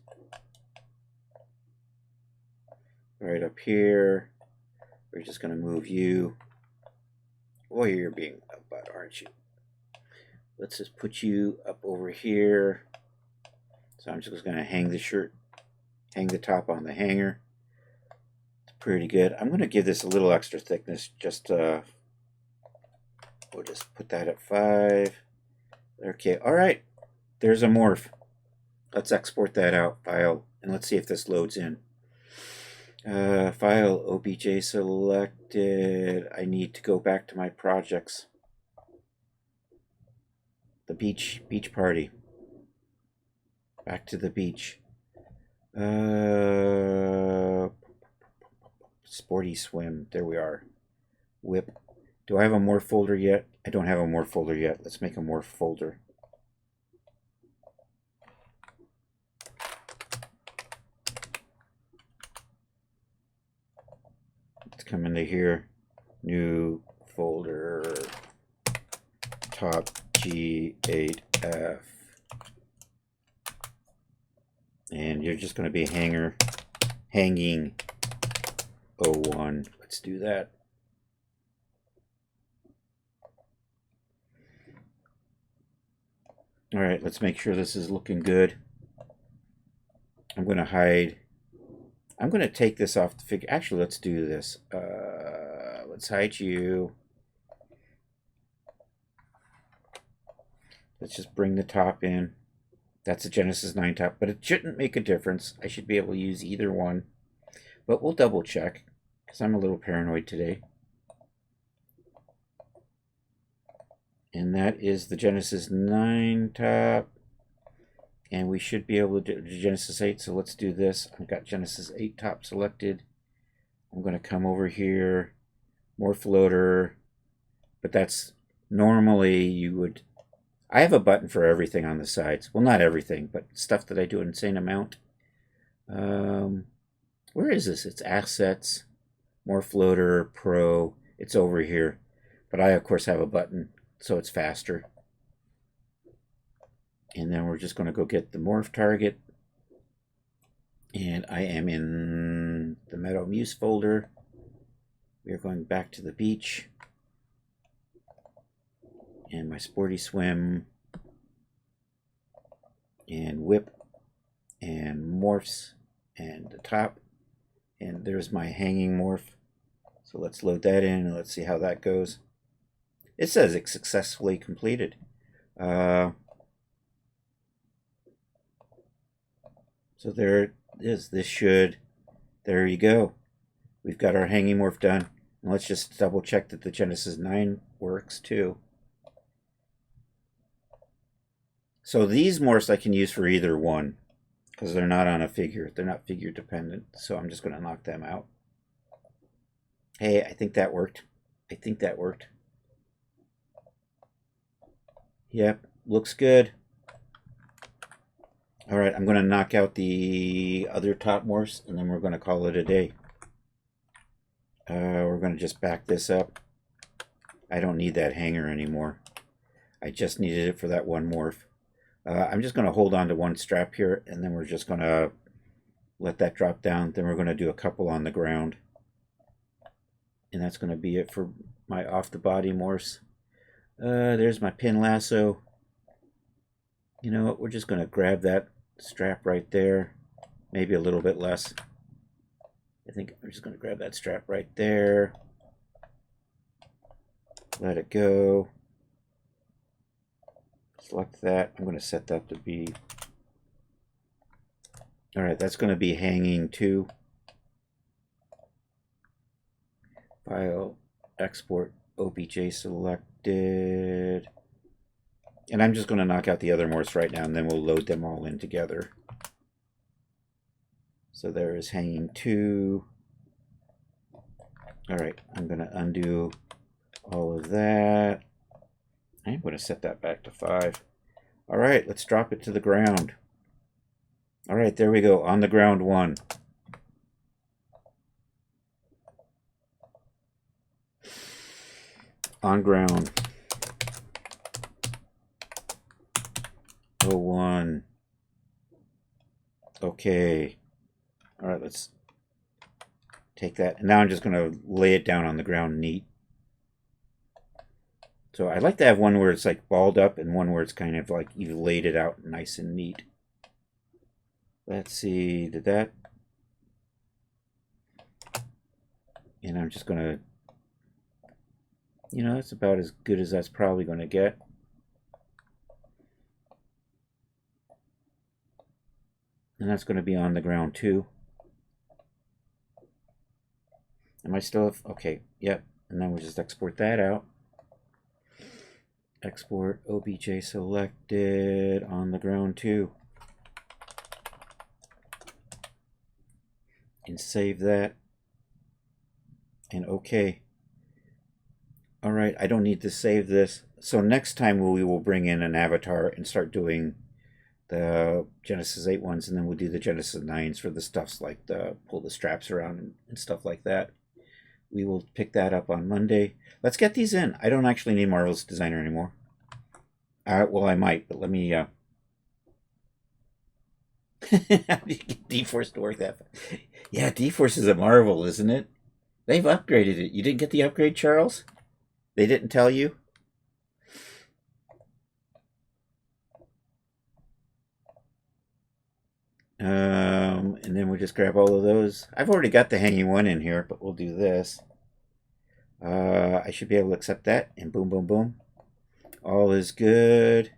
right up here. We're just going to move you. Oh, you're being a butt, aren't you? Let's just put you up over here. So I'm just going to hang the shirt, hang the top on the hanger. It's pretty good. I'm going to give this a little extra thickness. Just we'll just put that at 5. Okay, all right. There's a morph. Let's export that out, file, and let's see if this loads in. File, obj selected. I need to go back to my projects. The beach party. Back to the beach. Sporty swim. There we are. Whip. Do I have a morph folder yet? I don't have a morph folder yet. Let's make a morph folder. Let's come into here. New folder. Top G8F. And you're just going to be hanging 01. Let's do that. All right, let's make sure this is looking good. I'm going to hide. I'm going to take this off the figure. Actually, let's do this. Let's hide you. Let's just bring the top in. That's a Genesis 9 top, but it shouldn't make a difference. I should be able to use either one. But we'll double check, because I'm a little paranoid today. And that is the Genesis 9 top. And we should be able to do Genesis 8, so let's do this. I've got Genesis 8 top selected. I'm going to come over here, morph loader. But that's normally you would... I have a button for everything on the sides. Well, not everything, but stuff that I do an insane amount. Where is this? It's Assets, Morph Loader, Pro. It's over here. But I, of course, have a button, so it's faster. And then we're just going to go get the morph target. And I am in the Meadow Muse folder. We are going back to the beach. And my Sporty Swim. And Whip. And Morphs. And the top. And there's my hanging morph. So let's load that in and let's see how that goes. It says it's successfully completed. So there it is. There you go. We've got our hanging morph done. And let's just double check that the Genesis 9 works too. So these morphs I can use for either one because they're not on a figure. They're not figure dependent. So I'm just going to knock them out. Hey, I think that worked. I think that worked. Yep, looks good. All right, I'm going to knock out the other top morphs, and then we're going to call it a day. We're going to just back this up. I don't need that hanger anymore. I just needed it for that one morph. I'm just going to hold on to one strap here, and then we're just going to let that drop down. Then we're going to do a couple on the ground. And that's going to be it for my off-the-body morphs. There's my pin lasso. You know what? We're just going to grab that strap right there. Maybe a little bit less. I think I'm just going to grab that strap right there. Let it go. Select that. I'm going to set that to be... Alright, that's going to be hanging 2. File, export, OBJ selected. And I'm just going to knock out the other morphs right now, and then we'll load them all in together. So there is hanging 2. All right, I'm going to undo all of that. I'm going to set that back to 5. All right, let's drop it to the ground. All right, there we go, on the ground 1. On ground. 01. Okay. All right, let's take that. And now I'm just going to lay it down on the ground neat. So I like to have one where it's like balled up and one where it's kind of like you've laid it out nice and neat. Let's see, did that? And I'm just going to, you know, that's about as good as that's probably going to get. And that's going to be on the ground too. Am I still, okay, yep. And then we'll just export that out. Export OBJ selected on the ground too. And save that. And okay. All right, I don't need to save this. So next time we will bring in an avatar and start doing the Genesis 8 ones, and then we'll do the Genesis 9s for the stuffs like the pull the straps around and stuff like that. We will pick that up on Monday. Let's get these in. I don't actually need Marvel's Designer anymore. Well, I might, but let me... How do you get D-Force to work that fast? Yeah, D-Force is a marvel, isn't it? They've upgraded it. You didn't get the upgrade, Charles? They didn't tell you? And then we'll just grab all of those. I've already got the hanging one in here, but we'll do this. I should be able to accept that, and boom, boom, boom. All is good.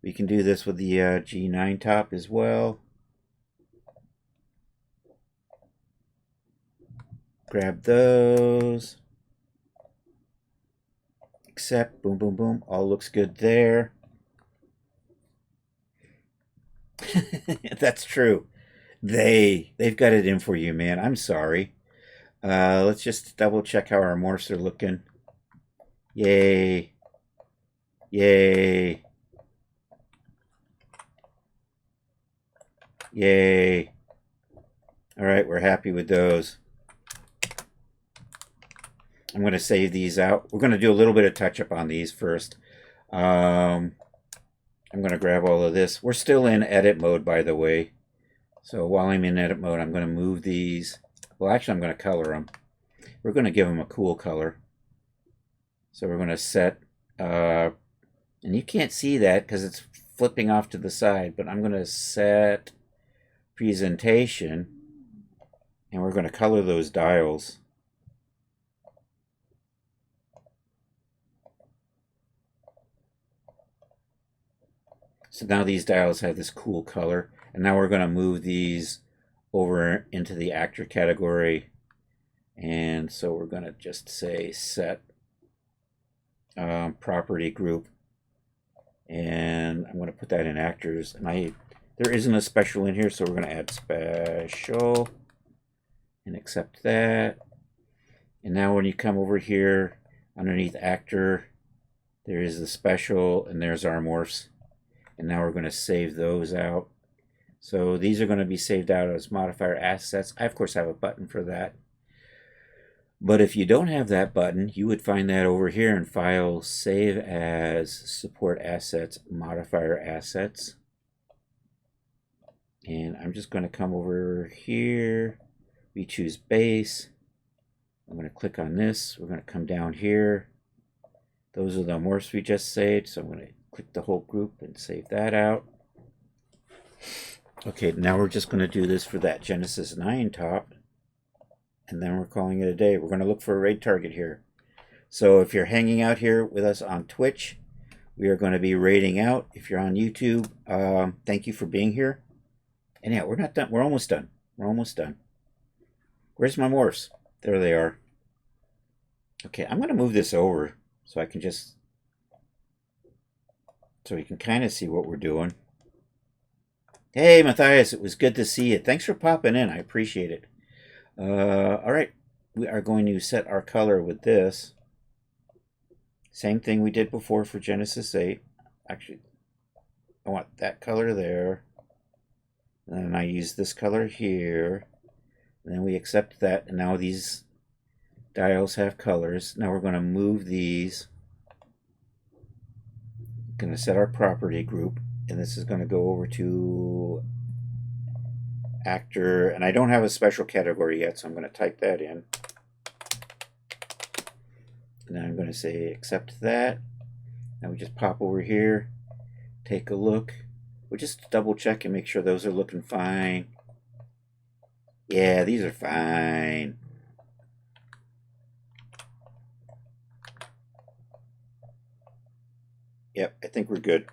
We can do this with the G9 top as well. Grab those. Accept, boom, boom, boom. All looks good there. That's true. They've got it in for you, man. I'm sorry. Let's just double check how our morphs are looking. Yay. Yay. Yay. All right, we're happy with those. I'm going to save these out. We're going to do a little bit of touch up on these first. I'm going to grab all of this. We're still in edit mode, by the way. So while I'm in edit mode, I'm going to move these. Well, actually, I'm going to color them. We're going to give them a cool color. So we're going to set, and you can't see that because it's flipping off to the side, but I'm going to set presentation, and we're going to color those dials. So now these dials have this cool color, and now we're going to move these over into the actor category. And so we're going to just say set property group, and I'm going to put that in actors. And there isn't a special in here, so we're going to add special and accept that. And now when you come over here underneath actor, there is the special, and there's our morphs. And now we're going to save those out. So these are going to be saved out as modifier assets. I, of course, have a button for that. But if you don't have that button, you would find that over here in File, Save as Support Assets, Modifier Assets. And I'm just going to come over here. We choose Base. I'm going to click on this. We're going to come down here. Those are the morphs we just saved. So I'm going to click the whole group and save that out. Okay, now we're just going to do this for that Genesis 9 top. And then we're calling it a day. We're going to look for a raid target here. So if you're hanging out here with us on Twitch, we are going to be raiding out. If you're on YouTube, thank you for being here. And yeah, we're not done. We're almost done. We're almost done. Where's my morphs? There they are. Okay, I'm going to move this over so I can just... so you can kind of see what we're doing. Hey, Matthias, it was good to see you. Thanks for popping in. I appreciate it. All right, we are going to set our color with this. Same thing we did before for Genesis 8. Actually, I want that color there. And then I use this color here. And then we accept that. And now these dials have colors. Now we're going to move these. Going to set our property group. And this is going to go over to actor, and I don't have a special category yet, so I'm going to type that in. And then I'm going to say accept that. Now we just pop over here, take a look. We'll just double check and make sure those are looking fine. Yeah, these are fine. Yep, I think we're good.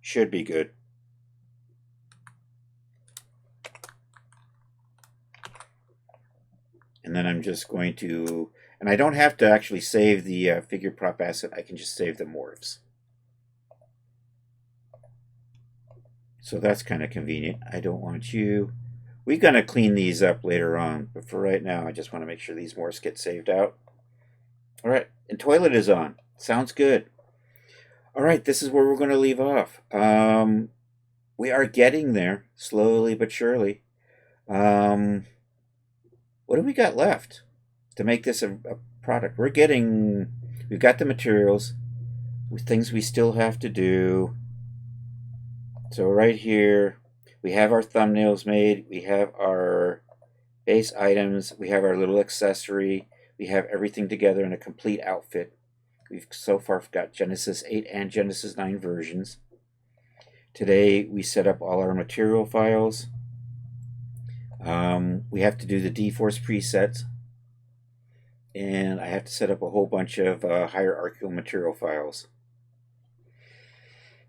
Should be good. And then I'm just going to, and I don't have to actually save the figure prop asset. I can just save the morphs. So that's kind of convenient. I don't want you. We're going to clean these up later on. But for right now, I just want to make sure these morphs get saved out. All right. And toilet is on. Sounds good. All right. This is where we're going to leave off. We are getting there slowly but surely. What do we got left to make this a product? We've got the materials with things we still have to do. So right here, we have our thumbnails made. We have our base items. We have our little accessory. We have everything together in a complete outfit. We've so far got Genesis 8 and Genesis 9 versions. Today, we set up all our material files. We have to do the D-Force presets, and I have to set up a whole bunch of hierarchical material files.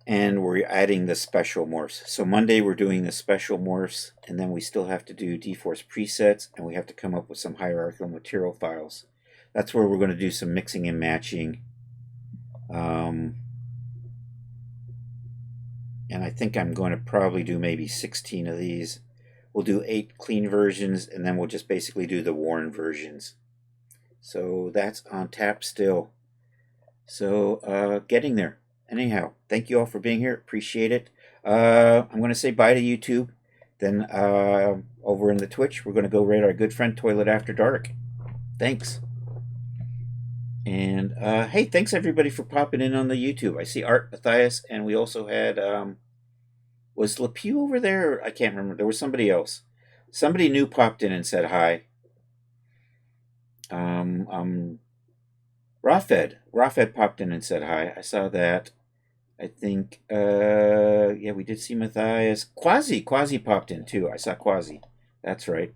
And we're adding the special morphs. So Monday we're doing the special morphs, and then we still have to do D-Force presets, and we have to come up with some hierarchical material files. That's where we're going to do some mixing and matching. And I think I'm going to probably do maybe 16 of these. We'll do 8 clean versions, and then we'll just basically do the worn versions. So that's on tap still. So getting there. Anyhow, thank you all for being here. Appreciate it. I'm going to say bye to YouTube. then over in the Twitch, we're going to go raid our good friend Toilet After Dark. Thanks. And hey, thanks everybody for popping in on the YouTube. I see Art Matthias, and we also had was LePew over there? I can't remember. There was somebody else. Somebody new popped in and said hi. Rafed popped in and said hi. I saw that. I think yeah, we did see Matthias. Quasi popped in too. I saw Quasi. That's right.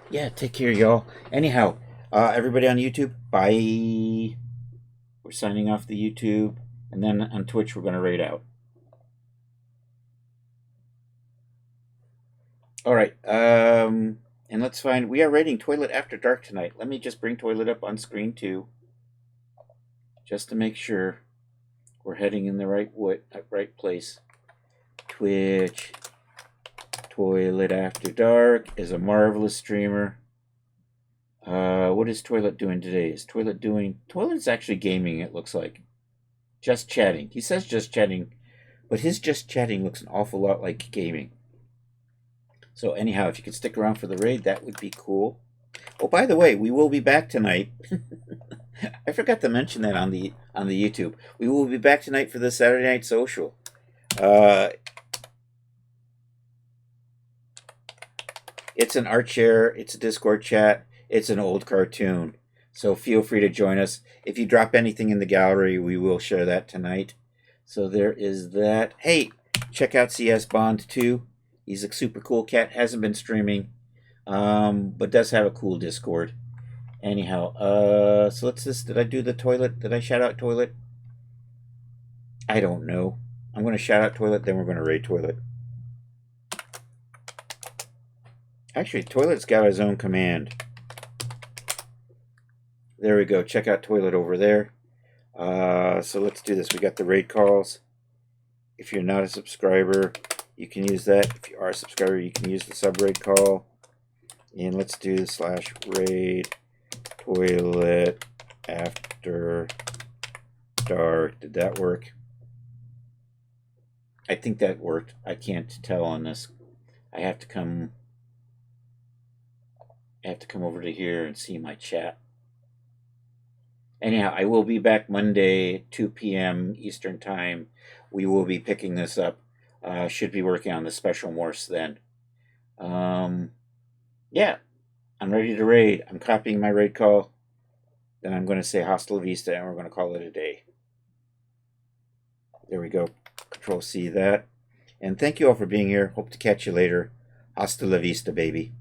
Yeah, take care, y'all. Anyhow, everybody on YouTube, bye. We're signing off the YouTube, and then on Twitch we're gonna raid out. All right. And let's find. We are raiding Toilet After Dark tonight. Let me just bring Toilet up on screen too, just to make sure we're heading in the right place. Twitch. Toilet After Dark is a marvelous streamer. What is Toilet doing today? Is Toilet doing... Toilet's actually gaming, it looks like. Just chatting. He says just chatting, but his just chatting looks an awful lot like gaming. So anyhow, if you could stick around for the raid, that would be cool. Oh, by the way, we will be back tonight. I forgot to mention that on the YouTube. We will be back tonight for the Saturday Night Social. It's an art share. It's a Discord chat. It's an old cartoon. So feel free to join us. If you drop anything in the gallery, we will share that tonight. So there is that. Hey, check out CS Bond 2. He's a super cool cat. Hasn't been streaming, but does have a cool Discord. Anyhow, so let's just... Did I do the Toilet? Did I shout out Toilet? I don't know. I'm going to shout out Toilet, then we're going to raid Toilet. Actually, Toilet's got his own command. There we go. Check out Toilet over there. So let's do this. We got the raid calls. If you're not a subscriber, you can use that. If you are a subscriber, you can use the sub raid call. And let's do /raid Toilet After Dark. Did that work? I think that worked. I can't tell on this. I have to come over to here and see my chat. Anyhow, I will be back Monday, 2 p.m. Eastern Time. We will be picking this up. Should be working on the special morphs then. Yeah, I'm ready to raid. I'm copying my raid call. Then I'm going to say hasta la vista, and we're going to call it a day. There we go. Control C that. And thank you all for being here. Hope to catch you later. Hasta la vista, baby.